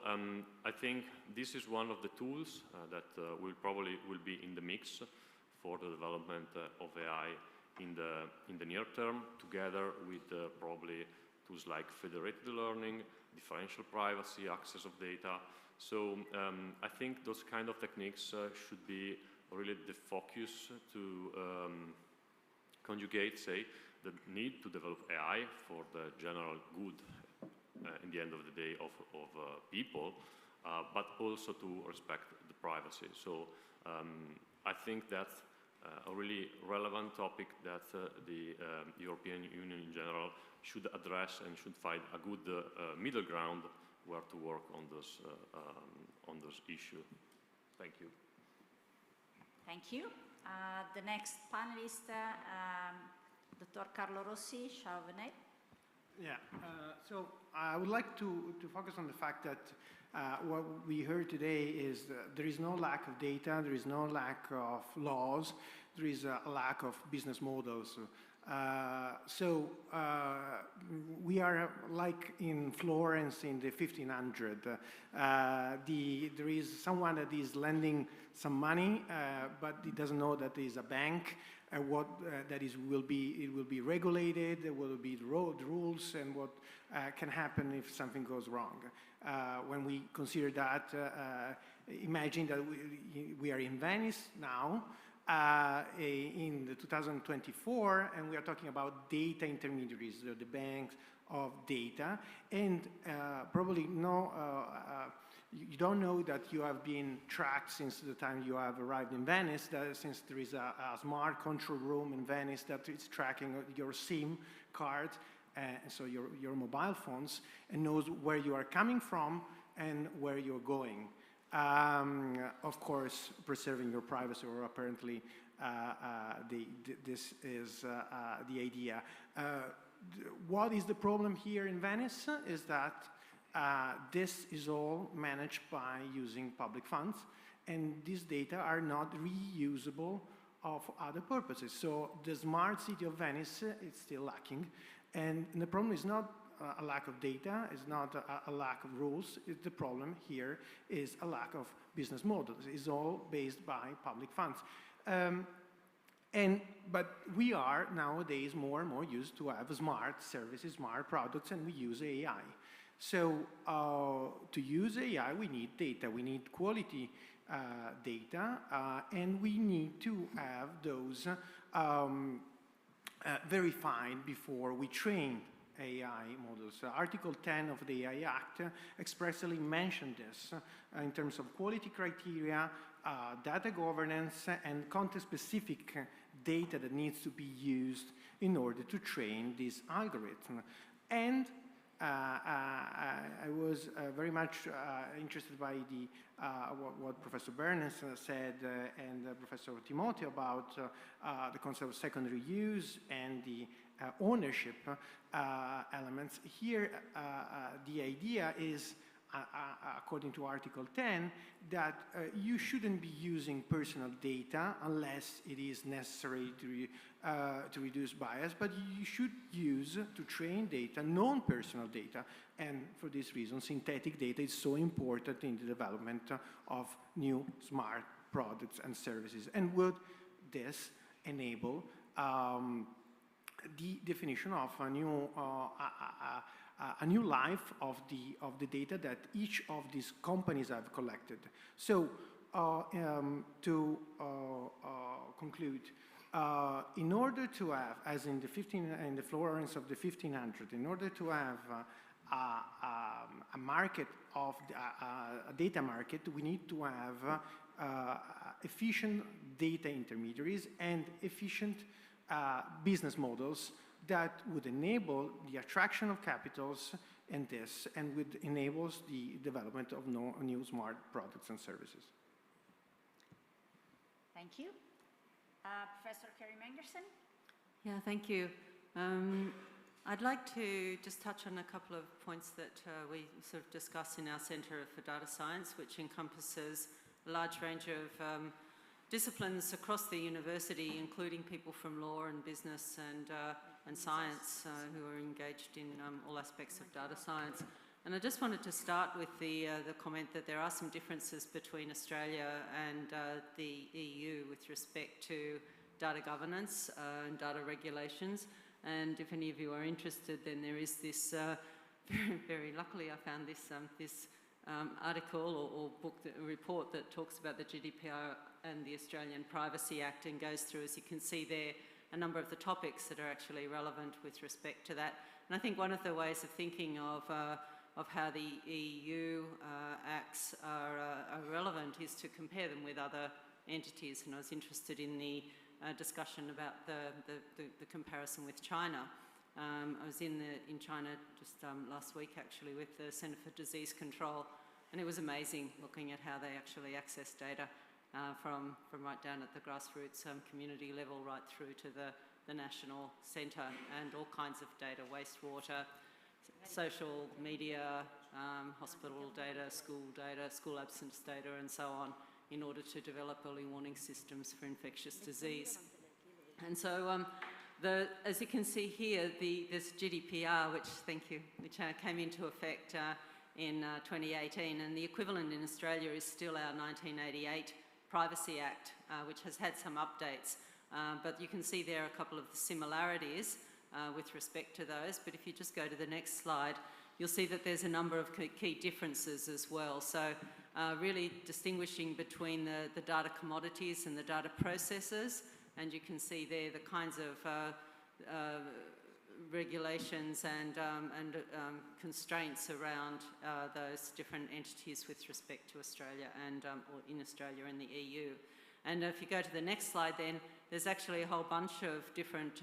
I think this is one of the tools that will be in the mix for the development of AI in the near term, together with probably tools like federated learning, differential privacy, access of data. So I think those kind of techniques should be really the focus to conjugate, say, the need to develop AI for the general good in the end of the day of people, but also to respect the privacy. So I think that's a really relevant topic that the European Union in general should address and should find a good middle ground where to work on those issues. Thank you. Thank you. The next panelist, Dr. Carlo Rossi, Chauvenet. Yeah, so I would like to focus on the fact that what we heard today is there is no lack of data, there is no lack of laws, there is a lack of business models. So we are like in Florence in the 1500s. There is someone that is lending some money, but he doesn't know that there is a bank. What it will be regulated, there will be the rules, and what can happen if something goes wrong. When we consider that, imagine that we are in Venice now, in the 2024, and we are talking about data intermediaries, the banks of data, and probably you don't know that you have been tracked since the time you have arrived in Venice, since there is a smart control room in Venice that is tracking your SIM card, so your mobile phones, and knows where you are coming from and where you're going. Of course, preserving your privacy, or apparently this is the idea. What is the problem here in Venice is that this is all managed by using public funds, and these data are not reusable of other purposes. So the smart city of Venice is still lacking, and the problem is not a lack of data, it's not a lack of rules. The problem here is a lack of business models. It's all based by public funds. But we are nowadays more and more used to have smart services, smart products, and we use AI. So to use AI, we need data. We need quality data, and we need to have those verified before we train AI models. Article 10 of the AI Act expressly mentioned this in terms of quality criteria, data governance, and context-specific data that needs to be used in order to train this algorithm. And I was very much interested by what Professor Bernes said and Professor Timothy about the concept of secondary use and the ownership elements. Here, the idea is, according to Article 10, that you shouldn't be using personal data unless it is necessary to reduce bias, but you should use, to train data, non-personal data. And for this reason, synthetic data is so important in the development of new smart products and services. And would this enable the definition of a new life of the data that each of these companies have collected. So to conclude, in order to have, as in the Florence of the 1500, in order to have a market of a data market, we need to have efficient data intermediaries and efficient business models that would enable the attraction of capitals and would enable the development of new smart products and services. Thank you. Professor Kerry Mengerson? Yeah, thank you. I'd like to just touch on a couple of points that we sort of discuss in our Centre for Data Science, which encompasses a large range of disciplines across the university, including people from law and business and science who are engaged in all aspects of data science. And I just wanted to start with the comment that there are some differences between Australia and the EU with respect to data governance and data regulations. And if any of you are interested, then there is this, very luckily I found this article or book, report that talks about the GDPR and the Australian Privacy Act, and goes through, as you can see there, a number of the topics that are actually relevant with respect to that. And I think one of the ways of thinking of how the EU acts are relevant is to compare them with other entities. And I was interested in the discussion about the comparison with China. I was in China just last week actually with the Centre for Disease Control, and it was amazing looking at how they actually access data from right down at the grassroots community level right through to the national centre, and all kinds of data, wastewater, social media, hospital data, school absence data, and so on, in order to develop early warning systems for infectious disease. And so as you can see here, this GDPR, which came into effect in 2018, and the equivalent in Australia is still our 1988 Privacy Act, which has had some updates. But you can see there are a couple of similarities with respect to those. But if you just go to the next slide, you'll see that there's a number of key differences as well. So really distinguishing between the data commodities and the data processes. And you can see there the kinds of regulations and constraints around those different entities with respect to Australia and or in Australia and the EU. And if you go to the next slide, then there's actually a whole bunch of different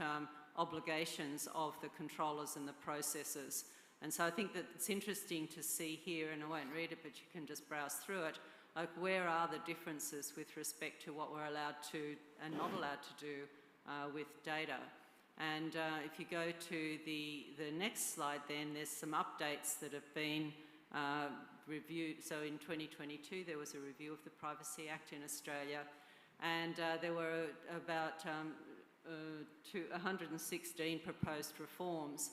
obligations of the controllers and the processors. And so I think that it's interesting to see here, and I won't read it, but you can just browse through it, like where are the differences with respect to what we're allowed to and not allowed to do with data. And if you go to the next slide then, there's some updates that have been reviewed. So in 2022, there was a review of the Privacy Act in Australia, and there were about 116 proposed reforms.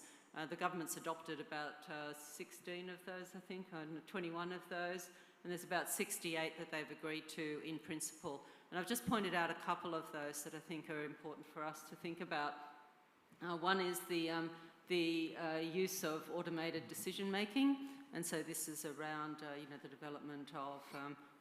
The government's adopted about 16 of those, I think, 21 of those, and there's about 68 that they've agreed to in principle. And I've just pointed out a couple of those that I think are important for us to think about. One is the use of automated decision-making, and so this is around the development of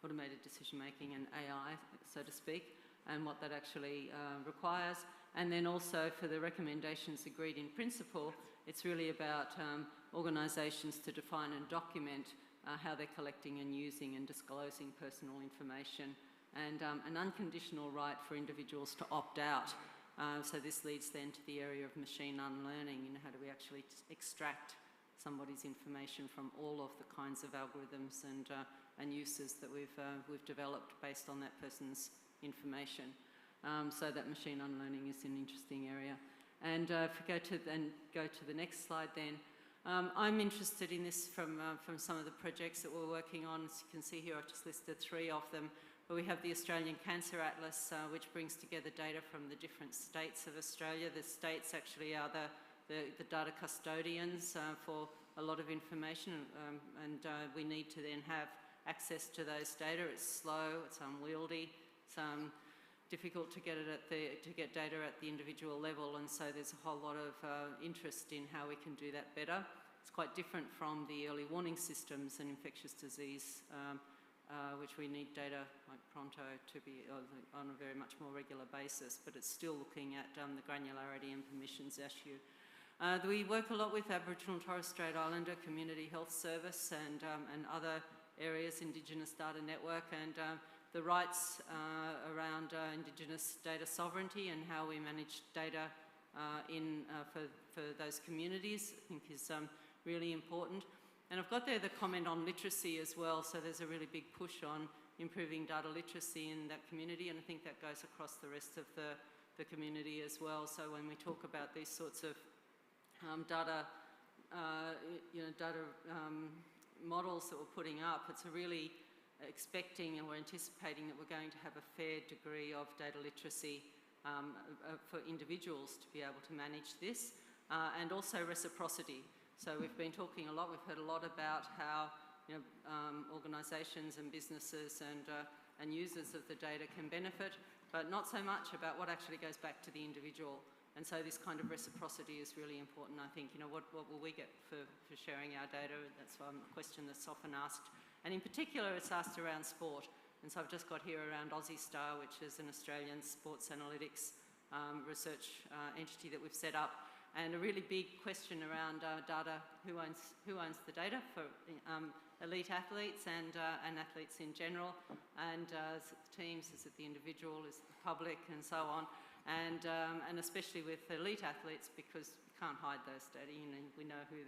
automated decision-making and AI, so to speak, and what that actually requires. And then also for the recommendations agreed in principle, it's really about organisations to define and document how they're collecting and using and disclosing personal information, and an unconditional right for individuals to opt out. So this leads then to the area of machine unlearning. How do we actually extract somebody's information from all of the kinds of algorithms and uses that we've developed based on that person's information. So that machine unlearning is an interesting area. And if we go to the next slide then, I'm interested in this from some of the projects that we're working on. As you can see here, I've just listed 3 of them. But we have the Australian Cancer Atlas, which brings together data from the different states of Australia. The states actually are the data custodians for a lot of information, and we need to then have access to those data. It's slow, it's unwieldy, it's difficult to get data at the individual level, and so there's a whole lot of interest in how we can do that better. It's quite different from the early warning systems and infectious disease, which we need data like pronto to be on a very much more regular basis, but it's still looking at the granularity and permissions issue. We work a lot with Aboriginal and Torres Strait Islander Community Health Service and other areas, Indigenous Data Network, and the rights around Indigenous data sovereignty and how we manage data for those communities, I think is really important. And I've got there the comment on literacy as well, so there's a really big push on improving data literacy in that community, and I think that goes across the rest of the community as well. So when we talk about these sorts of data models that we're putting up, it's a really expecting and we're anticipating that we're going to have a fair degree of data literacy for individuals to be able to manage this, and also reciprocity. So we've been talking a lot, we've heard a lot about how organisations and businesses and users of the data can benefit, but not so much about what actually goes back to the individual. And so this kind of reciprocity is really important, I think. What will we get for sharing our data? That's a question that's often asked. And in particular, it's asked around sport. And so I've just got here around Aussie Star, which is an Australian sports analytics research entity that we've set up. And a really big question around data, who owns the data for elite athletes and athletes in general, and is it the teams, is it the individual, is it the public, and so on. And especially with elite athletes, because you can't hide those data. We know who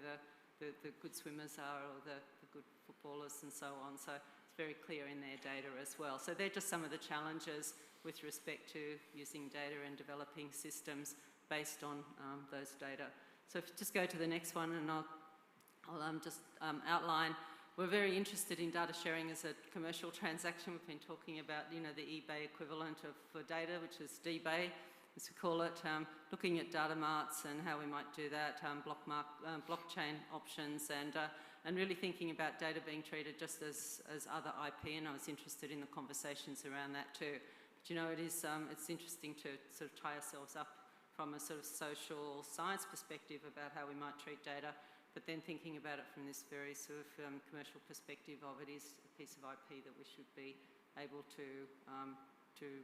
the good swimmers are, or the good footballers and so on. So it's very clear in their data as well. So they're just some of the challenges with respect to using data and developing systems based on those data. So if you just go to the next one, and I'll just outline. We're very interested in data sharing as a commercial transaction. We've been talking about, the eBay equivalent for data, which is DBay, as we call it, looking at data marts and how we might do that, blockchain options, and really thinking about data being treated just as other IP, and I was interested in the conversations around that too. But it's interesting to sort of tie ourselves up from a sort of social science perspective about how we might treat data, but then thinking about it from this very sort of commercial perspective of it is a piece of IP that we should be able to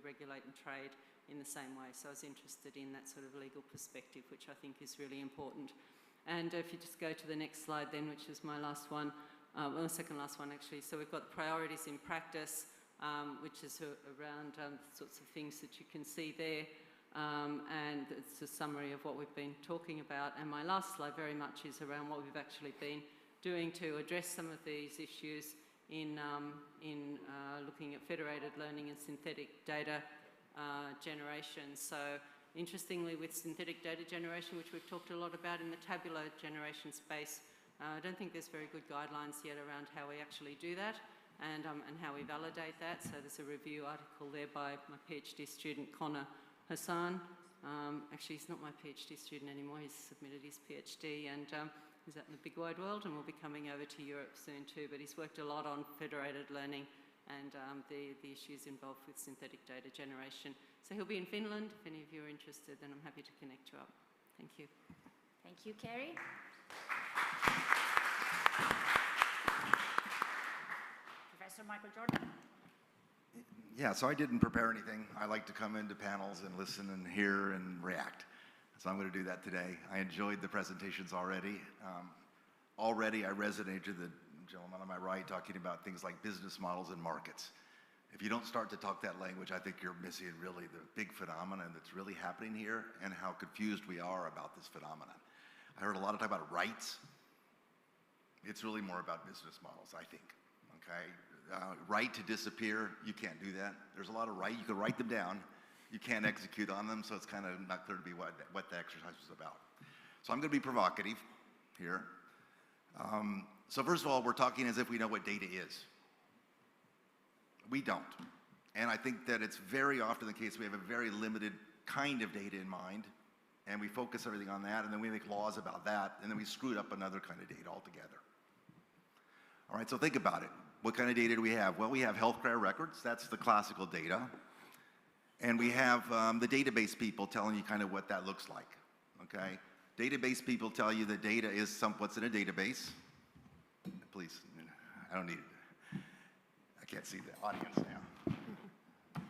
regulate and trade in the same way. So I was interested in that sort of legal perspective, which I think is really important. And if you just go to the next slide then, which is my last one, well, the second last one actually. So we've got priorities in practice, which is around sorts of things that you can see there. and it's a summary of what we've been talking about. And my last slide very much is around what we've actually been doing to address some of these issues in looking at federated learning and synthetic data generation. So interestingly, with synthetic data generation, which we've talked a lot about in the tabular generation space, I don't think there's very good guidelines yet around how we actually do that and how we validate that. So there's a review article there by my PhD student, Connor Hassan. Actually, he's not my PhD student anymore. He's submitted his PhD and he's out in the big wide world and will be coming over to Europe soon too. But he's worked a lot on federated learning and the issues involved with synthetic data generation. So he'll be in Finland. If any of you are interested, then I'm happy to connect you up. Thank you. Thank you, Kerry. Professor Michael Jordan. Yeah, so I didn't prepare anything. I like to come into panels and listen and hear and react. So I'm going to do that today. I enjoyed the presentations already. Already I resonated to the gentleman on my right talking about things like business models and markets. If you don't start to talk that language, I think you're missing really the big phenomenon that's really happening here and how confused we are about this phenomenon. I heard a lot of talk about rights. It's really more about business models, I think, okay? Right to disappear, you can't do that. There's a lot of right, you can write them down, you can't execute on them, so it's kind of not clear to me what the exercise was about. So I'm going to be provocative here. So first of all, we're talking as if we know what data is. We don't. And I think that it's very often the case we have a very limited kind of data in mind, and we focus everything on that, and then we make laws about that, and then we screwed up another kind of data altogether. All right, so think about it. What kind of data do we have? Well, we have healthcare records. That's the classical data. And we have the database people telling you kind of what that looks like, okay? Database people tell you that data is what's in a database. Please, I don't need it. I can't see the audience now.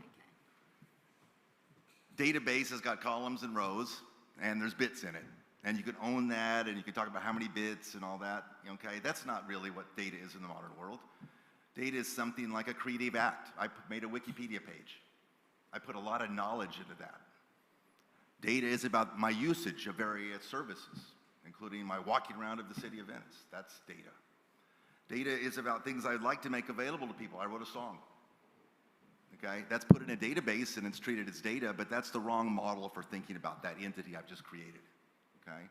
Database has got columns and rows, and there's bits in it. And you can own that, and you can talk about how many bits and all that, okay? That's not really what data is in the modern world. Data is something like a creative act. I made a Wikipedia page. I put a lot of knowledge into that. Data is about my usage of various services, including my walking around of the city of Venice. That's data. Data is about things I'd like to make available to people. I wrote a song. Okay? That's put in a database and it's treated as data, but that's the wrong model for thinking about that entity I've just created. Okay?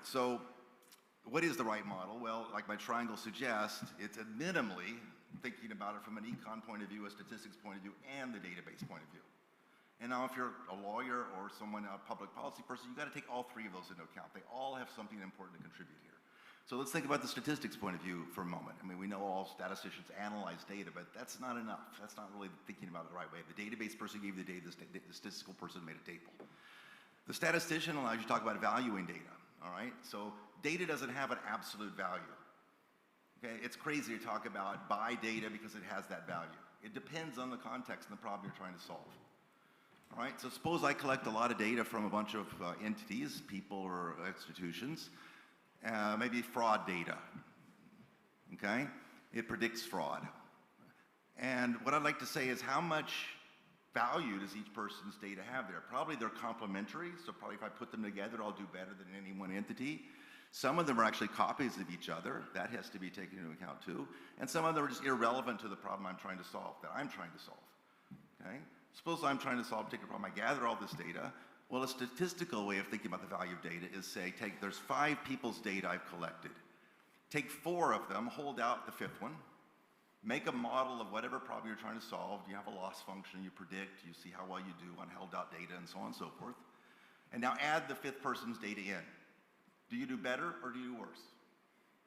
So what is the right model? Well, like my triangle suggests, it's minimally thinking about it from an econ point of view, a statistics point of view, and the database point of view. And now if you're a lawyer or someone, a public policy person, you've got to take all three of those into account. They all have something important to contribute here. So let's think about the statistics point of view for a moment. I mean, we know all statisticians analyze data, but that's not enough. That's not really thinking about it the right way. The database person gave you the data, the statistical person made a table. The statistician allows you to talk about valuing data, all right? So data doesn't have an absolute value. Okay, it's crazy to talk about buy data because it has that value. It depends on the context and the problem you're trying to solve. All right, so suppose I collect a lot of data from a bunch of entities, people or institutions, maybe fraud data, okay? It predicts fraud. And what I'd like to say is how much value does each person's data have there? Probably they're complementary, so probably if I put them together, I'll do better than any one entity. Some of them are actually copies of each other. That has to be taken into account too. And some of them are just irrelevant to the problem I'm trying to solve, that I'm trying to solve, okay? Suppose I'm trying to solve a particular problem. I gather all this data. Well, a statistical way of thinking about the value of data is say, there's 5 people's data I've collected. Take 4 of them, hold out the 5th one, make a model of whatever problem you're trying to solve. You have a loss function, you predict, you see how well you do on held out data and so on and so forth. And now add the 5th person's data in. Do you do better or do you do worse?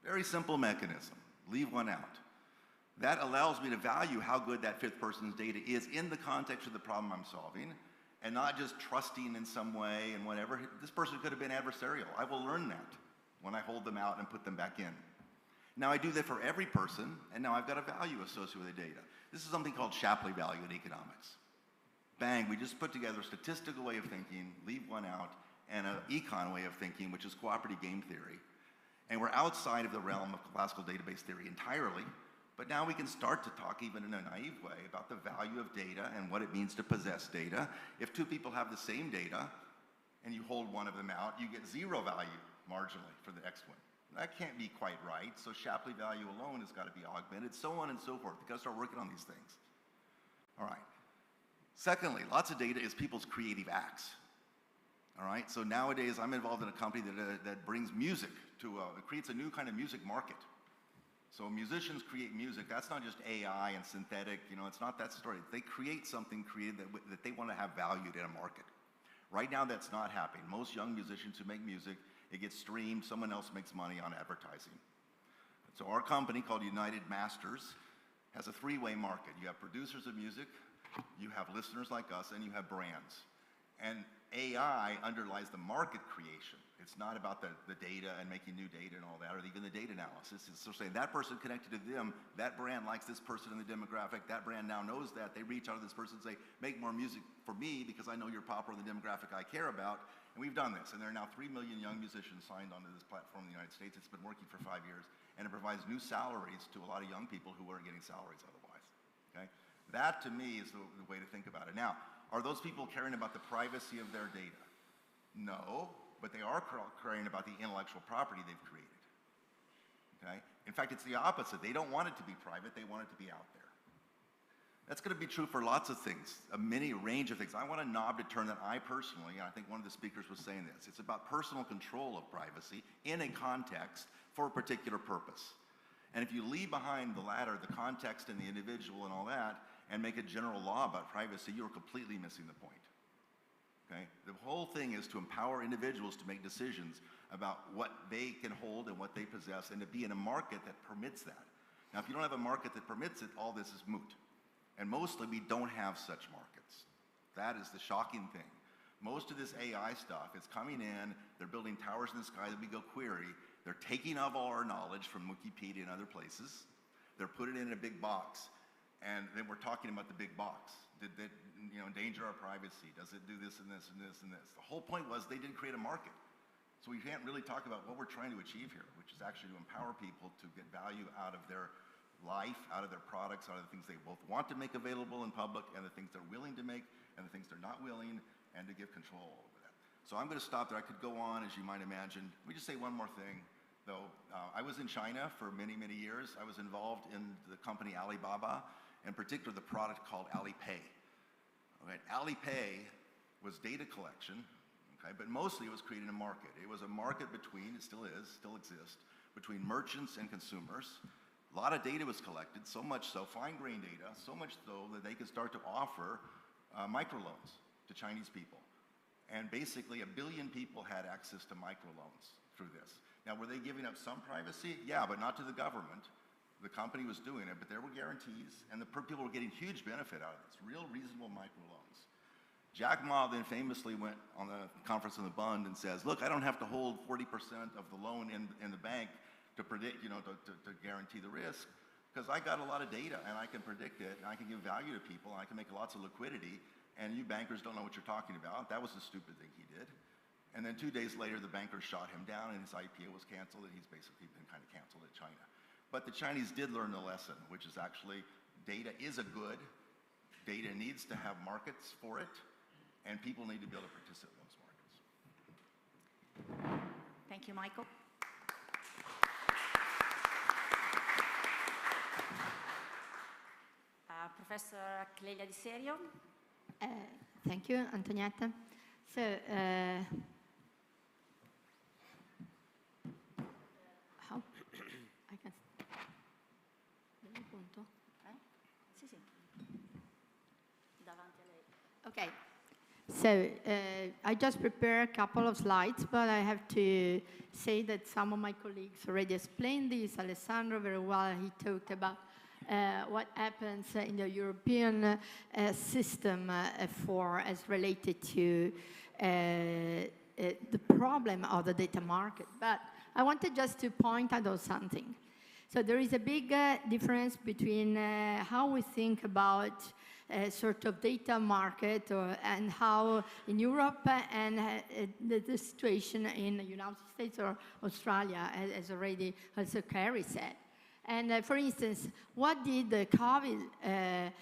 Very simple mechanism. Leave one out. That allows me to value how good that 5th person's data is in the context of the problem I'm solving, and not just trusting in some way and whatever. This person could have been adversarial. I will learn that when I hold them out and put them back in. Now I do that for every person, and now I've got a value associated with the data. This is something called Shapley value in economics. Bang, we just put together a statistical way of thinking, leave one out, and an econ way of thinking, which is cooperative game theory. And we're outside of the realm of classical database theory entirely. But now we can start to talk, even in a naive way, about the value of data and what it means to possess data. If two people have the same data and you hold one of them out, you get zero value marginally for the next one. That can't be quite right, so Shapley value alone has got to be augmented, so on and so forth. We've got to start working on these things. All right. Secondly, lots of data is people's creative acts. All right, so nowadays I'm involved in a company that brings music to, creates a new kind of music market. So musicians create music. That's not just AI and synthetic, you know, it's not that story. They create something creative that they want to have valued in a market. Right now that's not happening. Most young musicians who make music, it gets streamed, someone else makes money on advertising. So our company called United Masters has a three-way market. You have producers of music, you have listeners like us, and you have brands. And AI underlies the market creation. It's not about the data and making new data and all that, or even the data analysis. It's so saying that person connected to them, that brand likes this person in the demographic, that brand now knows that. They reach out to this person and say, make more music for me because I know you're popular in the demographic I care about. And we've done this, and there are now 3 million young musicians signed onto this platform in the United States. It's been working for 5 years, and it provides new salaries to a lot of young people who weren't getting salaries otherwise, okay? That, to me, is the way to think about it. Now, are those people caring about the privacy of their data? No, but they are caring about the intellectual property they've created, okay? In fact, it's the opposite. They don't want it to be private. They want it to be out there. That's going to be true for lots of things, a many range of things. I want a knob to turn that I personally, I think one of the speakers was saying this, it's about personal control of privacy in a context for a particular purpose. And if you leave behind the latter, the context and the individual and all that, and make a general law about privacy, you're completely missing the point. Okay? The whole thing is to empower individuals to make decisions about what they can hold and what they possess, and to be in a market that permits that. Now, if you don't have a market that permits it, all this is moot. And mostly, we don't have such markets. That is the shocking thing. Most of this AI stuff is coming in, they're building towers in the sky that we go query, they're taking all our knowledge from Wikipedia and other places, they're putting it in a big box, and then we're talking about the big box. Did that, you know, endanger our privacy? Does it do this and this and this and this? The whole point was they didn't create a market. So we can't really talk about what we're trying to achieve here, which is actually to empower people to get value out of their life, out of their products, out of the things they both want to make available in public and the things they're willing to make and the things they're not willing, and to give control over that. So I'm going to stop there. I could go on, as you might imagine. Let me just say one more thing, though. I was in China for many, many years. I was involved in the company Alibaba, in particular the product called Alipay. Right? Alipay was data collection, okay, but mostly it was creating a market. It was a market between, it still is, still exists, between merchants and consumers. A lot of data was collected, so much so, fine-grained data, so much so that they could start to offer microloans to Chinese people. And basically, 1 billion people had access to microloans through this. Now, were they giving up some privacy? Yeah, but not to the government. The company was doing it, but there were guarantees, and the people were getting huge benefit out of this, real reasonable microloans. Jack Ma then famously went on the conference in the Bund and says, look, I don't have to hold 40% of the loan in the bank to predict, you know, to guarantee the risk, because I got a lot of data, and I can predict it, and I can give value to people, and I can make lots of liquidity, and you bankers don't know what you're talking about. That was the stupid thing he did. And then 2 days later, the bankers shot him down, and his IPO was canceled, and he's basically been kind of canceled in China. But the Chinese did learn the lesson, which is actually data is a good, data needs to have markets for it, and people need to be able to participate in those markets. Thank you, Michael. Professor Clelia Di Serio. Thank you, Antonietta. So, how I can. Punto? Sì, sì. Davanti a lei. Okay. So I just prepared a couple of slides, but I have to say that some of my colleagues already explained this. Alessandro very well, he talked about what happens in the European system as related to the problem of the data market. But I wanted just to point out something. So there is a big difference between how we think about sort of data market and how in Europe and the situation in the United States or Australia, as already also Carrie said. And for instance, what did the COVID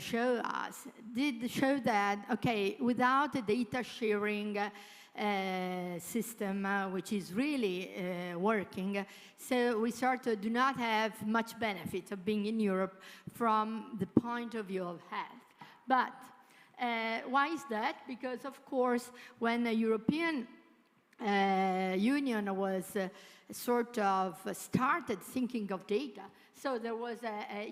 show us? Did show that, okay, without a data sharing system, which is really working, so we sort of do not have much benefit of being in Europe from the point of view of health. But why is that? Because, of course, when the European Union was sort of started thinking of data, so there was a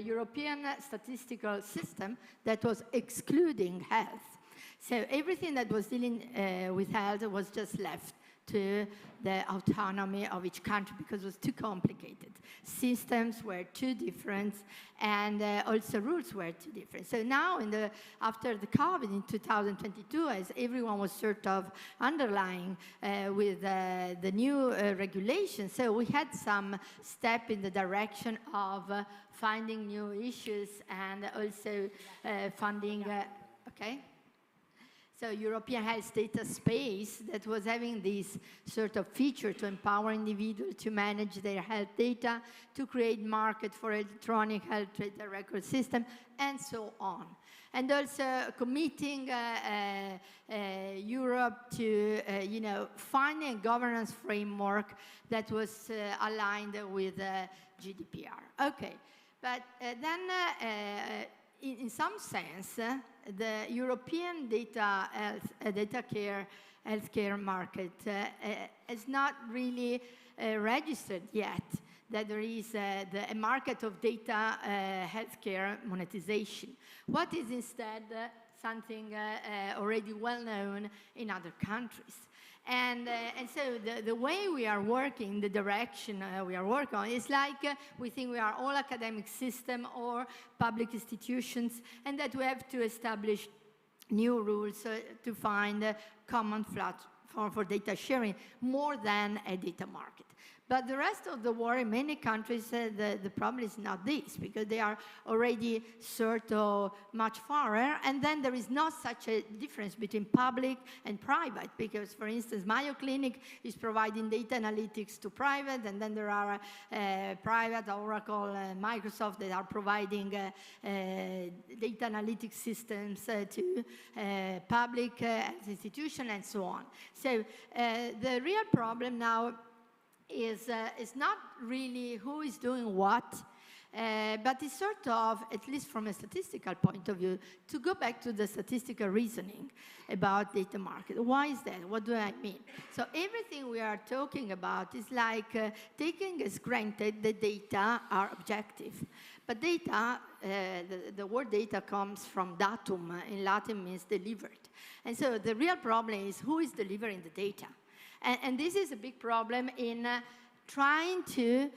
European statistical system that was excluding health. So everything that was dealing with health was just left to the autonomy of each country because it was too complicated. Systems were too different, and also rules were too different. So now, after the COVID in 2022, as everyone was sort of underlying with the new regulations, so we had some step in the direction of finding new issues and also funding, okay? So European Health Data Space that was having this sort of feature to empower individuals to manage their health data, to create market for electronic health data record system, and so on. And also committing Europe to, finding a governance framework that was aligned with GDPR. Okay, but then in some sense, the European healthcare market has not really registered yet that there is a market of data healthcare monetization. What is instead something already well known in other countries. And so the way we are working, the direction we are working on, is like we think we are all academic system or public institutions, and that we have to establish new rules to find a common platform for data sharing more than a data market. But the rest of the world, in many countries, the problem is not this, because they are already sort of much farther, and then there is not such a difference between public and private, because, for instance, Mayo Clinic is providing data analytics to private, and then there are private, Oracle, Microsoft, that are providing data analytics systems to public institutions, and so on. So the real problem now is not really who is doing what, but it's sort of, at least from a statistical point of view, to go back to the statistical reasoning about data market. Why is that? What do I mean? So everything we are talking about is like taking as granted that data are objective. But data, the word data comes from datum, in Latin means delivered. And so the real problem is who is delivering the data. And this is a big problem in trying to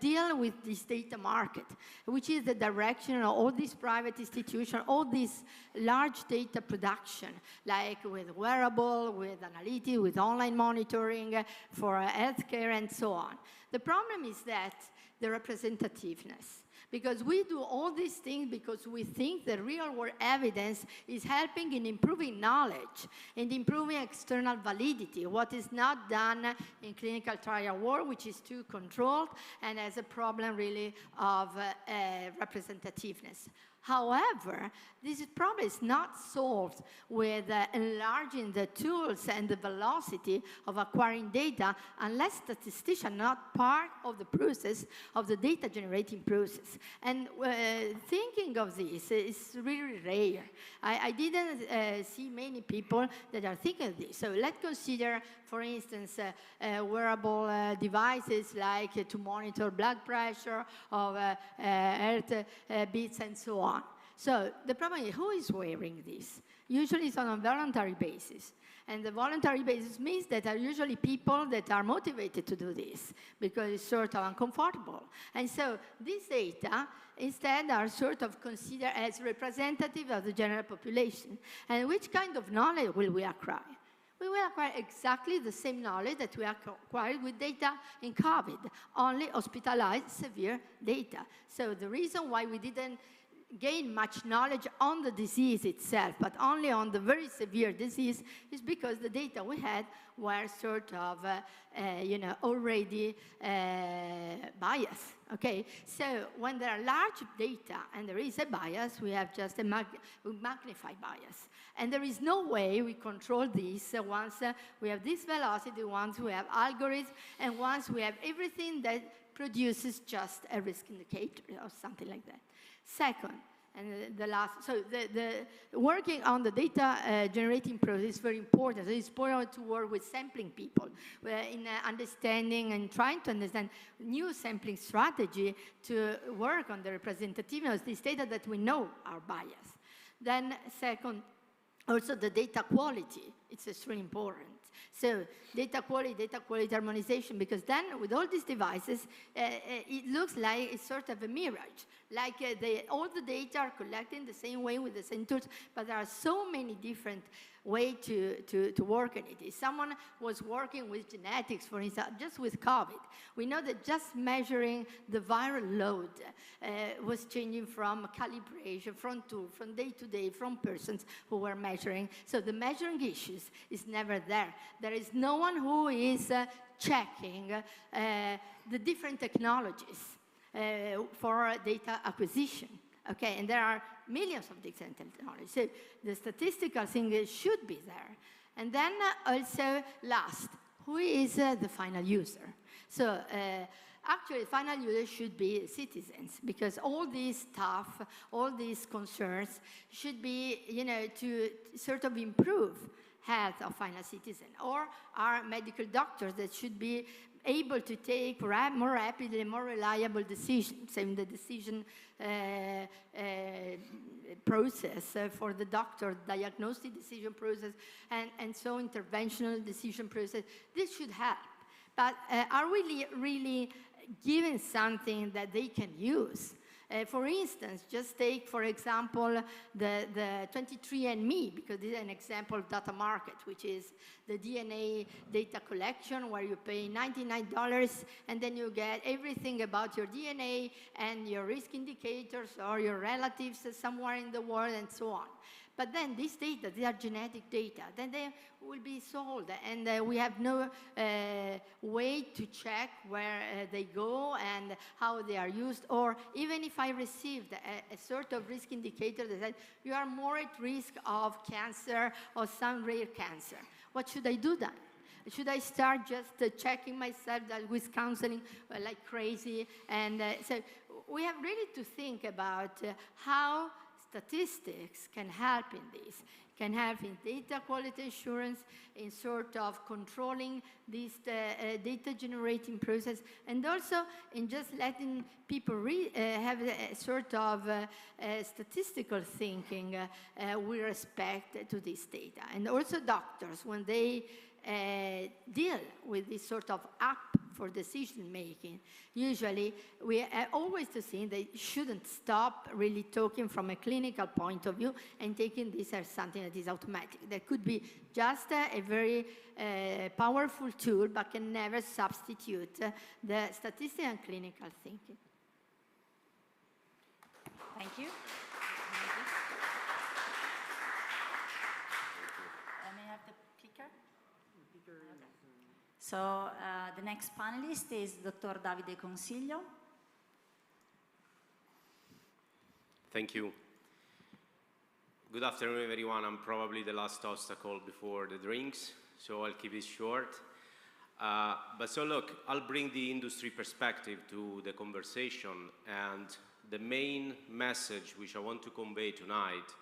deal with this data market, which is the direction of all these private institutions, all this large data production, like with wearable, with analytics, with online monitoring for healthcare, and so on. The problem is that the representativeness. Because we do all these things because we think the real-world evidence is helping in improving knowledge and improving external validity, what is not done in clinical trial work, which is too controlled and has a problem really of representativeness. However, this problem is not solved with enlarging the tools and the velocity of acquiring data unless statisticians are not part of the process, of the data generating process. And thinking of this is really rare. I didn't see many people that are thinking of this. So let's consider, for instance, wearable devices like to monitor blood pressure, or heart beats, and so on. So the problem is, who is wearing this? Usually it's on a voluntary basis. And the voluntary basis means that are usually people that are motivated to do this because it's sort of uncomfortable. And so these data instead are sort of considered as representative of the general population. And which kind of knowledge will we acquire? We will acquire exactly the same knowledge that we acquired with data in COVID, only hospitalized severe data. So the reason why we didn't gain much knowledge on the disease itself, but only on the very severe disease, is because the data we had were sort of, already biased. Okay, so when there are large data and there is a bias, we have just a magnified bias. And there is no way we control this once we have this velocity, once we have algorithms, and once we have everything that produces just a risk indicator or something like that. Second, and the last, so the working on the data generating process is very important. It's important to work with sampling people in understanding and trying to understand new sampling strategy to work on the representativeness of this data that we know are biased. Then second, also the data quality, it's extremely important. So data quality harmonization, because then with all these devices, it looks like it's sort of a mirage. Like all the data are collected in the same way with the same tools, but there are so many different ways to work on it. If someone was working with genetics, for instance, just with COVID, we know that just measuring the viral load was changing from calibration, from tool, from day to day, from persons who were measuring. So the measuring issues is never there. There is no one who is checking the different technologies for data acquisition. Okay, and there are millions of different technologies. So the statistical thing should be there. And then also last, who is the final user? So actually, the final user should be citizens, because all this stuff, all these concerns should be, to sort of improve health of final citizen, or our medical doctors that should be able to take more rapidly, more reliable decisions, so in the decision process for the doctor, diagnostic decision process, and so interventional decision process. This should help. But are we really giving something that they can use? For instance, just take, for example, the 23andMe, because this is an example of data market, which is the DNA data collection where you pay $99 and then you get everything about your DNA and your risk indicators or your relatives somewhere in the world and so on. But then these data, they are genetic data, then they will be sold, and we have no way to check where they go and how they are used. Or even if I received a sort of risk indicator that said you are more at risk of cancer or some rare cancer, what should I do then? Should I start just checking myself with counseling like crazy? And so we have really to think about how statistics can help in this, can help in data quality assurance, in sort of controlling this data generating process, and also in just letting people have a sort of statistical thinking with respect to this data. And also doctors, when they deal with this sort of app for decision making, usually we always to think they shouldn't stop really talking from a clinical point of view and taking this as something that is automatic. That could be just a very powerful tool, but can never substitute the statistical and clinical thinking. Thank you. May I have the picker? Okay. So the next panelist is Dr. Davide Consiglio. Thank you. Good afternoon, everyone. I'm probably the last obstacle before the drinks, so I'll keep it short. But so look, I'll bring the industry perspective to the conversation, and the main message which I want to convey tonight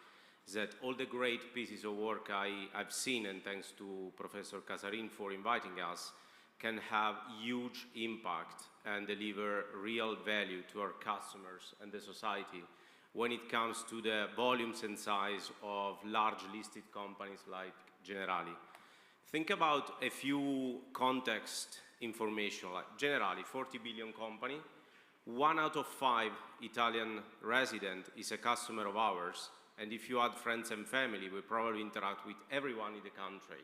is that all the great pieces of work I've seen, and thanks to Professor Casarin for inviting us, can have huge impact and deliver real value to our customers and the society when it comes to the volumes and size of large listed companies like Generali. Think about a few context information, like Generali, 40 billion company, 1 out of 5 Italian resident is a customer of ours. And if you add friends and family, we probably interact with everyone in the country.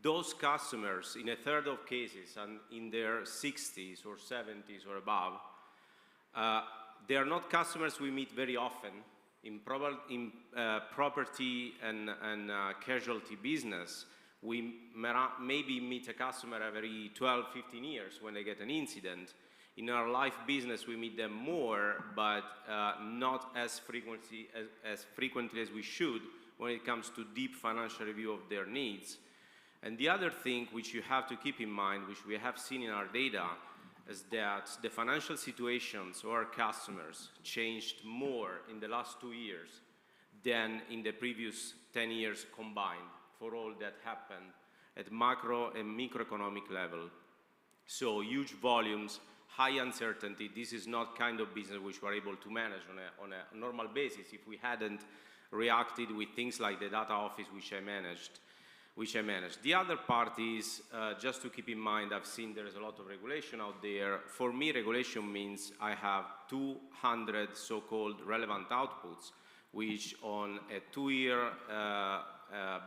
Those customers, in a third of cases, and in their 60s or 70s or above, they are not customers we meet very often. In property and casualty business, we maybe meet a customer every 12, 15 years when they get an incident. In our life business, we meet them more, but not as frequently as we should when it comes to deep financial review of their needs. And the other thing which you have to keep in mind, which we have seen in our data, is that the financial situations of our customers changed more in the last 2 years than in the previous 10 years combined for all that happened at macro and microeconomic level. So huge volumes, high uncertainty. This is not kind of business which we're able to manage on a normal basis if we hadn't reacted with things like the data office which I managed. The other part is, just to keep in mind, I've seen there is a lot of regulation out there. For me, regulation means I have 200 so-called relevant outputs, which on a 2-year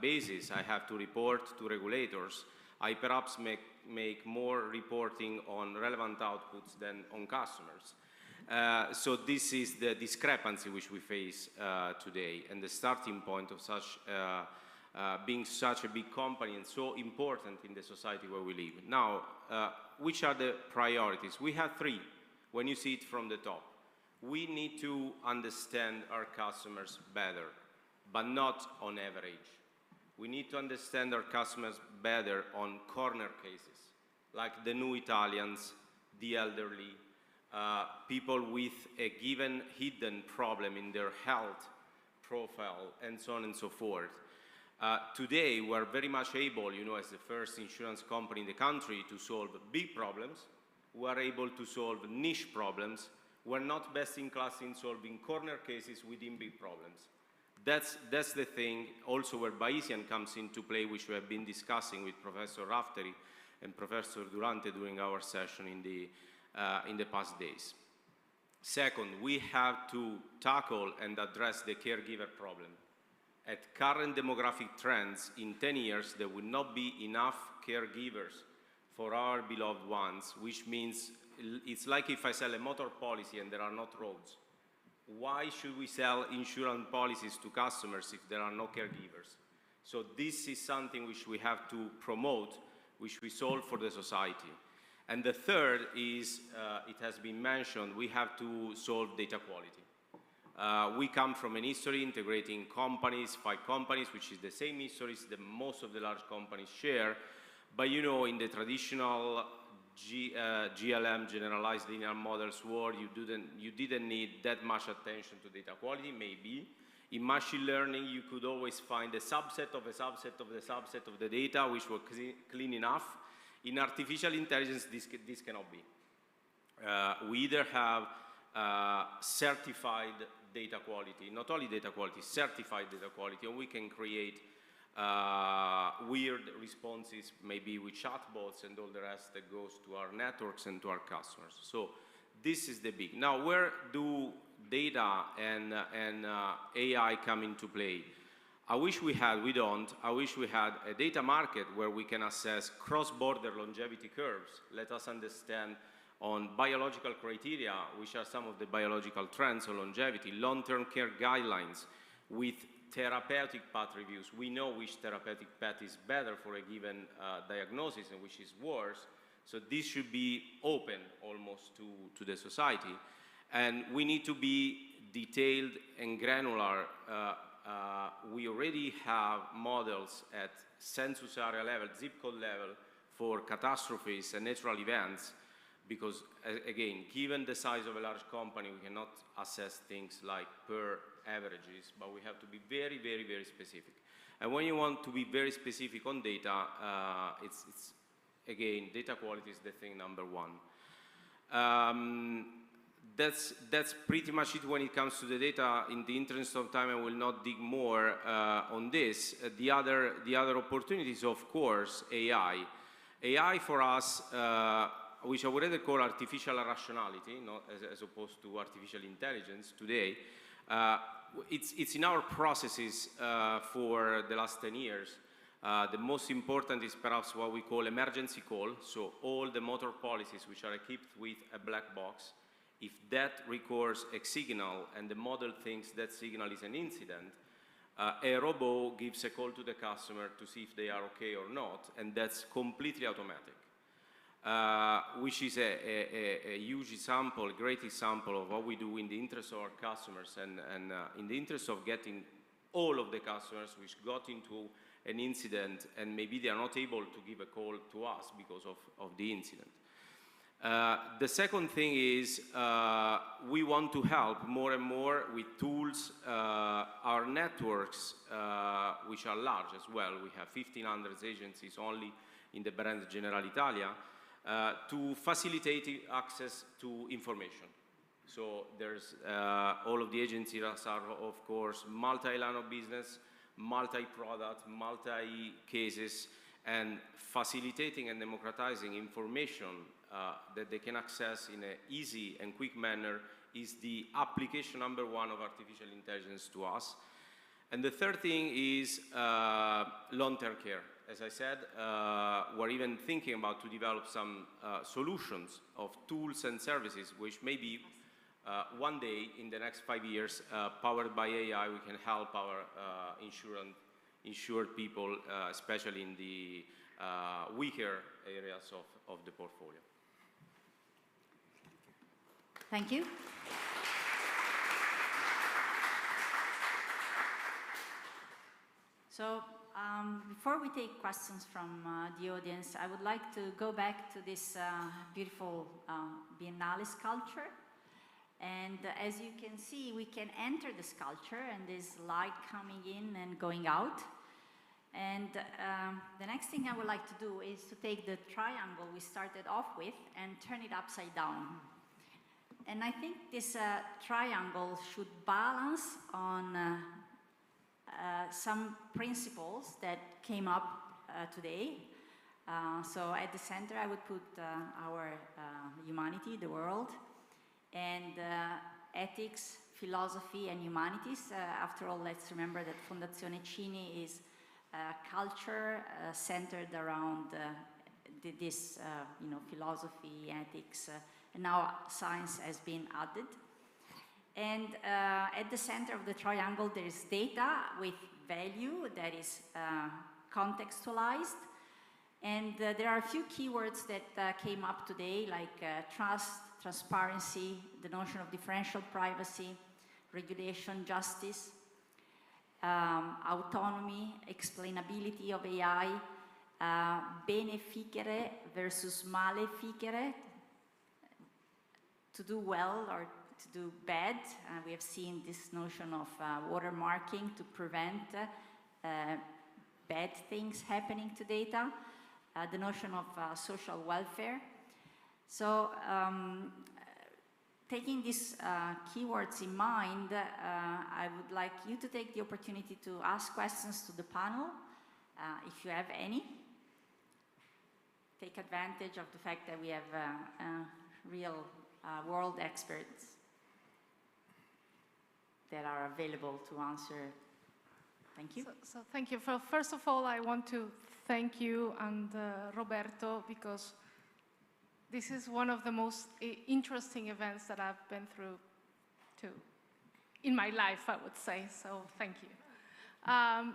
basis, I have to report to regulators. I perhaps make more reporting on relevant outputs than on customers. So this is the discrepancy which we face today, and the starting point of such being such a big company and so important in the society where we live. Now, which are the priorities? We have 3 when you see it from the top. We need to understand our customers better, but not on average. We need to understand our customers better on corner cases, like the new Italians, the elderly, people with a given hidden problem in their health profile, and so on and so forth. Today, we're very much able, as the first insurance company in the country, to solve big problems. We're able to solve niche problems. We're not best in class in solving corner cases within big problems. That's the thing also where Bayesian comes into play, which we have been discussing with Professor Rafteri and Professor Durante during our session in the past days. Second, we have to tackle and address the caregiver problem. At current demographic trends, in 10 years, there will not be enough caregivers for our beloved ones, which means it's like if I sell a motor policy and there are not roads. Why should we sell insurance policies to customers if there are no caregivers? So this is something which we have to promote, which we solve for the society. And the third is, it has been mentioned, we have to solve data quality. We come from an history integrating companies, 5 companies, which is the same histories that most of the large companies share. But in the traditional GLM, generalized linear models world, you didn't need that much attention to data quality, maybe. In machine learning, you could always find a subset of a subset of the subset of the data, which were clean enough. In artificial intelligence, this cannot be. We either have certified data quality, not only data quality, certified data quality, and we can create weird responses, maybe with chatbots and all the rest that goes to our networks and to our customers. So this is the big. Now, where do data and AI come into play? I wish we had, we don't, I wish we had a data market where we can assess cross-border longevity curves. Let us understand on biological criteria, which are some of the biological trends on longevity, long-term care guidelines with therapeutic path reviews. We know which therapeutic path is better for a given diagnosis and which is worse. So this should be open almost to the society. And we need to be detailed and granular. We already have models at census area level, zip code level for catastrophes and natural events. Because, again, given the size of a large company, we cannot assess things like per averages, but we have to be very, very, very specific. And when you want to be very specific on data, again, data quality is the thing number 1. That's pretty much it when it comes to the data. In the interest of time, I will not dig more on this. The other opportunities, of course, AI. AI for us, which I would rather call artificial rationality, not as opposed to artificial intelligence today. It's in our processes for the last 10 years. The most important is perhaps what we call emergency call. So all the motor policies which are equipped with a black box if that records a signal and the model thinks that signal is an incident, a robot gives a call to the customer to see if they are okay or not, and that's completely automatic, which is a huge example, a great example of what we do in the interest of our customers and in the interest of getting all of the customers which got into an incident and maybe they are not able to give a call to us because of the incident. The second thing is we want to help more and more with tools, our networks, which are large as well. We have 1,500 agencies only in the brand Generalitalia, to facilitate access to information. So there's all of the agencies are, of course, multi-line of business, multi-product, multi-cases, and facilitating and democratizing information that they can access in an easy and quick manner is the application number one of artificial intelligence to us. And the third thing is long-term care. As I said, we're even thinking about to develop some solutions of tools and services which maybe one day in the next 5 years, powered by AI, we can help our insured people, especially in the weaker areas of the portfolio. Thank you. So before we take questions from the audience, I would like to go back to this beautiful Biennale sculpture. And as you can see, we can enter the sculpture and there's light coming in and going out. And the next thing I would like to do is to take the triangle we started off with and turn it upside down. And I think this triangle should balance on some principles that came up today. So at the center, I would put our humanity, the world, and ethics, philosophy, and humanities. After all, let's remember that Fondazione Cini is culture centered around this, philosophy, ethics, and now science has been added. And at the center of the triangle, there is data with value that is contextualized. And there are a few keywords that came up today, like trust, transparency, the notion of differential privacy, regulation, justice, autonomy, explainability of AI, beneficere versus maleficere, to do well or to do bad. We have seen this notion of watermarking to prevent bad things happening to data, the notion of social welfare. So taking these keywords in mind, I would like you to take the opportunity to ask questions to the panel, if you have any. Take advantage of the fact that we have real world experts that are available to answer. Thank you. So thank you. First of all, I want to thank you and Roberto, because this is one of the most interesting events that I've been through in my life, I would say, so thank you. I've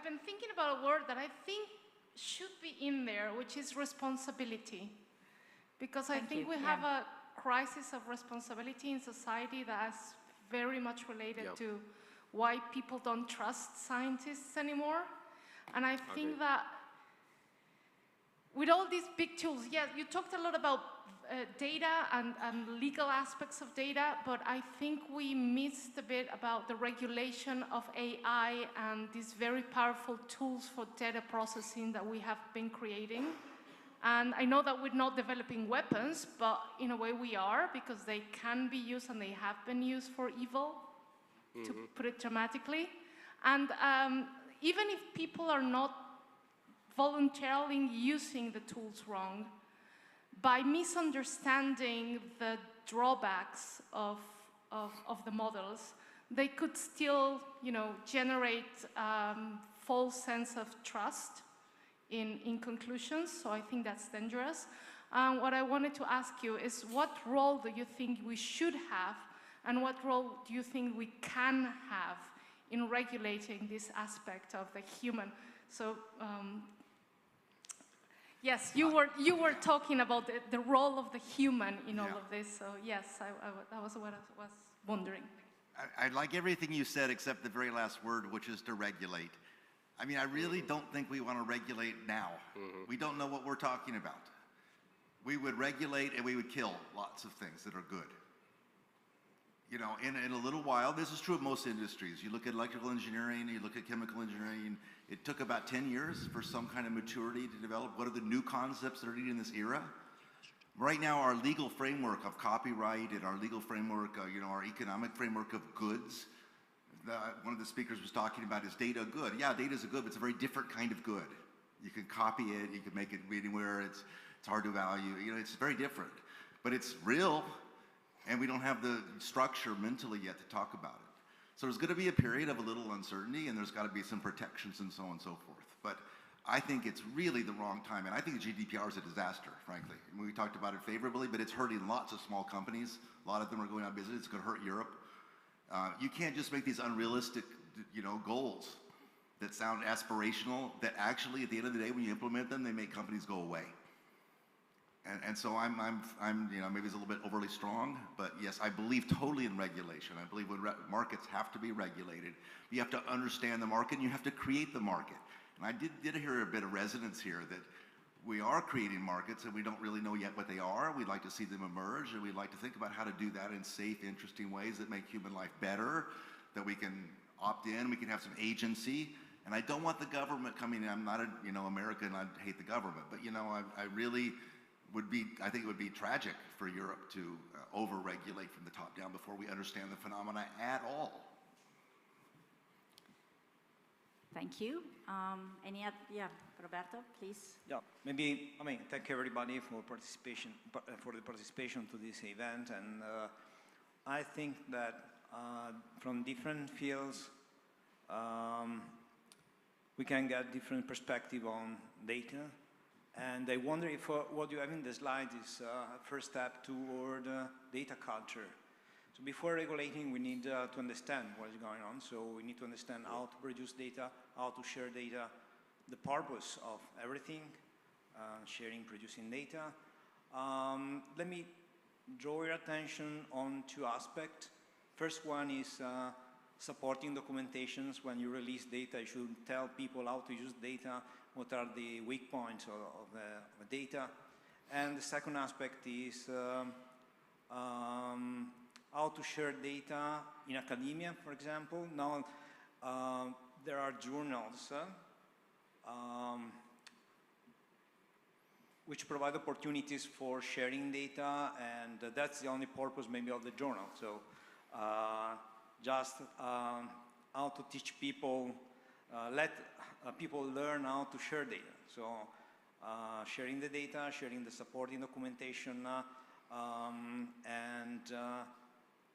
been thinking about a word that I think should be in there, which is responsibility. Because I think we have a crisis of responsibility in society that's very much related to why people don't trust scientists anymore. And I think that with all these big tools, yeah, you talked a lot about data and legal aspects of data, but I think we missed a bit about the regulation of AI and these very powerful tools for data processing that we have been creating. And I know that we're not developing weapons, but in a way we are, because they can be used and they have been used for evil, to put it dramatically. And even if people are not voluntarily using the tools wrong, by misunderstanding the drawbacks of the models, they could still, generate false sense of trust in conclusions. So I think that's dangerous. What I wanted to ask you is, what role do you think we should have, and what role do you think we can have in regulating this aspect of the human? So, yes, you were talking about the role of the human in all of this. So yes, that was what I was wondering. I like everything you said except the very last word, which is to regulate. I mean, I really don't think we want to regulate now. We don't know what we're talking about. We would regulate and we would kill lots of things that are good. You know, in a little while, this is true of most industries. You look at electrical engineering, you look at chemical engineering, it took about 10 years for some kind of maturity to develop. What are the new concepts that are needed in this era? Right now, our legal framework of copyright and our legal framework, you know, our economic framework of goods, one of the speakers was talking about, is data good? Yeah, data is a good, but it's a very different kind of good. You can copy it, you can make it anywhere, it's hard to value, you know, it's very different. But it's real, and we don't have the structure mentally yet to talk about it. So there's going to be a period of a little uncertainty, and there's got to be some protections and so on and so forth. But I think it's really the wrong time, and I think GDPR is a disaster, frankly. I mean, we talked about it favorably, but it's hurting lots of small companies. A lot of them are going out of business. It's going to hurt Europe. You can't just make these unrealistic, you know, goals that sound aspirational, that actually, at the end of the day, when you implement them, they make companies go away. And so I'm, you know, maybe it's a little bit overly strong, but yes, I believe totally in regulation. I believe when markets have to be regulated, you have to understand the market and you have to create the market. And I did hear a bit of resonance here that we are creating markets and we don't really know yet what they are. We'd like to see them emerge, and we'd like to think about how to do that in safe, interesting ways that make human life better, that we can opt in, we can have some agency. And I don't want the government coming in. I'm not a, you know, American, I hate the government, but you know, I really I think it would be tragic for Europe to over-regulate from the top down before we understand the phenomena at all. Thank you. Any other, yeah, Roberto, please. Yeah, maybe, I mean, thank everybody for the participation to this event, and I think that from different fields, we can get different perspective on data. And I wonder if what you have in the slide is a first step toward data culture. So before regulating, we need to understand what is going on. So we need to understand how to produce data, how to share data, the purpose of everything, sharing, producing data. Let me draw your attention on two aspects. First one is supporting documentations. When you release data, you should tell people how to use data, what are the weak points of the data. And the second aspect is how to share data in academia, for example. Now, there are journals which provide opportunities for sharing data, and that's the only purpose maybe of the journal. So just how to teach people, let people learn how to share data. So sharing the data, sharing the supporting documentation, and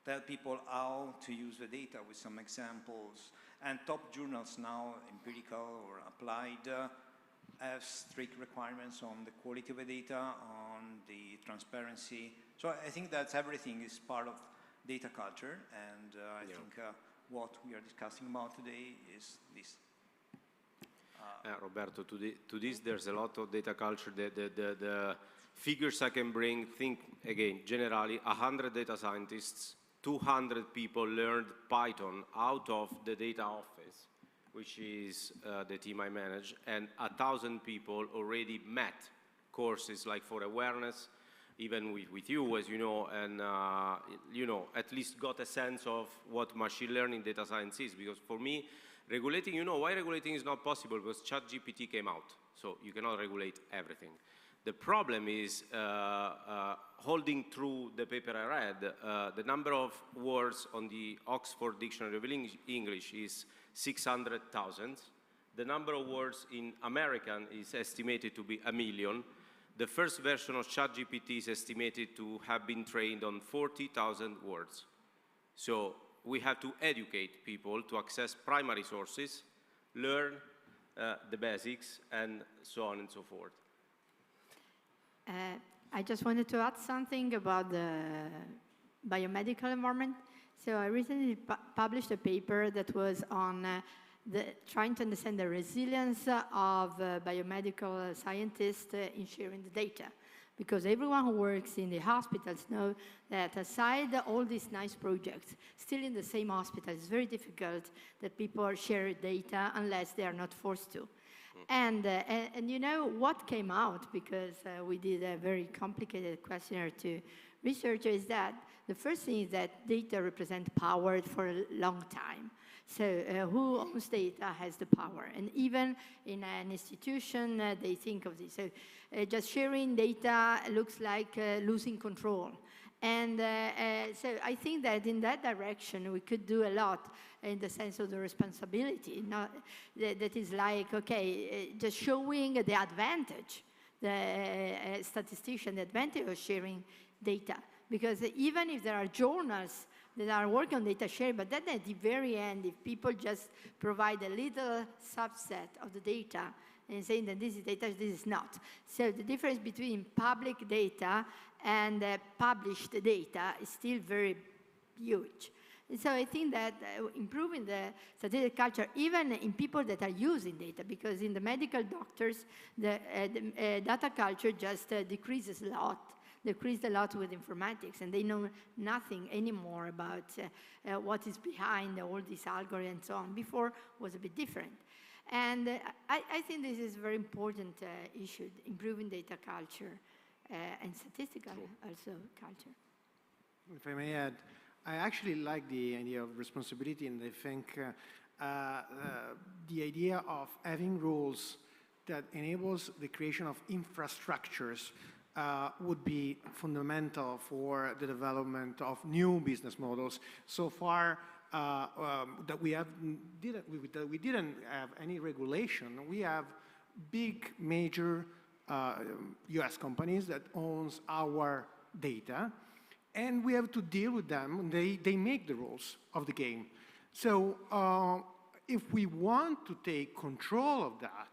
tell people how to use the data with some examples. And top journals now, empirical or applied, have strict requirements on the quality of the data, on the transparency. So I think that everything is part of data culture, and I think what we are discussing about today is this. Roberto, to this there's a lot of data culture. The figures I can bring, think again, generally 100 data scientists, 200 people learned Python out of the data office, which is the team I manage, and 1,000 people already met courses like for awareness, even with you, as you know, and you know, at least got a sense of what machine learning data science is. Because for me, regulating, you know why regulating is not possible? Because ChatGPT came out, so you cannot regulate everything. The problem is holding true the paper I read. The number of words on the Oxford Dictionary of English is 600,000. The number of words in American is estimated to be 1 million. The first version of ChatGPT is estimated to have been trained on 40,000 words. So we have to educate people to access primary sources, learn the basics, and so on and so forth. I just wanted to add something about the biomedical environment. So I recently published a paper that was on trying to understand the resilience of biomedical scientists in sharing the data. Because everyone who works in the hospitals knows that aside all these nice projects, still in the same hospital, it's very difficult that people share data unless they are not forced to. And you know what came out, because we did a very complicated questionnaire to researchers, is that the first thing is that data represent power for a long time. So who owns data has the power. And even in an institution, they think of this. So just sharing data looks like losing control. And so I think that in that direction, we could do a lot in the sense of the responsibility. That is like, okay, just showing the advantage, the statistician, the advantage of sharing data. Because even if there are journals that are working on data sharing, but then at the very end, if people just provide a little subset of the data and saying that this is data, this is not. So the difference between public data and published data is still very huge. And so I think that improving the statistical culture, even in people that are using data, because in the medical doctors, the data culture just decreased a lot with informatics, and they know nothing anymore about what is behind all these algorithms and so on. Before was a bit different. And I think this is a very important issue, improving data culture and statistical also culture. If I may add, I actually like the idea of responsibility, and I think the idea of having rules that enables the creation of infrastructures would be fundamental for the development of new business models. So far, that we didn't have any regulation. We have big, major US companies that owns our data, and we have to deal with them. They make the rules of the game. So if we want to take control of that,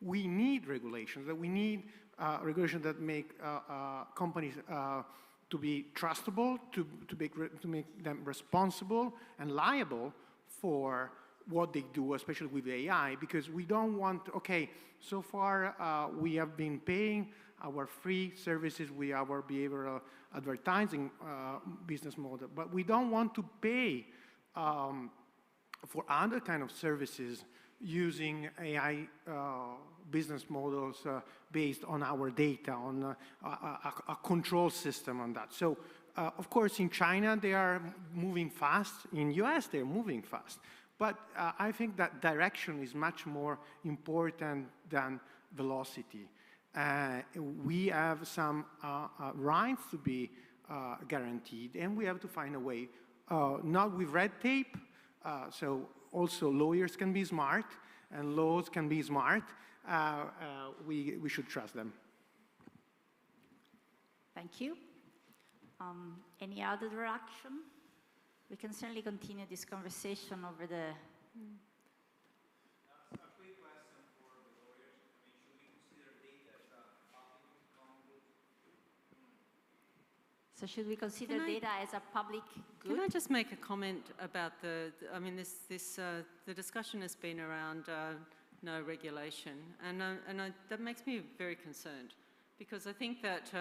we need regulations, that we need regulations that make companies to be trustable, to make them responsible and liable for what they do, especially with AI, because we don't want, okay, so far we have been paying our free services with our behavioral advertising business model, but we don't want to pay for other kind of services using AI business models based on our data, on a control system on that. So, of course, in China, they are moving fast. In US, they're moving fast. But I think that direction is much more important than velocity. We have some rights to be guaranteed, and we have to find a way, not with red tape, so also lawyers can be smart, and laws can be smart. We should trust them. Thank you. Any other reaction? We can certainly continue this conversation over the... A quick question for the lawyers. I mean, should we consider data as a public common good? So should we consider data as a public good? Can I just make a comment about I mean, the discussion has been around no regulation, and that makes me very concerned, because I think that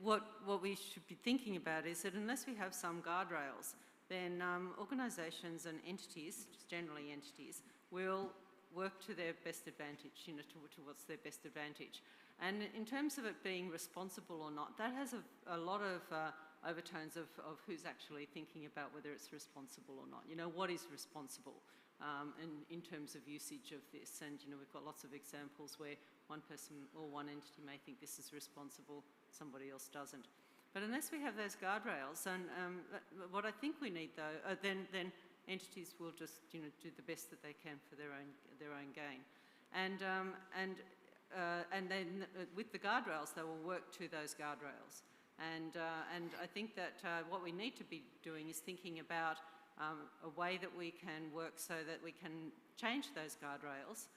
what we should be thinking about is that unless we have some guardrails, then organisations and entities, just generally entities, will work to their best advantage, you know, to what's their best advantage. And in terms of it being responsible or not, that has a lot of overtones of who's actually thinking about whether it's responsible or not. You know, what is responsible in terms of usage of this? And, you know, we've got lots of examples where one person or one entity may think this is responsible, somebody else doesn't. But unless we have those guardrails, and what I think we need, though, then entities will just, you know, do the best that they can for their own gain, and then with the guardrails, they will work to those guardrails. And I think that what we need to be doing is thinking about a way that we can work so that we can change those guardrails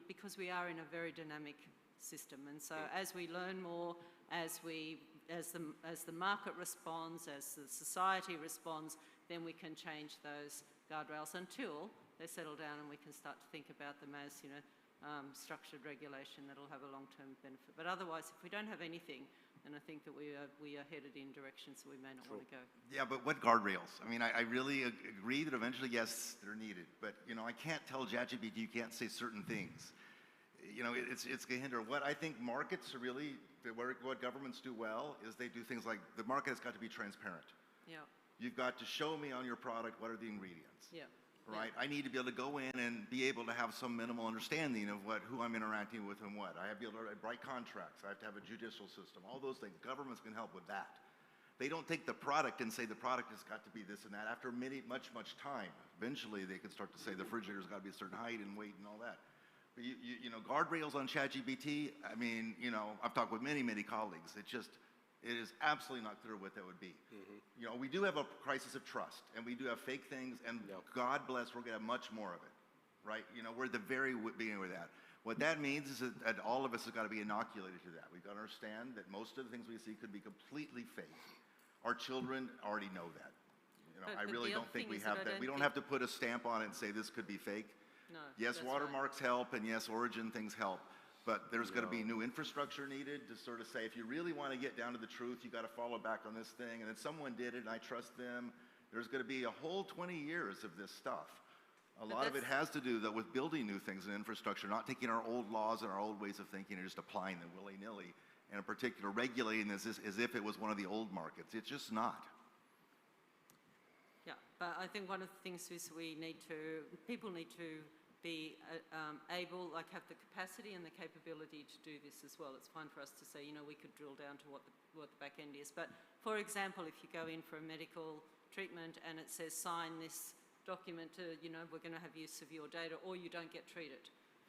because we are in a very dynamic system. And so as we learn more, as the market responds, as the society responds, then we can change those guardrails until they settle down and we can start to think about them as, you know, structured regulation that'll have a long-term benefit. But otherwise, if we don't have anything, then I think that we are headed in directions that we may not want to go. Yeah, but what guardrails? I mean, I really agree that eventually, yes, they're needed. But, you know, I can't tell ChatGPT you can't say certain things. You know, it's going to hinder. What I think markets are really, what governments do well is they do things like, the market has got to be transparent. Yeah. You've got to show me on your product what are the ingredients. Yeah. Right? I need to be able to go in and be able to have some minimal understanding of who I'm interacting with and what. I have to be able to write contracts. I have to have a judicial system. All those things. Governments can help with that. They don't take the product and say the product has got to be this and that. After much time, eventually they can start to say the refrigerator's got to be a certain height and weight and all that. But you know, guardrails on ChatGPT, I mean, you know, I've talked with many colleagues. It is absolutely not clear what that would be. You know, we do have a crisis of trust, and we do have fake things, and God bless, we're going to have much more of it, right? You know, we're at the very beginning with that. What that means is that all of us have got to be inoculated to that. We've got to understand that most of the things we see could be completely fake. Our children already know that. You know, I really don't think we have that. We don't have to put a stamp on it and say this could be fake. No. Yes, watermarks help, and yes, origin things help. But there's going to be new infrastructure needed to sort of say, if you really want to get down to the truth, you got to follow back on this thing. And then someone did it, and I trust them. There's going to be a whole 20 years of this stuff. A lot of it has to do, though, with building new things in infrastructure, not taking our old laws and our old ways of thinking and just applying them willy-nilly, and in particular regulating this as if it was one of the old markets. It's just not. Yeah, but I think one of the things is people need to be able, like have the capacity and the capability to do this as well. It's fine for us to say, you know, we could drill down to what the back end is. But for example, if you go in for a medical treatment and it says sign this document to, you know, we're going to have use of your data, or you don't get treated,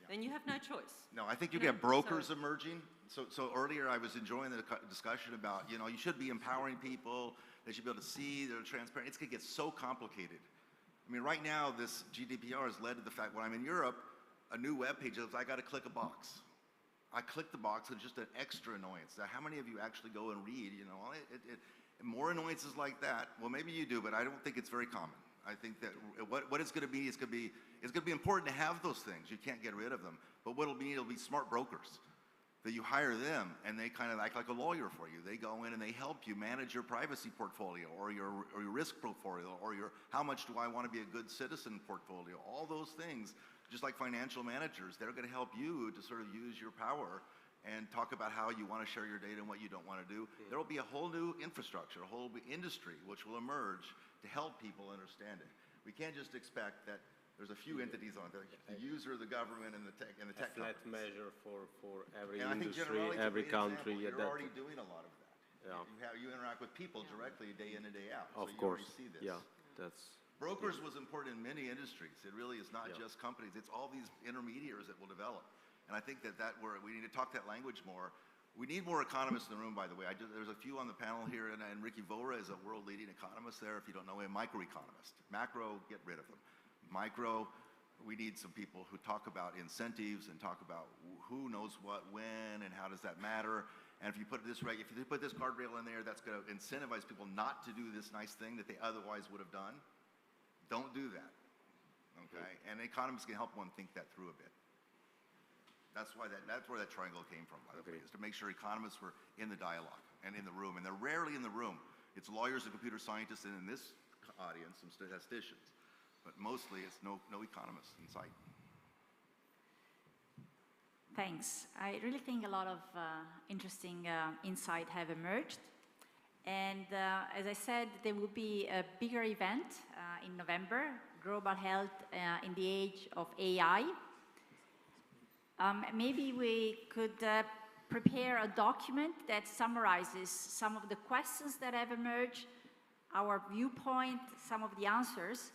then you have no choice. No, I think you get brokers emerging. So earlier I was enjoying the discussion about, you know, you should be empowering people. They should be able to see, they're transparent. It's going to get so complicated. I mean, right now, this GDPR has led to the fact when I'm in Europe, a new web page is I got to click a box. I click the box, it's just an extra annoyance. Now, how many of you actually go and read, you know, more annoyances like that? Well, maybe you do, but I don't think it's very common. I think that what it's going to be is going to be important to have those things. You can't get rid of them. But what it'll be smart brokers. That you hire them and they kind of act like a lawyer for you. They go in and they help you manage your privacy portfolio or your risk portfolio or your how much do I want to be a good citizen portfolio. All those things, just like financial managers, they're going to help you to sort of use your power and talk about how you want to share your data and what you don't want to do. There will be a whole new infrastructure, a whole industry which will emerge to help people understand it. We can't just expect that there's a few entities on it, the user, the government, and the tech a flat measure for every and industry, every country. You're already doing a lot of that. Yeah. You interact with people directly day in and day out. Of so course. You already see this. Yeah, that's. Brokers was important in many industries. It really is not just companies. It's all these intermediaries that will develop. And I think we need to talk that language more. We need more economists in the room, by the way. There's a few on the panel here, and Ricky Vora is a world-leading economist there. If you don't know him, microeconomist. Macro, get rid of them. Micro, we need some people who talk about incentives and talk about who knows what, when, and how does that matter. And if you put this guardrail in there, that's going to incentivize people not to do this nice thing that they otherwise would have done. Don't do that, okay? And economists can help one think that through a bit. That's where that triangle came from, by the way, is to make sure economists were in the dialogue and in the room. And they're rarely in the room. It's lawyers and computer scientists, and in this audience, some statisticians. But mostly, it's no economists in sight. Thanks. I really think a lot of interesting insights have emerged. And as I said, there will be a bigger event in November, Global Health in the Age of AI. Maybe we could prepare a document that summarizes some of the questions that have emerged, our viewpoint, some of the answers,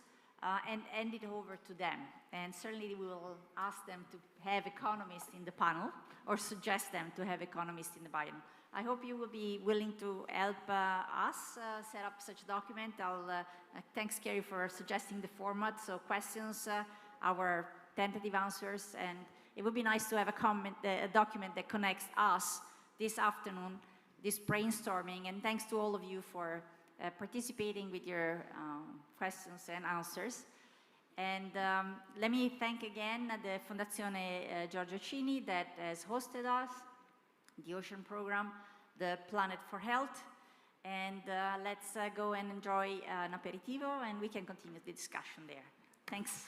and hand it over to them. And certainly we will ask them to have economists in the panel, or suggest them to have economists in the panel. I hope you will be willing to help us set up such a document. Thanks, Kerry, for suggesting the format. So questions, our tentative answers, and it would be nice to have a document that connects us this afternoon, this brainstorming, and thanks to all of you for participating with your questions and answers. And let me thank again the Fondazione Giorgio Cini that has hosted us, the Ocean Program, the Planet for Health, and let's go and enjoy an aperitivo, and we can continue the discussion there. Thanks.